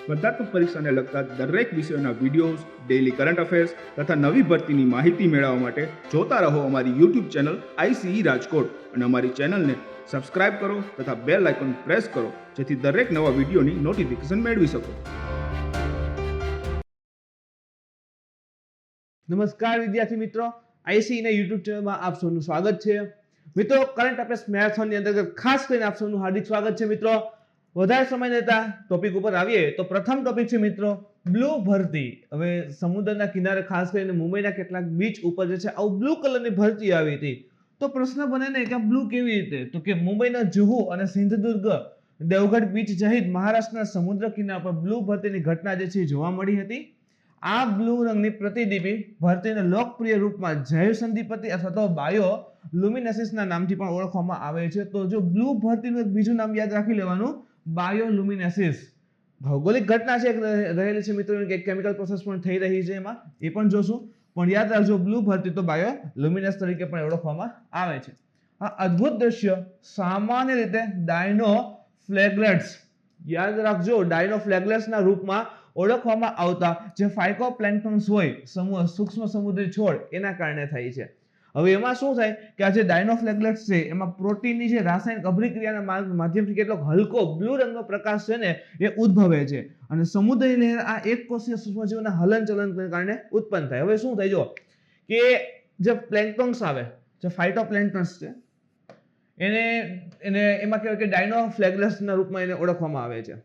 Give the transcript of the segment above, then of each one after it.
સ્પર્ધાત્મક પરીક્ષાને લગતા દરેક વિષયોના વિડીયોઝ, ડેઇલી કરંટ અફેર્સ તથા નવી ભરતીની માહિતી મેળવવા માટે જોતા રહો અમારી યુટ્યુબ ચેનલ ICE રાજકોટ અને અમારી ચેનલને સબસ્ક્રાઇબ કરો તથા બેલ આઇકોન પ્રેસ કરો જેથી દરેક નવા વિડીયોની નોટિફિકેશન મેળવી શકો. નમસ્કાર વિદ્યાર્થી મિત્રો, ICE ના યુટ્યુબ ચેનલમાં આપ સૌનું સ્વાગત છે. મિત્રો, કરંટ અફેર્સ મેરેથોનની અંતર્ગત ખાસ કરીને આપ સૌનું હાર્દિક સ્વાગત છે. મિત્રો, વધારે સમય લેતા ટોપિક ઉપર આવીએ તો પ્રથમ ટોપિક છે મિત્રો બ્લુ ભરતી. હવે સમુદ્રના કિનારે ખાસ કરીને મુંબઈના કેટલાક બીચ ઉપર જે છે આવું બ્લુ કલરની ભરતી આવી હતી. તો પ્રશ્ન બને ને કે બ્લુ કેવી રીતે? તો કે મુંબઈના જુહુ અને સિંધુદુર્ગ દેવગઢ બીચ સહિત મહારાષ્ટ્રના સમુદ્ર કિનારા પર બ્લુ ભરતીની ઘટના જે છે જોવા મળી હતી. આ બ્લુ રંગની પ્રતિલિપિ ભરતીના લોકપ્રિય રૂપમાં જૈવ સંધિપતિ અથવા તો બાયો લ્યુમિનેસિસના નામથી પણ ઓળખવામાં આવે છે. તો જો બ્લુ ભરતીનું એક બીજું નામ યાદ રાખી લેવાનું, બાયોલ્યુમિનેસિસ. ભૌગોલિક ઘટના છે રહેલી છે મિત્રો, કે કેમિકલ પ્રોસેસ પણ થઈ રહી છે, એમાં એ પણ જોશું. પણ યાદ રાખજો, બ્લુ ભરતી તો બાયોલ્યુમિનેસ તરીકે પણ ઓળખવામાં આવે છે. આ અદ્ભુત દ્રશ્ય સામાન્ય રીતે ડાયનોફ્લેગ્લેટ્સ, યાદ રાખજો, ડાયનોફ્લેગ્લેટ્સના રૂપમાં ઓળખવામાં આવતા જે ફાઇકોપ્લેન્ક્ટન્સ હોય, સૂક્ષ્મ સમુદ્રી છોડ, એના કારણે થાય છે. હવે એમાં શું થાય કે આ જે ડાયનોફ્લેગ્લેટ્સ છે એમાં પ્રોટીનની જે રાસાયણિક અભિક્રિયાના માધ્યમથી કેટલોક હલકો બ્લુ રંગનો પ્રકાશ છે ને એ ઉદ્ભવે છે અને સમુદ્રી લહેર આ એક કોષીય સૂક્ષ્મજીવોના હલનચલનને કારણે ઉત્પન્ન થાય. હવે શું થાય જો કે જે પ્લેન્ક્ટન્સ આવે, જે ફાઇટોપ્લેન્ક્ટન્સ છે, એને એમાં કહેવાય કે ડાયનોફ્લેગ્લેટ્સના રૂપમાં એને ઓળખવામાં આવે છે.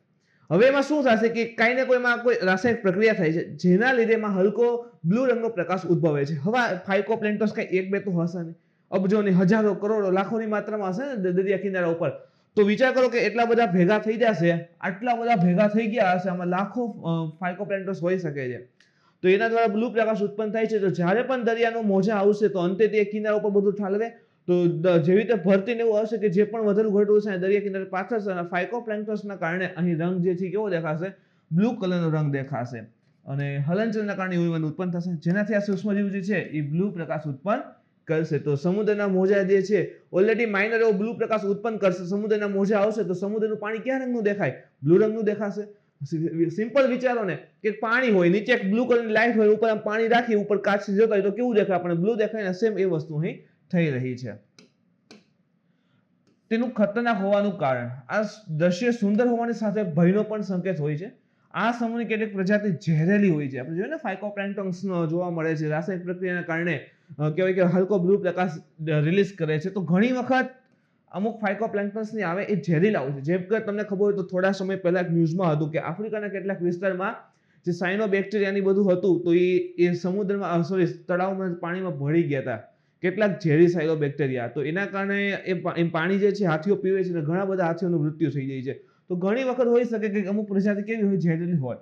હવે એમાં શું થશે કે કાંઈ ને કોઈમાં કોઈ રાસાયણિક પ્રક્રિયા થાય છે જેના લીધે એમાં હલકો બ્લુ રંગનો પ્રકાશ ઉદ્ભવે છે. હવે ફાઇકોપ્લેન્ક્ટન્સ કઈ એક બે તો હશે નહીં, અબજોની, હજારો, કરોડો, લાખોની માત્રામાં હશે ને દરિયા કિનારા ઉપર. તો વિચાર કરો કે એટલા બધા ભેગા થઈ જશે, આટલા બધા ભેગા થઈ ગયા હશે, આમાં લાખો ફાઇકોપ્લેન્ક્ટન્સ હોઈ શકે છે. તો એના દ્વારા બ્લુ પ્રકાશ ઉત્પન્ન થાય છે. તો જ્યારે પણ દરિયાનો મોજા આવશે તો અંતે તે કિનારા ઉપર બધું ઠાલવે. તો જેવી રીતે ભરતીને એવું હશે કે જે પણ વધેલું ઘટવું છે દરિયા કિનારે પાછળ છે, ફાઇકોપ્લેન્ક્ટન્સના કારણે અહીં રંગ જે છે કેવો દેખાશે? બ્લુ કલરનો રંગ દેખાશે અને હલનચલનના કારણે એવું ઉત્પન્ન થશે જેનાથી આ સૂક્ષ્મજીવ જે છે એ બ્લુ પ્રકાશ ઉત્પન્ન કરશે. તો સમુદ્રના મોજા જે છે ઓલરેડી માઇનર એવો બ્લુ પ્રકાશ ઉત્પન્ન કરશે. સમુદ્રના મોજા આવશે તો સમુદ્રનું પાણી કયા રંગનું દેખાય? બ્લુ રંગનું દેખાશે. સિમ્પલ વિચારો ને કે પાણી હોય, નીચે એક બ્લુ કલરની લાઈટ હોય, ઉપર પાણી રાખી ઉપર કાચ જોતા હોય તો કેવું દેખાય? આપણે બ્લુ દેખાય ને સેમ એ વસ્તુ અહીં થઈ રહી છે. તેનું ખતરનાક હોવાનું કારણ, આ દ્રશ્ય સુંદર હોવાની સાથે ભયનો પણ સંકેત હોય છે. આ સમૂહની કેટલીક પ્રજાતિ ઝેરેલી હોય છે. આપણે જોયું ને ફાઇકોપ્લેન્ક્ટન્સ જોવા મળે છે, રાસાયણિક પ્રક્રિયાના કારણે કહેવાય કે હલકો બ્લુ પ્રકાશ રિલીઝ કરે છે. તો ઘણી વખત અમુક ફાઇકોપ્લેન્ક્ટન્સની આવે એ ઝેરીલા હોય છે. જેમ કે તમને ખબર હોય તો થોડા સમય પહેલા ન્યૂઝમાં હતું કે આફ્રિકાના કેટલાક વિસ્તારમાં જે સાયનોબેક્ટેરિયાની બધું હતું તો એ સમુદ્રમાં તળાવમાં પાણીમાં ભળી ગયા હતા કેટલાક ઝેરી સાયનોબેક્ટેરિયા. તો એના કારણે એ પાણી જે છે હાથીઓ પીવે છે અને ઘણા બધા હાથીઓનું મૃત્યુ થઈ જાય છે. તો ઘણી વખત હોઈ શકે કે અમુક પ્રજાતિ કેવી હોય? ઝેરીલી હોય.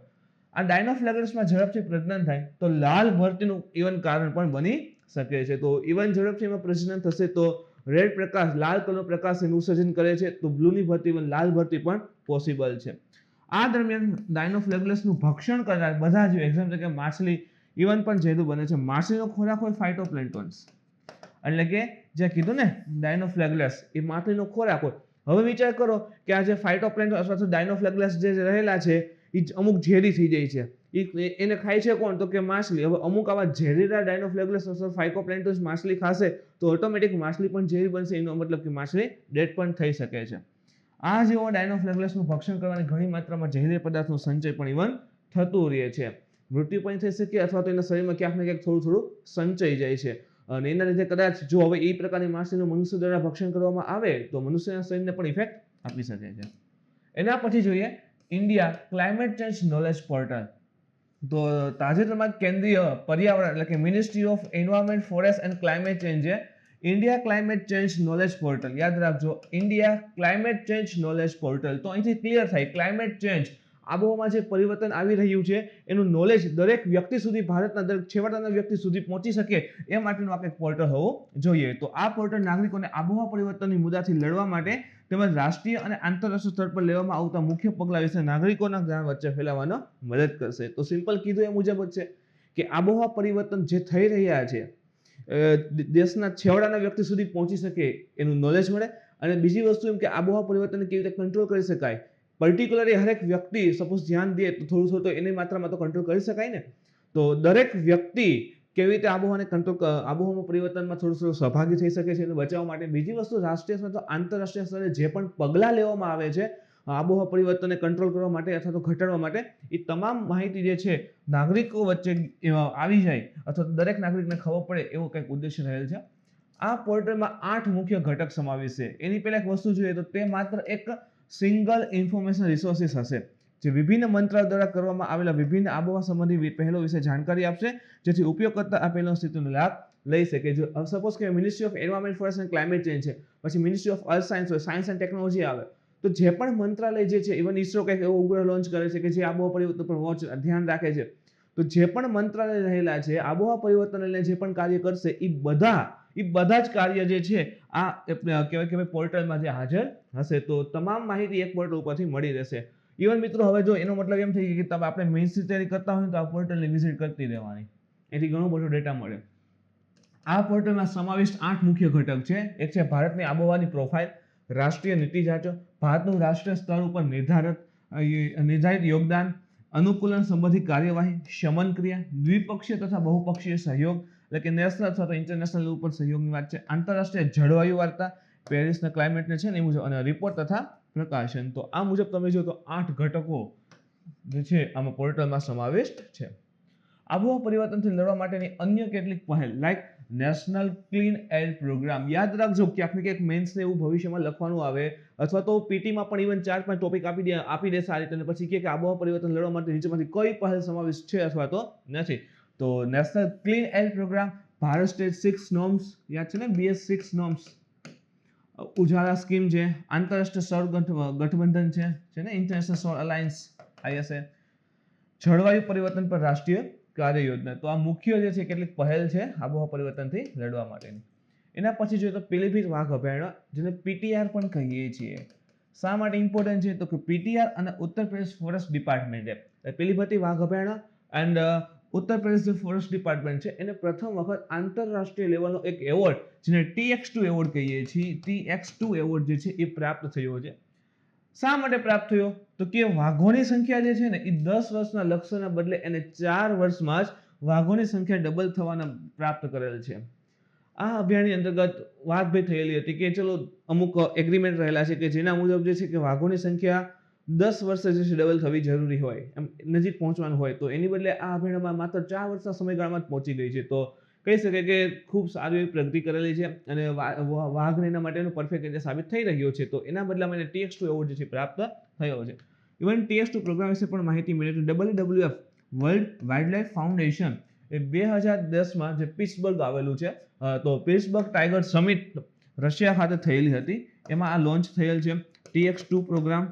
આ ડાયનોફ્લેગ્લેટ્સમાં ઝડપથી પ્રજનન થાય તો લાલ ભરતીનું ઇવન કારણ પણ બની શકે છે. તો ઇવન ઝડપથી એમાં પ્રજનન થશે તો રેડ પ્રકાશ, લાલ કલરનો પ્રકાશ એનું ઉત્સર્જન કરે છે. તો બ્લુની ભરતી, લાલ ભરતી પણ પોસિબલ છે. આ દરમિયાન ડાયનોફ્લેગ્લેટ્સનું ભક્ષણ કરનાર બધા જ એક્ઝામ્પલ કે માછલી ઇવન પણ ઝેરું બને છે. માછલીનો ખોરાક હોય ફાઇટોપ્લેન્ક્ટન્સ, એટલે કે જે કીધું ને ડાયનોફ્લેગ્લેટ્સ, એ માછલીનો ખોરાક હોય. હવે વિચાર કરો કે આ જે ફાઇટોપ્લેન્ક્ટન્સ અથવા તો ડાયનોફ્લેગ્લેટ્સ જે રહેલા છે એ અમુક ઝેરી થઈ જાય છે. એને ખાય છે કોણ? તો કે માછલી. હવે અમુક આવા ઝેરીલા ડાયનોફ્લેગ્લેટ્સ અથવા ફાઇકોપ્લેન્ક્ટન્સ માછલી ખાશે તો ઓટોમેટિક માછલી પણ ઝેરી બનશે. એનો મતલબ કે માછલી ડેડ પણ થઈ શકે છે. આ જેવો ડાયનોફ્લેગ્લેટ્સનું ભક્ષણ કરવાની ઘણી માત્રામાં ઝેરી પદાર્થનો સંચય પણ ઇવન થતું રહે છે. મૃત્યુ પણ થઈ શકે અથવા તો એના શરીરમાં ક્યાંક ને ક્યાંક થોડું થોડું સંચય જાય છે. અને એના લીધે કદાચ જો હવે એ પ્રકારની માછલીનું મનુષ્ય દ્વારા ભક્ષણ કરવામાં આવે તો મનુષ્યના શરીરને પણ ઇફેક્ટ આપી શકે છે. એના પછી જોઈએ India climate change knowledge portal. તો તાજેતરમાં કેન્દ્રીય પર્યાવરણ એટલે કે ministry of environment, forest and climate ચેન્જે India climate change knowledge portal, યાદ રાખજો, India climate change knowledge portal. તો અહીંથી ક્લિયર થાય ક્લાઇમેટ ચેન્જ, આબોહવામાં જે પરિવર્તન આવી રહ્યું છે એનું નોલેજ દરેક વ્યક્તિ સુધી, ભારતના દરેક છેવાડાના વ્યક્તિ સુધી પહોંચી શકે એ માટેનું આ એક પોર્ટલ હોવું જોઈએ. તો આ પોર્ટલ નાગરિકોને આબોહવા પરિવર્તનની મુદ્દાથી લડવા માટે તેમજ રાષ્ટ્રીય અને આંતરરાષ્ટ્રીય સ્તર પર લેવામાં આવતા મુખ્ય પગલાં વિશે નાગરિકોના જ્ઞાન વચ્ચે ફેલાવવાનો મદદ કરશે. તો સિમ્પલ કીધું એ મુજબ જ છે કે આબોહવા પરિવર્તન જે થઈ રહ્યા છે દેશના છેવાડાના વ્યક્તિ સુધી પહોંચી શકે એનું નોલેજ મળે. અને બીજી વસ્તુ એમ કે આબોહવા પરિવર્તનને કેવી રીતે કંટ્રોલ કરી શકાય પર્ટિક્યુલરલી હરેક વ્યક્તિ સપોઝ ધ્યાન દે તો થોડું થોડું તો એની માત્રામાં તો કંટ્રોલ કરી શકાય ને. તો દરેક વ્યક્તિ કેવી રીતે આબોહવાને આબોહવામાં પરિવર્તનમાં થોડું સહભાગી થઈ શકે છે એને બચાવવા માટે. બીજી વસ્તુ રાષ્ટ્રીય સ્તરે તો આંતરરાષ્ટ્રીય સ્તરે જે પણ પગલાં લેવામાં આવે છે આબોહવા પરિવર્તનને કંટ્રોલ કરવા માટે અથવા તો ઘટાડવા માટે, એ તમામ માહિતી જે છે નાગરિકો વચ્ચે આવી જાય અથવા તો દરેક નાગરિકને ખબર પડે એવો કંઈક ઉદ્દેશ્ય રહેલ છે. આ પોર્ટલમાં 8 મુખ્ય ઘટક સમાવેશ છે. એની પહેલા એક વસ્તુ જોઈએ તો તે માત્ર એક સિંગલ ઇન્ફોર્મેશન રિસોર્સિસ હશે જે વિભિન્ન મંત્રાલય દ્વારા કરવામાં આવેલા વિભિન્ન આબોહવા સંબંધી પહેલો વિશે જાણકારી આપશે, જેથી ઉપયોગકર્તા આ પહેલો સ્થિતિનો લાભ લઈ શકે. જો સપોઝ કે ministry of environment forest and climate change છે, પછી મિનિસ્ટ્રી ઓફ અર્થ સાયન્સ હોય, સાયન્સ એન્ડ ટેકનોલોજી આવે, તો જે પણ મંત્રાલય જે છે, ઇવન ઇસરો કંઈક એવો ઉપગ્રહ લોન્ચ કરે છે કે જે આબોહવા પરિવર્તન પર વોચ ધ્યાન રાખે છે, તો જે પણ મંત્રાલય રહેલા છે આબોહવા પરિવર્તન લઈને જે પણ કાર્ય કરશે એ બધા જ કાર્ય જે છે આ કહેવાય કે પોર્ટલમાં જે હાજર હશે. તો તમામ માહિતી એક પોર્ટલ ઉપરથી મળી રહેશે. ઇવન મિત્રો હવે જો એનો મતલબ એમ થઈ ગયો કે તમે આપણે મેઇન્સની તૈયારી કરતા હોય તો આ પોર્ટલની વિઝિટ કરતી રહેવાની, એથી ઘણો બધો ડેટા મળે. આ પોર્ટલમાં સમાવિષ્ટ 8 મુખ્ય ઘટક છે. એક છે ભારતની આબોહવાની પ્રોફાઇલ, રાષ્ટ્રીય નીતિ જાચો, ભારતનું રાષ્ટ્રીય સ્તર ઉપર નિર્ધારિત યોગદાન, અનુકૂલન સંબંધિત કાર્યવાહી, શમન ક્રિયા, દ્વિપક્ષીય તથા બહુપક્ષીય સહયોગ એટલે કે નેશનલ અથવા તો ઇન્ટરનેશનલ ઉપર સહયોગની વાત છે, આંતરરાષ્ટ્રીય જળવાયુ વાર્તા, પેરિસના ક્લાઇમેટને છે ને એ મુજબ, અને રિપોર્ટ તથા પ્રકાશન. તો આ મુજબ તમે જો તો 8 ઘટકો જે છે આમાં પોર્ટલમાં સમાવિષ્ટ છે. આબોહવા પરિવર્તનથી લડવા માટેની અન્ય કેટલીક પહેલ like national clean air programme. યાદ રાખજો ક્યાંક ને ક્યાંક મેન્સને એવું ભવિષ્યમાં લખવાનું આવે અથવા તો પીટીમાં પણ ઇવન 4-5 ટોપિક આપી દે સારી રીતે, અને પછી કે આબોહવા પરિવર્તન લડવા માટે નીચેમાંથી કઈ પહેલ સમાવિષ્ટ છે અથવા તો નથી. તો national clean air programme, Bharat state 6 norms, યાદ છે ને BS6 નોર્મ્સ, ઉજાલા સ્કીમ છે, આંતરરાષ્ટ્રીય સૌર ગઠબંધન છે ને ઇન્ટરનેશનલ સૌર અલાયન્સ ISA, જળવાયુ પરિવર્તન પર રાષ્ટ્રીય કાર્ય યોજના. તો આ મુખ્ય જે છે કેટલીક પહેલ છે આબોહવા પરિવર્તનથી લડવા માટેની. એના પછી જોઈએ તો પીલીભીત વાઘ અભયારણ્ય, જેને PTR પણ કહીએ છીએ. શા માટે ઇમ્પોર્ટન્ટ છે તો કે PTR અને ઉત્તર પ્રદેશ ફોરેસ્ટ ડિપાર્ટમેન્ટ પીલીભીત વાઘ અભયારણ્ય એન્ડ ઉત્તર પ્રદેશ જે ફોરેસ્ટ ડિપાર્ટમેન્ટ છે એને પ્રથમ વખત આંતરરાષ્ટ્રીય લેવલનો એક એવોર્ડ જેને TX2 એવોર્ડ કહીએ છીએ, TX2 એવોર્ડ જે છે એ પ્રાપ્ત થયો છે. શા માટે પ્રાપ્ત થયો તો કે વાઘોની સંખ્યા જે છે ને એ 10 વર્ષના લક્ષ્યના બદલે એને 4 વર્ષમાં જ વાઘોની સંખ્યા ડબલ થવાના પ્રાપ્ત કરેલ છે. આ અભિયાનની અંતર્ગત વાત ભાઈ થયેલી હતી કે ચલો અમુક એગ્રીમેન્ટ રહેલા છે કે જેના મુજબ જે છે કે વાઘોની સંખ્યા 10 વર્ષે જે છે ડબલ થવી જરૂરી હોય, એમ નજીક પહોંચવાનું હોય, તો એની બદલે આ અભિયાનમાં માત્ર 4 વર્ષના સમયગાળામાં જ પહોંચી ગઈ છે. તો કહી શકાય કે ખૂબ સારી એવી પ્રગતિ કરેલી છે અને વાઘને એના માટેનું પરફેક્ટ રીતે સાબિત થઈ રહ્યો છે. તો એના બદલામાં એને TX2 એવોર્ડ જે છે પ્રાપ્ત થયો છે. ઇવન TX2 પ્રોગ્રામ વિશે પણ માહિતી મળી તો WWF વર્લ્ડ વાઇલ્ડલાઇફ ફાઉન્ડેશન એ 2010માં જે પિટ્સબર્ગ આવેલું છે, તો પિટ્સબર્ગ ટાઈગર સમિટ રશિયા ખાતે થયેલી હતી, એમાં આ લોન્ચ થયેલ છે TX2 પ્રોગ્રામ.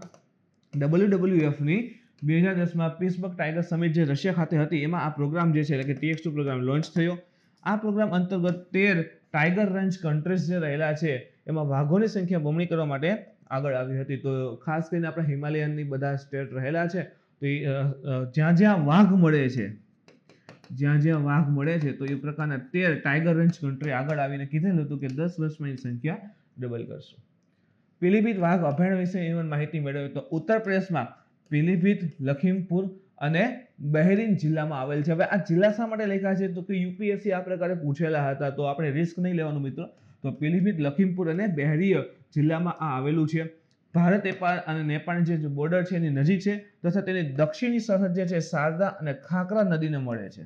WWF ની 2010માં પિટ્સબર્ગ ટાઈગર સમિટ જે રશિયા ખાતે હતી એમાં આ પ્રોગ્રામ જે છે એટલે કે TX2 પ્રોગ્રામ લોન્ચ થયો. આ પ્રોગ્રામ અંતર્ગત 13 ટાઈગર રેન્જ કન્ટ્રીઝ જે રહેલા છે એમાં વાઘોની સંખ્યા બમણી કરવા માટે આગળ આવી હતી. તો ખાસ કરીને આપણા હિમાલયનની બધા સ્ટેટ રહેલા છે, તો જ્યાં જ્યાં વાઘ મળે છે તો એ પ્રકારના 13 ટાઈગર રેન્જ કન્ટ્રી આગળ આવીને કીધેલું હતું કે 10 વર્ષમાં એની સંખ્યા ડબલ કરશું. પીલીભીત વાઘ અભયારણ્ય વિશે ઇવન માહિતી મેળવી તો ઉત્તર પ્રદેશમાં પીલીભીત, લખીમપુર અને બહેરીન જિલ્લામાં આવેલ છે. હવે આ જિલ્લા શા માટે લખ્યા છે તો કે UPSC આ પ્રકારે પૂછેલા હતા, તો આપણે રિસ્ક નહીં લેવાનું મિત્રો. તો પીલીભીત, લખીમપુર અને બહેરીય જિલ્લામાં આ આવેલું છે. ભારત અને નેપાળની જે બોર્ડર છે એની નજીક છે તથા તેની દક્ષિણી સરહદ જે છે શારદા અને ખાકરા નદીને મળે છે.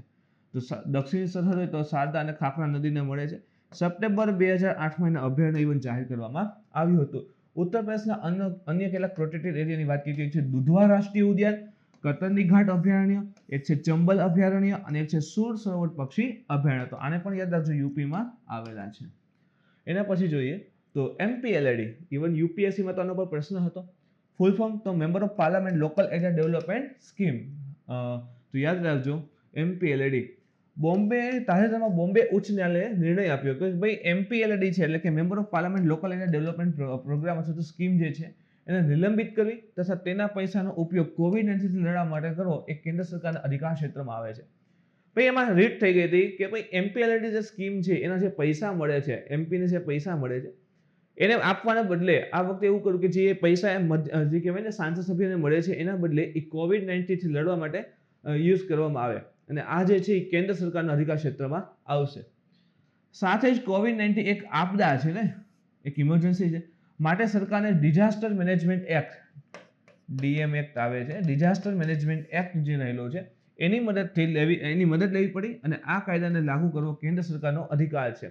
તો દક્ષિણી સરહદ હોય તો શારદા અને ખાકરા નદીને મળે છે. સપ્ટેમ્બર 2008માં એના અભયારણ્ય ઇવન જાહેર કરવામાં આવ્યું હતું. ઉત્તર પ્રદેશના અન્ય કેટલાક પ્રોટેક્ટેડ એરિયાની વાત કરીએ છે દુધવા રાષ્ટ્રીય ઉદ્યાન, કતરની ઘાટ અભયારણ્ય, એક છે ચંબલ અભયારણ્ય અને એક છે સુર સરોવર પક્ષી અભયારણ્ય. તો આને પણ યાદ રાખજો, યુપીમાં આવેલા છે. એના પછી જોઈએ તો MPLAD, ઇવન UPSCમાં તો આનો પર પ્રશ્ન હતો. ફૂલ ફોર્મ તો member of parliament local area development scheme. તો યાદ રાખજો MPLAD. તાજેતરમાં બોમ્બે ઉચ્ચ ન્યાયાલયે નિર્ણય આપ્યો કે ભાઈ MPLAD છે એટલે કે member of parliament local area development programme અથવા તો સ્કીમ જે છે એને નિલંબિત કરવી તથા તેના પૈસાનો ઉપયોગ કોવિડ-19 લડવા માટે કરવો એ કેન્દ્ર સરકારના અધિકાર ક્ષેત્રમાં આવે છે. ભાઈ એમાં રીટ થઈ ગઈ હતી કે ભાઈ MPLAD જે સ્કીમ છે એના જે પૈસા મળે છે, MP ને જે પૈસા મળે છે એને આપવાના બદલે આ વખતે એવું કર્યું કે જે પૈસા જે કહેવાય ને સાંસદ સભ્યોને મળે છે એના બદલે એ COVID-19 થી લડવા માટે યુઝ કરવામાં આવે, અને આ જે છે એ કેન્દ્ર સરકારના અધિકાર ક્ષેત્રમાં આવશે. સાથે જ COVID-19 એક આપદા છે ને, એક ઇમરજન્સી છે, માટે સરકારને disaster management act, DM act આવે છે, ડિઝાસ્ટર મેનેજમેન્ટ એક્ટ જે રહેલો છે એની મદદ લેવી પડી, અને આ કાયદાને લાગુ કરવો કેન્દ્ર સરકારનો અધિકાર છે.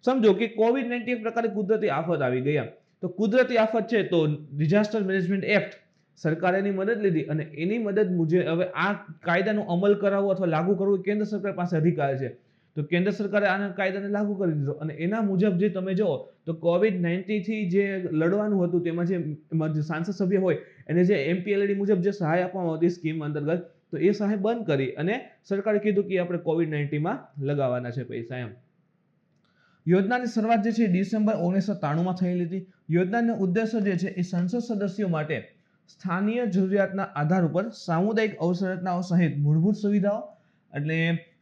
સમજો કે COVID-19 એક પ્રકારની કુદરતી આફત આવી ગયા, તો કુદરતી આફત છે તો ડિઝાસ્ટર મેનેજમેન્ટ એક્ટ સરકારે એની મદદ લીધી, અને એની મદદ મુજબ હવે આ કાયદાનો અમલ કરાવવો અથવા લાગુ કરવું કેન્દ્ર સરકાર પાસે અધિકાર છે. તો કેન્દ્ર સરકારે આના કાયદાને લાગુ કરી દીધો, અને એના મુજબ જે તમે જો તો COVID-19 થી જે લડવાનું હતું તેમાં જે સાંસદ સભ્ય હોય એને જે MPLAD મુજબ જે સહાય આપવામાં આવતી સ્કીમ અંતર્ગત, તો એ સહાય બંધ કરી અને સરકારે કીધું કે આપણે COVID-19 માં લગાવવાના છે પૈસા એમ. યોજનાની શરૂઆત જે છે ડિસેમ્બર 1993 થયેલી હતી. યોજનાનો ઉદ્દેશ્ય જે છે એ સંસદ સદસ્યો માટે સ્થાનીય જરૂરિયાતના આધાર ઉપર સામુદાયિક અવસરચનાઓ સહિત મૂળભૂત સુવિધાઓ એટલે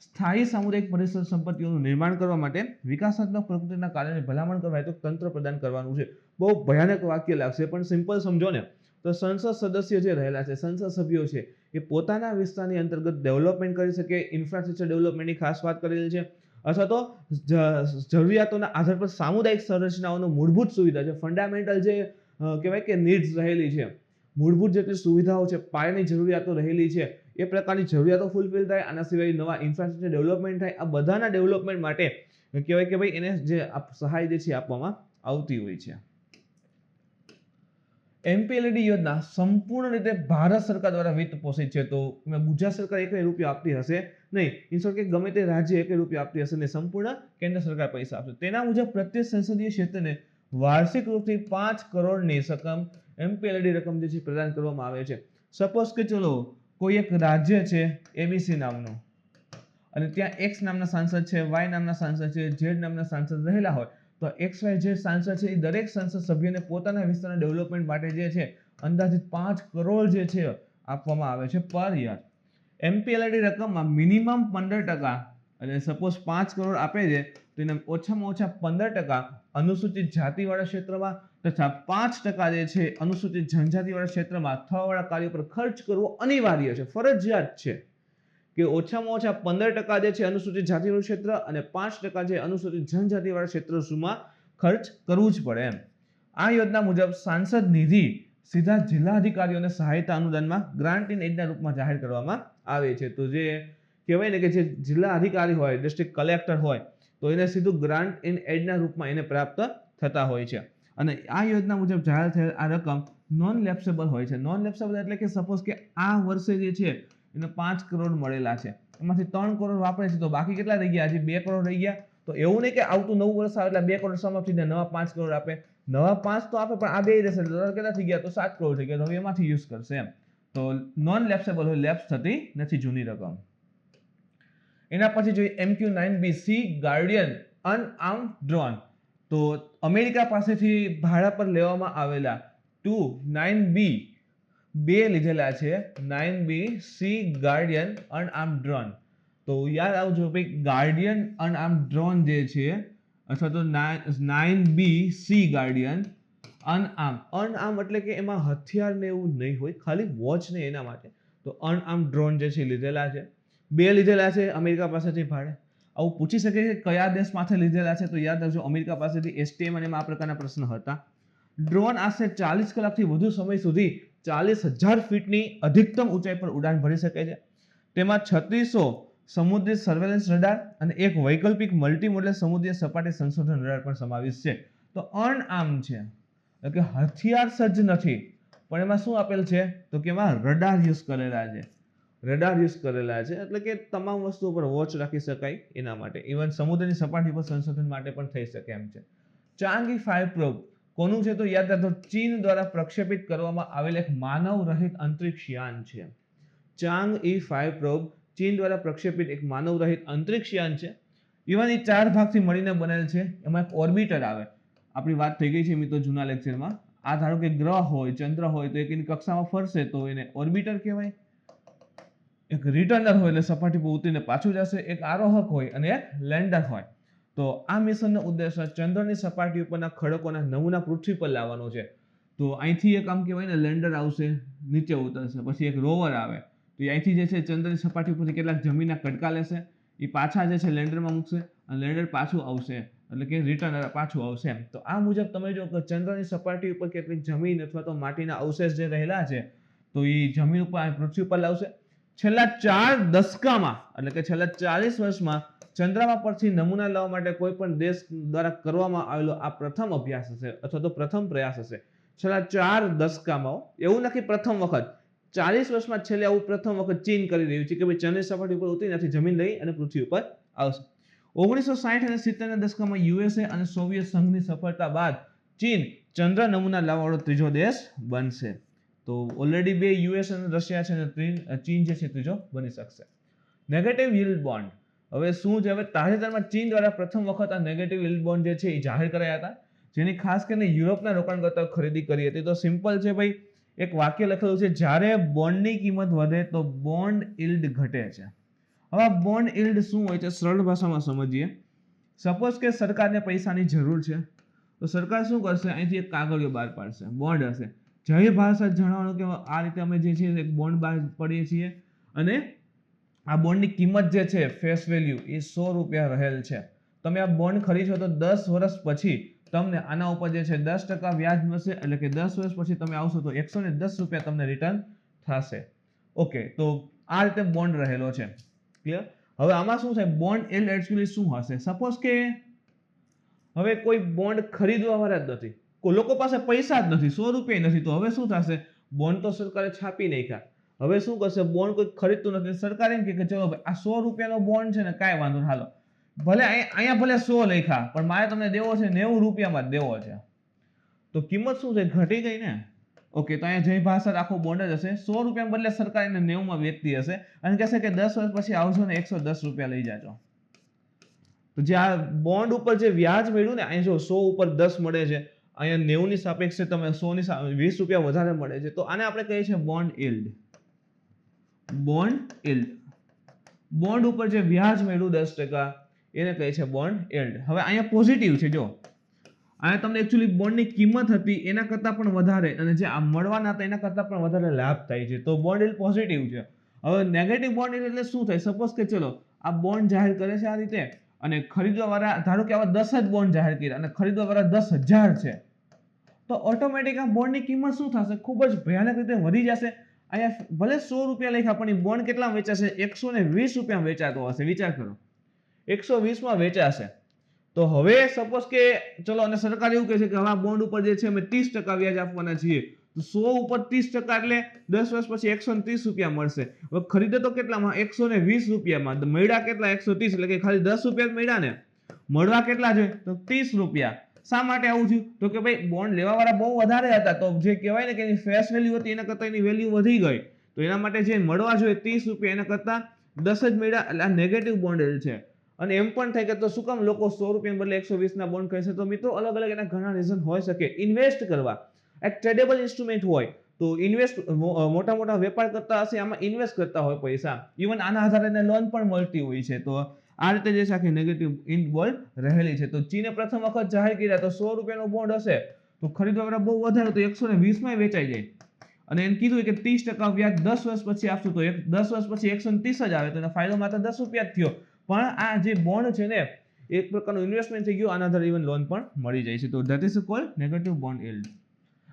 સ્થાયી સામુદાયિક પરિસર સંપત્તિઓનું નિર્માણ કરવા માટે વિકાસાત્મક પ્રવૃત્તિના કાર્યને ભલામણ કરવા હેતુ તંત્ર પ્રદાન કરવાનું છે. બહુ ભયાનક વાક્ય લાગશે પણ સિમ્પલ સમજો ને તો સંસદ સદસ્યો જે રહેલા છે, સંસદ સભ્યો છે, એ પોતાના વિસ્તારની અંતર્ગત ડેવલપમેન્ટ કરી શકે, ઇન્ફ્રાસ્ટ્રક્ચર ડેવલપમેન્ટની ખાસ વાત કરેલી છે, અથવા તો જરૂરિયાતોના આધાર પર સામુદાયિક સંરચનાઓનો મૂળભૂત સુવિધા છે, ફંડામેન્ટલ જે કહેવાય કે નીડ્સ રહેલી છે, મૂળભૂત જેટલી સુવિધાઓ છે, પાયાની જરૂરિયાતો રહેલી છે, એ પ્રકારની જરૂરિયાતો ફૂલફિલ થાય. આના સિવાય નવા ઇન્ફ્રાસ્ટ્રક્ચર ડેવલપમેન્ટ થાય. આ બધાના ડેવલપમેન્ટ માટે કહેવાય કે ભાઈ એને જે સહાય જે છે આપવામાં આવતી હોય છે. MPLAD યોજના સંપૂર્ણ રીતે ભારત સરકાર દ્વારા વિત્ત પોષિત છે. તો ગુજરાત સરકાર એક રૂપિયા આપતી હશે નહીં, ઇન્સ્યોર કે ગમે તે રાજ્ય એક રૂપિયા આપતી હશે નહીં, સંપૂર્ણ કેન્દ્ર સરકાર પૈસા આપશે. તેના મુજબ પ્રત્યેક સંસદીય ક્ષેત્રને વાર્ષિક રૂપથી 5 કરોડની MPLAD રકમ જે છે પ્રદાન કરવામાં આવે છે. સપોઝ કે ચલો કોઈ એક રાજ્ય છે ABC નામનું, અને ત્યાં X નામના સાંસદ છે, Y નામના સાંસદ છે, Z નામના સાંસદ રહેલા હોય, તો XYZ સાંસદ છે એ દરેક સંસદ સભ્યને પોતાના વિસ્તારના ડેવલપમેન્ટ માટે જે છે અંદાજિત 5 કરોડ જે છે આપવામાં આવે છે પર યર. MPLAD રકમમાં મિનિમમ 15%, અને સપોઝ 5 કરોડ આપે છે તો એને ઓછામાં ઓછા 15% અનુસૂચિત જાતિવાળા ક્ષેત્રમાં તથા 5% જે છે અનુસૂચિત જનજાતિવાળા ક્ષેત્રમાં થવાવાળા કાર્યો પર ખર્ચ કરવો અનિવાર્ય છે, ફરજિયાત છે કે ઓછામાં ઓછા 15% જે છે અનુસૂચિત જાતિવાળું ક્ષેત્ર અને 5% જે અનુસૂચિત જનજાતિવાળા ક્ષેત્રમાં ખર્ચ કરવું જ પડે એમ. આ યોજના મુજબ સાંસદ નિધિ સીધા જિલ્લા અધિકારીઓને સહાયતા અનુદાનમાં ગ્રાન્ટ ઇન એડના રૂપમાં જાહેર કરવામાં આવે છે. તો જે કહેવાય ને કે જે જિલ્લા અધિકારી હોય, ડિસ્ટ્રિક્ટ કલેક્ટર હોય, તો એને સીધું ગ્રાન્ટ ઇન એડના રૂપમાં એને પ્રાપ્ત થતા હોય છે. અને આ યોજના મુજબ જાહેર થયેલ આ રકમ નોન લેપ્સેબલ હોય છે. નોન લેપ્સેબલ એટલે કે સપોઝ કે આ વર્ષે જે છે એને 5 કરોડ મળેલા છે, એમાંથી 3 કરોડ વાપરે છે, તો બાકી કેટલા રહી ગયા? હજી 2 કરોડ રહી ગયા. તો એવું નહીં કે આવતું નવું વર્ષ આવે એટલે 2 કરોડ સમાપ્ત થઈ જાય, નવા 5 કરોડ આપે. નવા 5 તો આપે પણ આ બે રહેશે, કેટલા થઈ ગયા? તો 7 કરોડ થઈ ગયા. તો હવે એમાંથી યુઝ કરશે એમ. તો નોન લેપ્સેબલ હોય, લેપ્સ થતી નથી જૂની રકમ. એના પછી જોઈએ MQ-9B સી ગાર્ડિયન અનઆર્મ્ડ ડ્રોન. તો અમેરિકા પાસેથી ભાડા પર લેવામાં આવેલા 9B બે લીધેલા છે, 9B સી ગાર્ડિયન અનઆર્મ્ડ ડ્રોન. તો યાદ આવજો ભાઈ, ગાર્ડિયન અનઆર્મ્ડ ડ્રોન જે છે અથવા તો 9B સી ગાર્ડિયન અનઆર્મ એટલે કે એમાં હથિયાર ને એવું નહીં હોય, ખાલી વોચ ને એના માટે. તો અનઆર્મ્ડ ડ્રોન જે છે લીધેલા છે, 2 લીધેલા છે અમેરિકા પાસેથી ભાડે. આવું પૂછી શકે છે કયા દેશમાંથી લીધેલા છે, તો યાદ રાખજો અમેરિકા પાસેથી STM અને એમાં આ પ્રકારના પ્રશ્ન હતા. ડ્રોન આશરે 40 કલાકથી વધુ સમય સુધી 40,000 ફીટની અધિકતમ ઊંચાઈ પર ઉડાન ભરી શકે છે. તેમાં 3600 સમુદ્રી સર્વેલન્સ રડાર અને એક વૈકલ્પિક મલ્ટી મોડેલ સમુદ્રી સપાટી સંશોધન રડાર પણ સમાવેશ છે. તો અનઆર્મ છે એટલે કે હથિયાર સજ્જ નથી, પણ એમાં શું આપેલ છે તો કે એમાં રડાર યુઝ કરેલા છે. રડાર યુઝ કરેલા છે એટલે કે તમામ વસ્તુઓ પર વોચ રાખી શકાય એના માટે. ઇવન સમુદ્રની સપાટી પર સંશોધન માટે પણ થઈ શકે એમ છે. ચાંગી 5 પ્રોબ કોનું છે તો યાદ રાખો, ચીન દ્વારા પ્રક્ષેપિત કરવામાં આવેલ એક માનવ રહિત અંતરિક્ષ યાન છે. ચાંગઈ 5 પ્રોબ ચીન દ્વારા પ્રક્ષેપિત એક માનવ રહિત અંતરિક્ષ યાન છે. ઇવન એ 4 ભાગથી મળીને બનેલ છે. એમાં એક ઓર્બિટર આવે, આપણી વાત થઈ ગઈ છે મિત્રો જૂના લેક્ચરમાં. આ ધારો કે ગ્રહ હોય, ચંદ્ર હોય, તો એક એની કક્ષામાં ફરશે તો એને ઓર્બિટર કહેવાય. એક રિટર્નર હોય એટલે સપાટી પર ઉતરીને પાછું જશે. એક આરોહક હોય અને એક લેન્ડર હોય. તો આ મિશનનો ઉદ્દેશ્ય ચંદ્રની સપાટી ઉપરના ખડકોના નમૂના પૃથ્વી પર લાવવાનો છે. તો અહીંથી એક આમ કહેવાય ને લેન્ડર આવશે, નીચે ઉતરશે, પછી એક રોવર આવે, તો અહીંથી જે છે ચંદ્રની સપાટી ઉપરથી કેટલાક જમીનના કટકા લેશે, એ પાછા જે છે લેન્ડરમાં મૂકશે અને લેન્ડર પાછું આવશે, એટલે કે રિટર્ન પાછું આવશે એમ. તો આ મુજબ તમે જો કે ચંદ્રની સપાટી ઉપર કેટલીક જમીન અથવા તો માટીના અવશેષ જે રહેલા છે તો એ જમીન ઉપર પૃથ્વી પર લાવશે. છેલ્લા 4 દશકામાં એટલે કે છેલ્લા 40 વર્ષમાં ચંદ્રમા પરથી નમૂના લાવવા માટે કોઈ પણ દેશ દ્વારા કરવામાં આવેલો આ પ્રથમ અભ્યાસ હશે અથવા તો પ્રથમ પ્રયાસ હશે. છેલ્લા 4 દશકામાં, એવું નથી પ્રથમ વખત, 40 વર્ષમાં છેલ્લે આવું પ્રથમ વખત ચીન કરી રહ્યું છે કે ભાઈ ચંદ્રની સપાટી ઉપર ઉતરી નથી, જમીન લઈ અને પૃથ્વી ઉપર આવશે. 1960 અને 70ના દશકમાં યુએસએ અને સોવિયત સંઘની સફળતા બાદ ચીન ચંદ્ર નમૂના લાવવાવાળો ત્રીજો દેશ બનશે. તો ઓલરેડી 2 યુએસ અને રશિયા છે અને ચીન જે છે ત્રીજો બની શકશે. નેગેટિવ યીલ્ડ બોન્ડ, હવે શું છે, હવે તાજેતરમાં ચીન દ્વારા પ્રથમ વખત આ નેગેટિવ યીલ્ડ બોન્ડ જે છે એ જાહેર કરાયા હતા, જેની ખાસ કરીને યુરોપના રોકાણકર્તાઓ ખરીદી કરી હતી. તો સિમ્પલ છે ભાઈ, એક વાક્ય લખેલું છે, જ્યારે બોન્ડની કિંમત વધે તો બોન્ડ યીલ્ડ ઘટે છે. હવે બોન્ડ યીલ્ડ શું હોય છે સરળ ભાષામાં સમજીએ. સપોઝ કે સરકારને પૈસાની જરૂર છે, તો સરકાર શું કરશે, અહીંથી એક કાગળિયો બહાર પાડશે, બોન્ડ હશે, જય ભાષા જણાવવાનું કે આ રીતે અમે જે છે એક બોન્ડ બહાર પાડીએ છીએ અને આ બોન્ડની કિંમત જે છે ફેસ વેલ્યુ એ 100 રૂપિયા રહેલ છે. તમે આ બોન્ડ ખરીદશો તો 10 વર્ષ પછી તમને આના ઉપર જે છે 10% વ્યાજ મળશે, એટલે કે 10 વર્ષ પછી તમે આવશો તો 110 રૂપિયા તમને રિટર્ન થશે. ઓકે, તો આ રીતે બોન્ડ રહેલો છે. ક્લિયર? હવે આમાં શું થાય, બોન્ડ યીલ્ડ એક્ચ્યુઅલી શું હશે? સપોઝ કે હવે કોઈ બોન્ડ ખરીદવા વાળા જ નથી, કોઈ લોકો પાસે પૈસા જ નથી, 100 રૂપિયા નથી, તો હવે શું થશે, બોન્ડ તો સરકારે છાપી નાખ્યા, હવે શું કરશે, બોન્ડ કોઈ ખરીદતું નથી, સરકાર એમ કે ચલો ભાઈ આ 100 રૂપિયાનો બોન્ડ છે ને, કાંઈ વાંધો નહીં, હાલો ભલે અહીંયા ભલે 100 લખ્યા પણ મારે તમને દેવો છે 90 રૂપિયામાં જ દેવો છે, તો કિંમત શું છે, ઘટી ગઈ ને. ઓકે, તો અહીંયા જય ભાષા આખો બોન્ડ જ હશે, 100 રૂપિયા બદલે સરકાર એને 90 માં વેચતી હશે અને કહેશે કે 10 વર્ષ પછી આવજો ને 110 રૂપિયા લઈ જાજો. તો જે આ બોન્ડ ઉપર જે વ્યાજ મળ્યું ને, અહીં જો 100 ઉપર 10 મળે છે, અહીંયા 90 ની સાપેક્ષે તમે 100 ની 20 રૂપિયા વધારે મળે છે, તો આને આપણે કહીએ છીએ bond yield. Bond yield, bond ઉપર જે વ્યાજ મળ્યું 10%, એને કહે છે બોન્ડ યીલ્ડ. હવે અહીંયા પોઝિટિવ છે, જો અહીંયા તમને એકચ્યુઅલી બોન્ડની કિંમત હતી એના કરતાં પણ વધારે અને જે આ મળવાના હતા એના કરતાં પણ વધારે લાભ થાય છે, તો બોન્ડ યીલ્ડ પોઝિટિવ છે. હવે નેગેટિવ બોન્ડ યીલ્ડ એટલે શું થાય, સપોઝ કે ચલો આ બોન્ડ જાહેર કરે છે આ રીતે અને ખરીદવા વાળા ધારો કે આવા 10 જ બોન્ડ જાહેર કર્યા અને ખરીદવા વાળા 10,000 છે, તો ઓટોમેટિક આ બોન્ડની કિંમત શું થશે, ખૂબ જ ભયાનક રીતે વધી જશે. અહીંયા ભલે 100 રૂપિયા લખ્યા પણ એ બોન્ડ કેટલા વેચાશે, 120 રૂપિયા વેચાતો હશે. વિચાર કરો, 120 માં વેચાશે. તો હવે સપોઝ કે ચલો અને સરકાર એવું કહે છે કે હવે આ બોન્ડ ઉપર જે છે અમે 30% વ્યાજ આપવાના છીએ, તો 100 ઉપર 30% એટલે 10 વર્ષ પછી 130 રૂપિયા મળશે. હવે ખરીદે તો કેટલામાં, 120 રૂપિયામાં, મળ્યા કેટલા, 130, એટલે કે ખાલી 10 રૂપિયા જ મળ્યા ને, મળવા કેટલા છે તો 30 રૂપિયા. શા માટે આવું થયું, તો કે ભાઈ બોન્ડ લેવા વાળા બહુ વધારે હતા, તો જે કહેવાય ને કે એની ફેસ વેલ્યુ હતી એના કરતાં એની વેલ્યુ વધી ગઈ, તો એના માટે જે મળવા જોઈએ 30 રૂપિયા એના કરતાં 10 જ મળ્યા, એટલે આ નેગેટિવ બોન્ડ યીલ્ડ છે. અને એમ પણ થાય કે તો શું કામ લોકો 100 રૂપિયા બદલે 120 ના બોન્ડ કહે છે, તો મિત્રો અલગ અલગ એના ઘણા રીઝન હોઈ શકે. ઇન્વેસ્ટ કરવા, એક ટ્રેડેબલ ઇન્સ્ટ્રુમેન્ટ હોય તો ઇન્વેસ્ટ, મોટા મોટા વેપાર કરતા હશે આમાં ઇન્વેસ્ટ કરતા હોય પૈસા, ઇવન આના આધારે એને લોન પણ મળતી હોય છે. તો આ રીતે જે છે આખી નેગેટિવ બોન્ડ રહેલી છે. તો ચીને પ્રથમ વખત જાહેર કર્યા તો 100 રૂપિયાનો બોન્ડ હશે તો ખરીદવા વાળા બહુ વધારે, તો 120 માં વેચાઈ જાય અને એને કીધું કે 30% વ્યાજ 10 વર્ષ પછી આપશું, તો 10 વર્ષ પછી 130 જ આવે, તો એનો ફાયદો માત્ર 10 રૂપિયા જ થયો. પણ આ જે બોન્ડ છે ને એક પ્રકારનું ઇન્વેસ્ટમેન્ટ થઈ ગયું, આના આધારે ઇવન લોન પણ મળી જાય છે. તો that is called negative bond yield.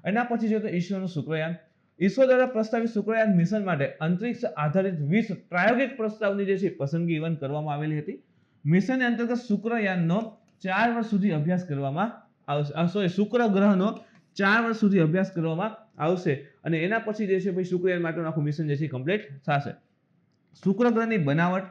એના પછી જોઈએ તો ઈસરોનું શુક્રયાન. ઈસરો દ્વારા પ્રસ્તાવિત શુક્રયાન મિશન માટે અંતરિક્ષ આધારિત 20 પ્રાયોગિક પ્રસ્તાવની જે છે પસંદગી ઇવન કરવામાં આવેલી હતી. મિશનની અંતર્ગત શુક્રયાનનો 4 વર્ષ સુધી અભ્યાસ કરવામાં આવશે, શુક્ર ગ્રહનો 4 વર્ષ સુધી અભ્યાસ કરવામાં આવશે અને એના પછી જે છે ભાઈ શુક્રયાન માટેનું આખું મિશન જે છે કમ્પ્લીટ થશે. શુક્ર ગ્રહની બનાવટ,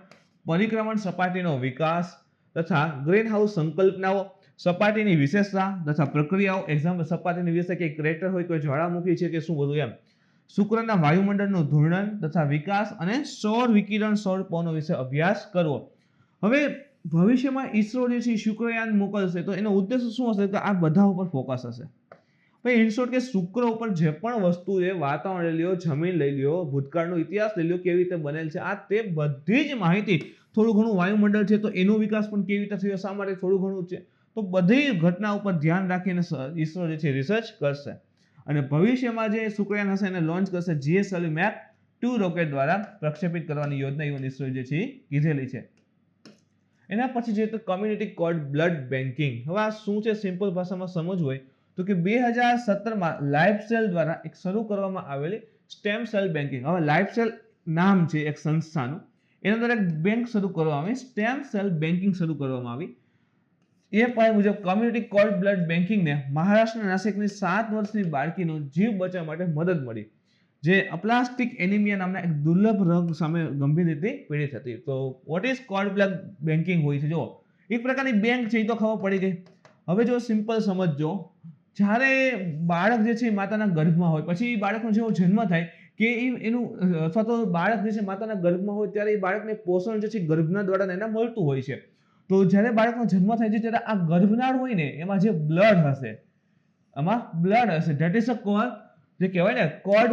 પરિક્રમણ સપાટીનો વિકાસ તથા ગ્રીન હાઉસ સંકલ્પનાઓ, સપાટીની વિશેષતા તથા પ્રક્રિયાઓ, એક્ઝામ્પલ સપાટીની વિશેષતા કે ક્રેટર હોય, કોઈ જ્વાળામુખી છે કે શું બધું એમ, શુક્રના વાયુમંડળનું ઘૂર્ણન તથા વિકાસ અને સૌર વિકિરણ સૌર પવનો વિશે અભ્યાસ કરવો. હવે ભવિષ્યમાં ઈસરો જે છે શુક્રયાન મોકલશે તો એનો ઉદ્દેશ શું હશે, કે આ બધા ઉપર ફોકસ હશે. ભાઈ ઇન શોર્ટ કે શુક્ર ઉપર જે પણ વસ્તુ છે, વાતાવરણ લઈ લ્યો, જમીન લઈ લ્યો, ભૂતકાળનો ઇતિહાસ લઈ લ્યો, કેવી રીતે બનેલ છે, આ તે બધી જ માહિતી થોડું ઘણું વાયુમંડળ છે તો એનો વિકાસ પણ કેવી રીતે થયો, શા માટે થોડું ઘણું છે, તો બધી ઘટના ઉપર ધ્યાન રાખીને ઈસરો જે છે રિસર્ચ કરશે. અને ભવિષ્યમાં જે શુક્રયાન હશે એને લોન્ચ કરશે GSLV મેક 2 રોકેટ દ્વારા પ્રક્ષેપિત કરવાની યોજના ઇવન ઈસરો જે છે કીધેલી છે. એના પછી જોઈએ તો કમ્યુનિટી કોલ્ડ બ્લડ બેન્કિંગ. હવે આ શું છે સિમ્પલ ભાષામાં સમજવું હોય તો કે 2017માં લાઇફસેલ દ્વારા એક શરૂ કરવામાં આવેલી સ્ટેમ સેલ બેન્કિંગ. હવે લાઇફસેલ નામ છે એક સંસ્થાનું, એના દ્વારા એક બેંક શરૂ કરવામાં આવી, સ્ટેમ સેલ બેન્કિંગ શરૂ કરવામાં આવી. એ પાય મુજબ કમ્યુનિટી કોલ્ડ બ્લડ બેન્કિંગને મહારાષ્ટ્રના નાસિકની 7 વર્ષની બાળકીનો જીવ બચાવવા માટે મદદ મળી, જે અપ્લાસ્ટિક એનિમિયા નામના એક દુર્લભ રોગ સામે ગંભીર રીતે પીડિત હતી. તો what is called blood banking હોય છે? જો એક પ્રકારની બેંક છે એ તો ખબર પડી ગઈ. હવે જો સિમ્પલ સમજજો, જ્યારે બાળક જે છે માતાના ગર્ભમાં હોય, પછી બાળકનો જેવો જન્મ થાય કે એનું અથવા તો બાળક જે છે માતાના ગર્ભમાં હોય ત્યારે એ બાળકને પોષણ જે છે ગર્ભના દ્વારા એના મળતું હોય છે. તો જ્યારે બાળકનો જન્મ થાય છે ત્યારે આ ગર્ભનાળ હોય ને એમાં જે બ્લડ હશે, આમાં બ્લડ હશે, ધેટ ઇઝ અ કોલ્ડ, જે કહેવાય ને કોલ્ડ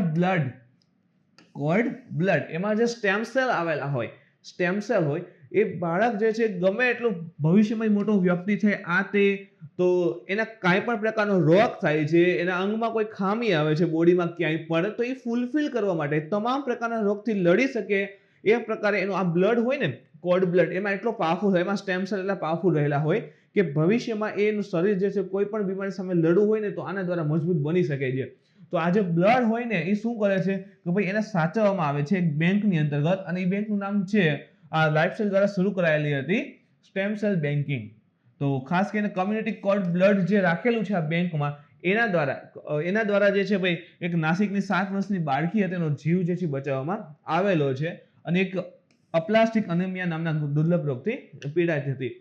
બ્લડ, એમાં જે સ્ટેમ સેલ આવેલા હોય, સ્ટેમ સેલ હોય, એ બાળક જે છે ગમે એટલું ભવિષ્યમાં મોટો વ્યક્તિ થાય આ તે, તો એના કાંઈ પણ પ્રકારનો રોગ થાય છે, એના અંગમાં કોઈ ખામી આવે છે બોડીમાં ક્યાંય પણ, તો એ ફૂલફિલ કરવા માટે તમામ પ્રકારના રોગથી લડી શકે એ પ્રકારે એનું આ બ્લડ હોય ને કોલ્ડ બ્લડ, એમાં એટલો પાવરફુલ હોય, એમાં સ્ટેમ સેલ એટલા પાવરફુલ રહેલા હોય કે ભવિષ્યમાં એનું શરીર જે છે કોઈ પણ બીમારી સામે લડવું હોય ને તો આના દ્વારા મજબૂત બની શકે છે. તો આ જે બ્લડ હોય ને એ શું કરે છે કે ભાઈ એને સાચવવામાં આવે છે એક બેંકની અંતર્ગત, અને એ બેંકનું નામ છે આ લાઇફસેલ દ્વારા શરૂ કરાયેલી હતી સ્ટેમ સેલ બેન્કિંગ. તો ખાસ કરીને કમ્યુનિટી કોલ્ડ બ્લડ જે રાખેલું છે આ બેંકમાં, એના દ્વારા જે છે ભાઈ એક નાસિકની 7 વર્ષની બાળકી હતી એનો જીવ જે છે બચાવવામાં આવેલો છે, અને એક અપ્લાસ્ટિક અનેમિયા નામના દુર્લભ રોગથી પીડાતી હતી.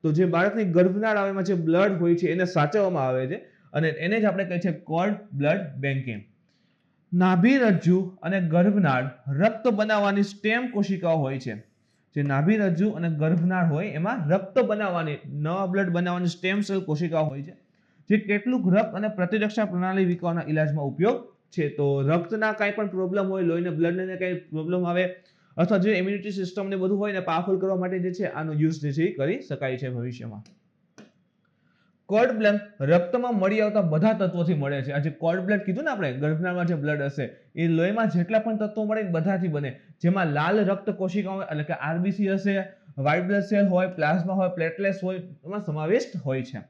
તો જે બાળકની ગર્ભનાળ આવે એમાં જે બ્લડ હોય છે એને સાચવવામાં આવે છે, અને એને જ આપણે કહીએ છીએ કોલ્ડ બ્લડ બેન્કિંગ. નાભિરજ્જુ અને ગર્ભનાળ રક્ત બનાવવાની સ્ટેમ કોશિકાઓ હોય છે. જે નાભિરજ્જુ અને ગર્ભનાળ હોય એમાં રક્ત બનાવવાની, નવા બ્લડ બનાવવાની સ્ટેમ સેલ કોશિકાઓ હોય છે, જે કેટલુંક રક્ત અને પ્રતિરક્ષા પ્રણાલી વિકસાવવાના ઇલાજમાં ઉપયોગ છે. તો રક્તના કાંઈ પણ પ્રોબ્લેમ હોય, લોહીના બ્લડને કાંઈ પ્રોબ્લેમ આવે, અથવા જે ઇમ્યુનિટી સિસ્ટમ ને બધું હોય ને પાવરફુલ કરવા માટે જે છે આનો યુઝ જે છે કરી શકાય છે ભવિષ્યમાં. કોલ્ડ બ્લડ રક્તમાં મળી આવતા બધા તત્વોથી મળે છે. આ જે કોલ્ડ બ્લડ કીધું ને આપણે, ગર્ભનાળમાં જે બ્લડ હશે એ લોહીમાં જેટલા પણ તત્વો મળે બધાથી બને, જેમાં લાલ રક્ત કોશિકાઓ એટલે કે RBC હશે, વ્હાઇટ બ્લડ સેલ હોય, પ્લાઝમા હોય, પ્લેટલેટ્સ હોય, એમાં સમાવિષ્ટ હોય છે.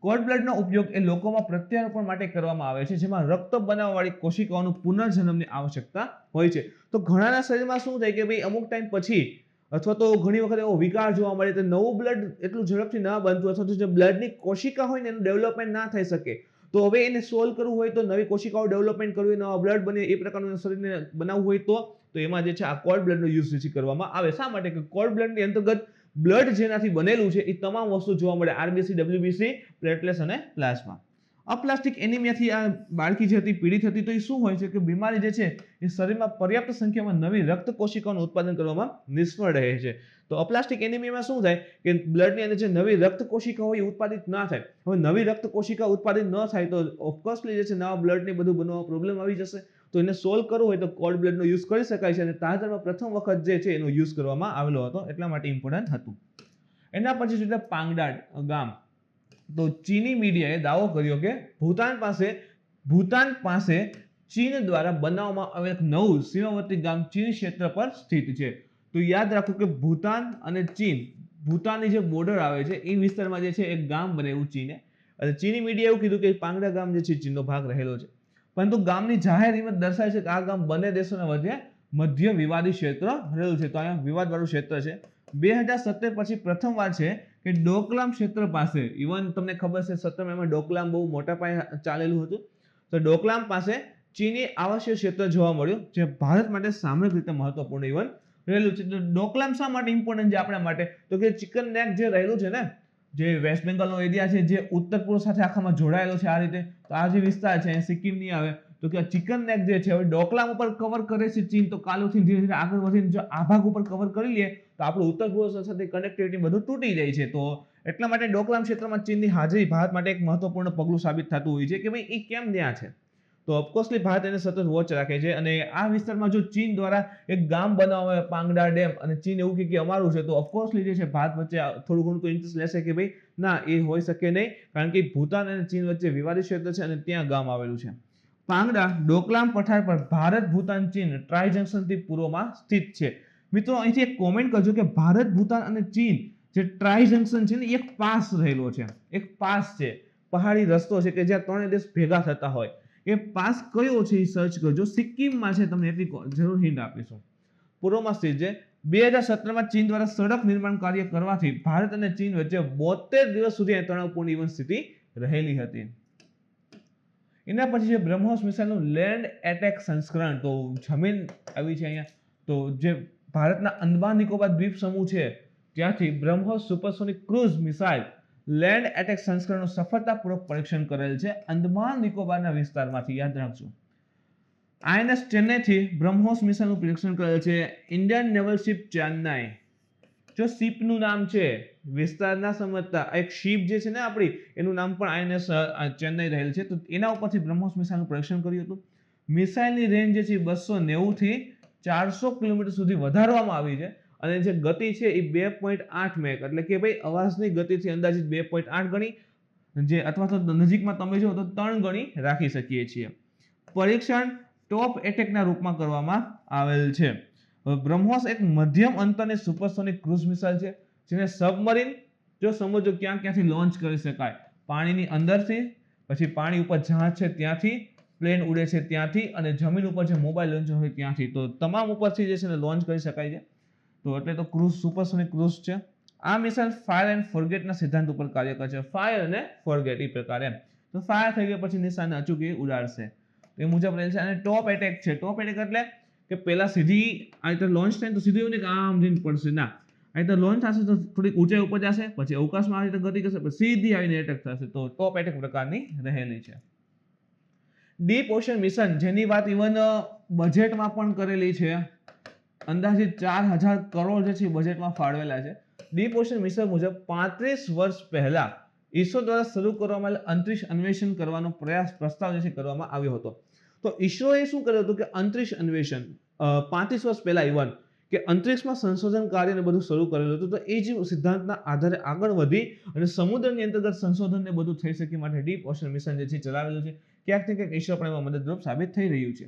કોલ્ડ બ્લડનો ઉપયોગ એ લોકોમાં પ્રત્યારોપણ માટે કરવામાં આવે છે, જેમાં રક્ત બનાવવાવાળી કોશિકાઓનું પુનર્જન્મની આવશ્યકતા હોય છે. તો ઘણાના શરીરમાં શું થાય કે ભાઈ અમુક ટાઈમ પછી અથવા તો ઘણી વખત એવો વિકાર જોવા મળે તો નવું બ્લડ એટલું ઝડપથી ના બનતું, અથવા તો જે બ્લડની કોશિકા હોય ને એનું ડેવલપમેન્ટ ના થઈ શકે, તો હવે એને સોલ્વ કરવું હોય તો નવી કોશિકાઓ ડેવલપમેન્ટ કરવી, નવા બ્લડ બને એ પ્રકારનું શરીરને બનાવવું હોય તો એમાં જે છે આ કોલ્ડ બ્લડનો યુઝ કરવામાં આવે. શા માટે? કે કોલ્ડ બ્લડની અંતર્ગત બ્લડ જેનાથી બનેલું છે એ તમામ વસ્તુ જોવા મળે, RBC, WBC, પ્લેટલેટ્સ અને પ્લાઝમા. અપ્લાસ્ટિક એનિમિયાથી આ બાળકી જે હતી પીડિત હતી, તો એ શું હોય છે કે બીમારી જે છે એ શરીરમાં પર્યાપ્ત સંખ્યામાં નવી રક્ત કોશિકાઓનું ઉત્પાદન કરવામાં નિષ્ફળ રહે છે. તો અપ્લાસ્ટિક એનિમિયામાં શું થાય કે બ્લડની અંદર જે નવી રક્ત કોશિકા હોય એ ઉત્પાદિત ના થાય. હવે નવી રક્ત કોશિકા ઉત્પાદિત ન થાય તો ઓફકોર્સલી જે છે નવા બ્લડને બધું બનવામાં પ્રોબ્લેમ આવી જશે. તો એને સોલ્વ કરવું હોય તો કોલ્ડ બ્લડનો યુઝ કરી શકાય છે, અને તાજેતરમાં પ્રથમ વખત જે છે એનો યુઝ કરવામાં આવેલો હતો, એટલા માટે ઇમ્પોર્ટન્ટ હતું. એના પછી છે પાંગડાડ ગામ. તો ચીની મીડિયાએ દાવો કર્યો કે ભૂતાન પાસે ચીન દ્વારા બનાવવામાં આવેલ એક નવું સીમાવર્તી ગામ ચીન ક્ષેત્ર પર સ્થિત છે. તો યાદ રાખો કે ભૂતાન અને ચીન, ભૂતાનની જે બોર્ડર આવે છે એ વિસ્તારમાં જે છે એક ગામ બનાવ્યું ચીને, અને ચીની મીડિયાએ એવું કીધું કે પાંગડા ગામ જે છે ચીનનો ભાગ રહેલો છે, પરંતુ ગામની જાહેર હિંમત દર્શાવે છે કે આ ગામ બંને દેશોના વચ્ચે મધ્ય વિવાદી ક્ષેત્ર રહેલું છે. તો અહીંયા વિવાદવાળું ક્ષેત્ર છે. 2017 પછી પ્રથમવાર છે કે ડોકલામ ક્ષેત્ર પાસે, ઇવન તમને ખબર છે 17માં ડોકલામ બહુ મોટા પાયે ચાલેલું હતું, તો ડોકલામ પાસે ચીની આવાસીય ક્ષેત્ર જોવા મળ્યું, જે ભારત માટે સામરિક રીતે મહત્વપૂર્ણ ઇવન રહેલું છે. તો ડોકલામ શા માટે ઇમ્પોર્ટન્ટ છે આપણા માટે? તો કે ચિકન નેક જે રહેલું છે ને, જે વેસ્ટ બેંગાલનો એરિયા છે, જે ઉત્તર પૂર્વ સાથે આખામાં જોડાયેલો છે આ રીતે, તો આ જે વિસ્તાર છે સિક્કિમ નહીં આવે, તો કે ચિકન નેક જે છે હવે ડોકલામ ઉપર કવર કરે છે ચીન, તો કાલુથી ધીરે ધીરે આગળ વધીને જો આ ભાગ ઉપર કવર કરી લે તો આપણું ઉત્તર પૂર્વ સાથે કનેક્ટિવિટી બધું તૂટી જાય છે. તો એટલા માટે ડોકલામ ક્ષેત્રમાં ચીનની હાજરી ભારત માટે એક મહત્વપૂર્ણ પગલું સાબિત થતું હોય છે કે ભાઈ એ કેમ ત્યાં છે. તો ઓફકોર્સલી ભારત એને સતત વોચ રાખે છે અને આ વિસ્તારમાં જો ચીન દ્વારા એક ગામ બનાવવામાં આવે પાંગડા ડેમ અને ચીન એવું કહે કે અમારું છે, તો ઓફકોર્સલી જે છે ભારત વચ્ચે થોડું ઘણું તો ઇન્ટરેસ્ટ લેશે કે ભાઈ ના, એ હોઈ શકે નહીં, કારણ કે ભૂતાન અને ચીન વચ્ચે વિવાદિત ક્ષેત્ર છે અને ત્યાં ગામ આવેલું છે. પાંગડા ડોકલામ પઠાર પર ભારત, ભૂતાન, ચીન ટ્રાઈ જંકશનથી પૂર્વમાં સ્થિત છે. મિત્રો અહીંથી એક કોમેન્ટ કરજો કે ભારત, ભૂતાન અને ચીન જે ટ્રાઈ જંકશન છે ને એક પાસ રહેલો છે, એક પાસ છે, પહાડી રસ્તો છે કે જ્યાં ત્રણેય દેશ ભેગા થતા હોય. એ પાસ કયો છે એ સર્ચ કરજો. સિક્કિમમાં છે, તમને એટલી જરૂર હિન્ટ આપીશું. પૂર્વમાં સ્થિત છે. 2017માં ચીન દ્વારા સડક નિર્માણ કાર્ય કરવાથી ભારત અને ચીન વચ્ચે 72 દિવસ સુધી તણાવપૂર્ણ જીવન સ્થિતિ રહેલી હતી. એના પછી છે બ્રહ્મોસ મિસાઇલનું લેન્ડ એટેક સંસ્કરણ. તો જમીન આવી છે અહીંયા. તો જે ભારતના અંદમાન નિકોબાર દ્વીપ સમૂહ છે ત્યાંથી BrahMos supersonic cruise missile land attack સંસ્કરણનું સફળતાપૂર્વક પરીક્ષણ કરેલ છે અંદમાન નિકોબારના વિસ્તારમાંથી, યાદ રાખજો. INS ચેન્નઈથી બ્રહ્મોસ મિસાઇલનું પરીક્ષણ કરેલ છે ઇન્ડિયન નેવલ શિપ ચેન્નઈ. જો શિપનું નામ છે વિસ્તારના સમજતા એક શિપ જે છે ને આપણી, એનું નામ પણ INS ચેન્નઈ રહેલ છે, તો એના ઉપરથી બ્રહ્મોસ મિસાઇલનું પરીક્ષણ કર્યું હતું. મિસાઇલની રેન્જ જે છે 290 થી 400 કિલોમીટર સુધી વધારવામાં આવી છે અને જે ગતિ છે એ 2.8 મેક, એટલે કે ભાઈ અવાજની ગતિથી અંદાજિત 2.8 ગણી, જે અથવા તો નજીકમાં તમે જો તો 3 ગણી રાખી શકીએ છીએ. પરીક્ષણ ટોપ એટેકના રૂપમાં કરવામાં આવેલ છે. બ્રહ્મોસ એક મધ્યમ અંતરની સુપરસોનિક ક્રૂઝ મિસાઇલ છે જેને સબમરીન, જો સમજો ક્યાંથી લોન્ચ કરી શકાય, પાણીની અંદરથી, પછી પાણી ઉપર જહાજ છે ત્યાંથી, પ્લેન ઉડે છે ત્યાંથી, અને જમીન ઉપર જે મોબાઈલ લોન્ચર હોય ત્યાંથી, તો તમામ ઉપરથી જે છે લોન્ચ કરી શકાય છે. તો એટલે તો ક્રૂઝ, સુપરસોનિક ક્રૂઝ છે. આ મિસાઇલ ફાયર એન્ડ ફોરગેટના સિદ્ધાંત ઉપર કાર્ય કરે છે. ફાયર અને ફોરગેટ એ પ્રકારે એમ. તો ફાયર થઈ ગયા પછી નિશાન અચૂક ઉડાડશે, એ મુજબ રહેલ છે. અને ટોપ એટેક છે. ટોપ એટેક એટલે કે પહેલા સીધી આ રીતે લોન્ચ થાય તો સીધું એવું નહીં કે આમ જઈને પડશે, ના, આ રીતે લોન્ચ થશે તો થોડીક ઊંચાઈ ઉપર જશે, પછી અવકાશમાં આ રીતે ગતિ કરશે, પછી સીધી આવીને એટેક થશે. તો ટોપ એટેક પ્રકારની રહેલી છે. ડીપ ઓશન મિશન, જેની વાત ઇવન બજેટમાં પણ કરેલી છે, અંદાજિત 4000 કરોડ જે છે બજેટમાં ફાળવેલા છે. ડીપ ઓશન મિશન મુજબ 35 વર્ષ પહેલા ઈસરો દ્વારા શરૂ કરવામાં આવેલ અંતરિક્ષ અન્વેષણ કરવાનો પ્રસ્તાવ જે છે કરવામાં આવ્યો હતો. તો ઈસરોએ શું કર્યું હતું કે અંતરિક્ષ અન્વેષણ 35 વર્ષ પહેલા ઇવન કે અંતરિક્ષમાં સંશોધન કાર્યને બધું શરૂ કરેલું હતું. તો એ જ સિદ્ધાંતના આધારે આગળ વધી અને સમુદ્રની અંતર્ગત સંશોધનને બધું થઈ શકે માટે ડીપ ઓશન મિશન જે છે ચલાવેલું છે. ક્યાંક ને ક્યાંક ઈસરો પણ એમાં મદદરૂપ સાબિત થઈ રહ્યું છે.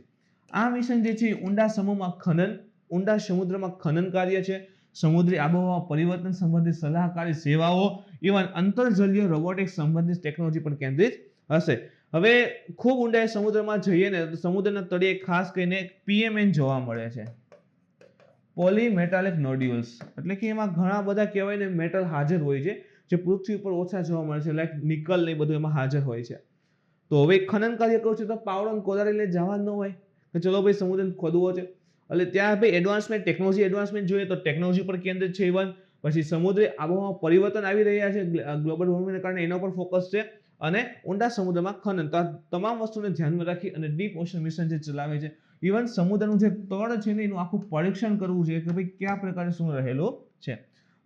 આ મિશન જે છે ઊંડા સમૂહમાં ખનન, ઊંડા સમુદ્રમાં ખનન કાર્ય છે, સમુદ્રી આબોહવા પરિવર્તન સંબંધિત સલાહકારી સેવાઓ, ઇવન અંતરજલીય રોબોટિક્સ સંબંધિત ટેકનોલોજી પર કેન્દ્રિત હશે. હવે ખૂબ ઊંડાઈ સમુદ્રમાં જઈએ ને તો સમુદ્રના તળિયે ખાસ કરીને PMN જોવા મળે છે, પોલીમેટાલિક નોડ્યુલ્સ, એટલે કે એમાં ઘણા બધા કહેવાય ને મેટલ હાજર હોય છે જે પૃથ્વી ઉપર ઓછા જોવા મળે છે, લાઈક નિકલ ને બધું એમાં હાજર હોય છે. તો હવે ખનન કાર્ય કહું છું તો પાવડો કોદાળી લઈને જવા ન હોય કે ચલો ભાઈ સમુદ્ર ખોદવો છે, એટલે ત્યાં ભાઈ એડવાન્સમેન્ટ, ટેકનોલોજી એડવાન્સમેન્ટ જોઈએ તો ટેકનોલોજી પર કેન્દ્રિત છે. ઇવન પછી સમુદ્રી આબોહવા પરિવર્તન આવી રહ્યા છે ગ્લોબલ વોર્મિંગને કારણે, એના પર ફોકસ છે, અને ઊંડા સમુદ્રમાં ખનન. તો આ તમામ વસ્તુને ધ્યાનમાં રાખી અને ડીપ ઓશન મિશન જે ચલાવે છે, ઇવન સમુદ્રનું જે તળ છે ને એનું આખું પરીક્ષણ કરવું છે કે ભાઈ કયા પ્રકારે શું રહેલું છે.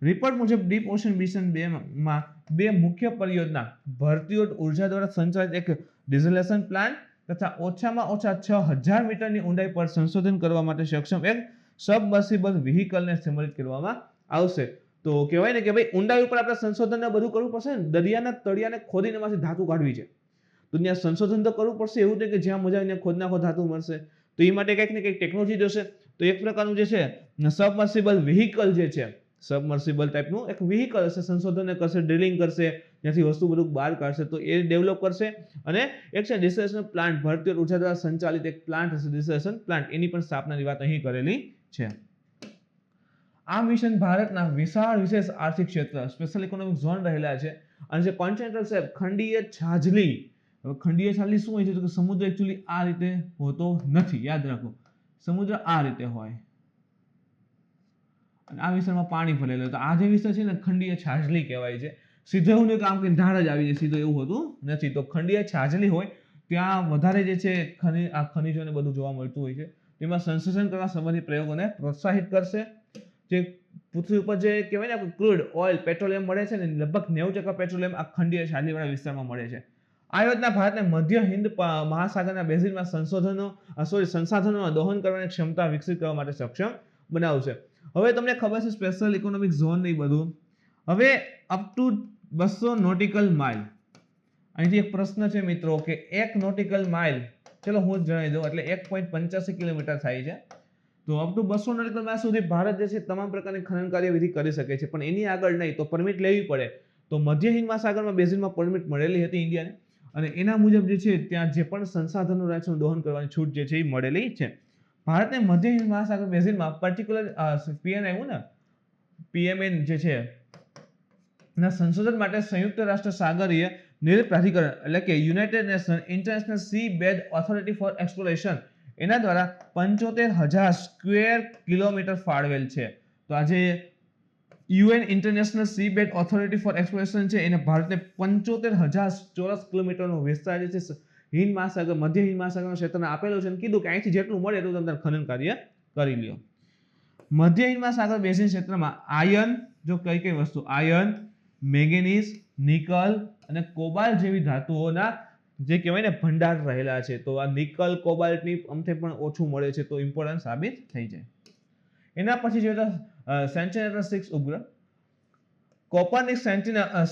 રિપોર્ટ મુજબ ડીપ ઓશન મિશન 2માં 2 મુખ્ય પરિયોજના, ભારતીય ઉર્જા દ્વારા સંચાલિત એક ડિઝેલેશન પ્લાન્ટ તથા ઓછામાં ઓછા 6000 મીટરની ઊંડાઈ પર સંશોધન કરવા માટે સક્ષમ એક સબમર્સિબલ વ્હીકલને સંચાલિત કરવામાં આવશે. તો કહેવાય ને કે ભાઈ ઊંડાઈ ઉપર આપણે સંશોધનને બધું કરવું પડશે ને, દરિયાના તળિયાને ખોદીને એમાંથી ધાતુ કાઢવી છે, તો ત્યાં સંશોધન તો કરવું પડશે. એવું નહીં કે જ્યાં મજા આવે ત્યાં ખોદ નાખો ધાતુ મળશે. તો એ માટે કંઈક ને કંઈક ટેકનોલોજી જોશે. તો એક પ્રકારનું જે છે સબમર્સિબલ વ્હીકલ જે છે, સબમર્સિબલ ટાઈપનું એક વ્હીકલ હશે, સંશોધન કરશે, ડ્રિલિંગ કરશે, ત્યાંથી વસ્તુ બધું બહાર કાઢશે, તો એ ડેવલપ કરશે. અને એક છે ડિસેલેશન પ્લાન્ટ, ભારતીય ઉર્જા દ્વારા સંચાલિત એક પ્લાન્ટ હશે ડિસેલેશન પ્લાન્ટ, એની પણ સ્થાપનાની વાત અહીં કરેલી છે. આ મિશન ભારતના વિશાળ વિશેષ આર્થિક ક્ષેત્ર સ્પેશિયલ ઇકોનોમિક ઝોન રહેલા છે અને જે કોન્ટિનેન્ટલ શેલ્ફ ખંડીય છાજલી. હવે ખંડીય છાજલી શું હોય છે તો કે સમુદ્ર એકચ્યુઅલી આ રીતે હોતો નથી, યાદ રાખો, સમુદ્ર આ રીતે હોય અને આ વિસ્તારમાં પાણી ભરેલું. તો આ જે વિસ્તાર છે ને ખંડીય છાજલી કહેવાય છે. સીધું એવું નહીં કે આમ કે ઢાળ જ આવી જાય, સીધું એવું હોતું નથી. તો ખંડીય છાજલી હોય ત્યાં વધારે જે છે આ ખનિજોને બધું જોવા મળતું હોય છે. તેમાં સંશોધન કરવા સંબંધિત પ્રયોગોને પ્રોત્સાહિત કરશે. જે પૃથ્વી ઉપર જે કહેવાય ને ક્રૂડ ઓઇલ, પેટ્રોલિયમ મળે છે ને, લગભગ 90% પેટ્રોલિયમ આ ખંડીય છાજલીવાળા વિસ્તારમાં મળે છે. આ યોજના ભારતને મધ્ય હિન્દ મહાસાગરના બેઝિનમાં સંસાધનોના દોહન કરવાની ક્ષમતા વિકસિત કરવા માટે સક્ષમ બનાવશે. હવે તમને ખબર છે સ્પેશિયલ ઇકોનોમિક ઝોન ને બધું. હવે અપ ટુ 200 નોટિકલ માઇલ. અહીંથી એક પ્રશ્ન છે મિત્રો કે 1 નોટિકલ માઇલ, ચલો હું જ જણાવી દઉં, એટલે 1.85 કિલોમીટર થાય છે. તો અપ ટુ 200 નોટિકલ માઇલ સુધી ભારત જે છે તમામ પ્રકારની ખનન કાર્યવિધિ કરી શકે છે, પણ એની આગળ નહીં, તો પરમિટ લેવી પડે. તો મધ્ય હિન્દ મહાસાગરમાં બેઝિનમાં પરમિટ મળેલી હતી ઇન્ડિયાને, અને એના મુજબ જે છે ત્યાં જે પણ સંસાધનો છે દોહન કરવાની છૂટ જે છે એ મળેલી છે. ભારતને મધ્ય હિન્દ મહાસાગર બેઝિનમાં પર્ટિક્યુલર પીએન આવ્યું ને, પીએમએન જે છે ના સંશોધન માટે સંયુક્ત રાષ્ટ્ર સાગરીય નિર્ણય પ્રાધિકરણ એટલે કે United Nation International Sea Bed Authority for Exploration એના દ્વારા 75,000 સ્ક્વેર કિલોમીટર ફાળવેલ છે. તો આજે UN International Sea Bed Authority for Exploration છે એને ભારતને 75,000 ચોરસ કિલોમીટરનો વિસ્તાર જે છે હિન્દ મહાસાગર મધ્ય હિન્દ મહાસાગરના ક્ષેત્રને આપેલો છે અને કીધું કે અહીંથી જેટલું મળે એટલું તમે ખનન કાર્ય કરી લ્યો. મધ્ય હિન્દ મહાસાગર બેઝિન ક્ષેત્રમાં આયર્ન, જો કઈ કઈ વસ્તુ, આયર્ન, મેંગેનીઝ, નિકલ અને કોબાલ્ટ જેવી ધાતુઓના જે કહેવાય ને ભંડાર રહેલા છે. તો આ નિકલ કોબાલ્ટની અમથે પણ ઓછું મળે છે, તો ઇમ્પોર્ટન્ટ સાબિત થઈ જાય. એના પછી જોઈએ સેન્ટિનેલ-6 ઉપગ્રહ, કોપરનિકસ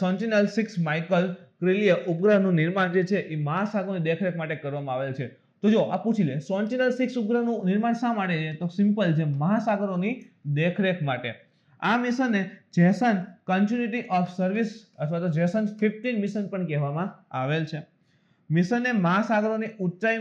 સેન્ટિનેલ-6 માઇકલ ક્રિલીય ઉપગ્રહનું નિર્માણ જે છે એ મહાસાગરની દેખરેખ માટે કરવામાં આવેલ છે. તો જો આ પૂછી લે સેન્ટિનેલ-6 ઉપગ્રહનું નિર્માણ શા માટે છે, તો સિમ્પલ છે, મહાસાગરોની દેખરેખ માટે. આ મિશનને જેસન કન્ટિન્યુટી ઓફ સર્વિસ અથવા તો જેસન 15 મિશન પણ કહેવામાં આવેલ છે. મિશનને મહાસાગરોની ઊંચાઈ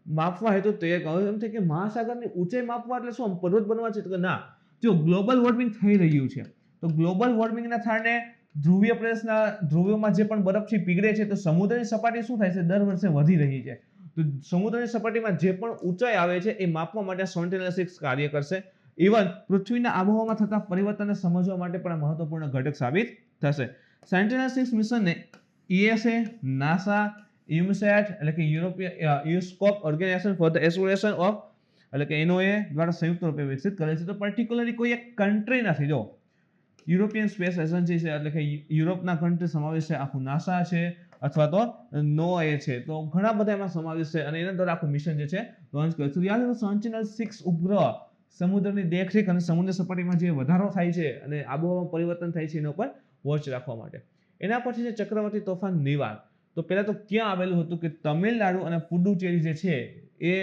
માપવા હેતુ તૈયાર કરવામાં એમ છે કે મહાસાગરની ઊંચાઈ માપવા એટલે શું પર્વત બનવા છે, તો ના, જો ગ્લોબલ વોર્મિંગ થઈ રહ્યું છે તો ગ્લોબલ વોર્મિંગના કારણે ધ્રુવીય પ્રદેશના ધ્રુવોમાં જે પણ બરફ છે પીગળે છે, તો સમુદ્રની સપાટી શું થાય છે, દર વર્ષે વધી રહી છે. તો સમુદ્રની સપાટીમાં જે પણ ઊંચાઈ આવે છે એ માપવા માટે સેન્ટિનેલ-6 કાર્ય કરશે. ઇવન પૃથ્વીના આબોહવામાં થતા પરિવર્તનને સમજવા માટે પણ મહત્વપૂર્ણ ઘટક સાબિત થશે. સેન્ટિનેલ-6 મિશનને ESA, નાસા, યુમસેટ એટલે કે યુસ્કોપ organisation for the exploration of એટલે કે NOAA દ્વારા સંયુક્ત રૂપે વિકસિત કરેલ છે. તો પર્ટિક્યુલરલી કોઈ એક કન્ટ્રી નથી, જો યુરોપિયન સ્પેસ એજન્સી છે એટલે કે યુરોપના કન્ટ્રી સમાવેશ છે, આખું નાસા છે અથવા તો NOAA છે, તો ઘણા બધા એમાં સમાવેશ છે અને એના દ્વારા આખું મિશન જે છે લોન્ચ કર્યું છે. યાદ રાખો સેન્ટિનેલ-6 ઉપગ્રહ સમુદ્રની દેખરેખ અને સમુદ્ર સપાટીમાં જે વધારો થાય છે અને આબોહવામાં પરિવર્તન થાય છે એના ઉપર વોચ રાખવા માટે. એના પછી છે ચક્રવાતી તોફાન નિવાર. તો પહેલા તો ક્યાં આવેલું હતું કે તમિલનાડુ અને પુડુચેરી જે છે એ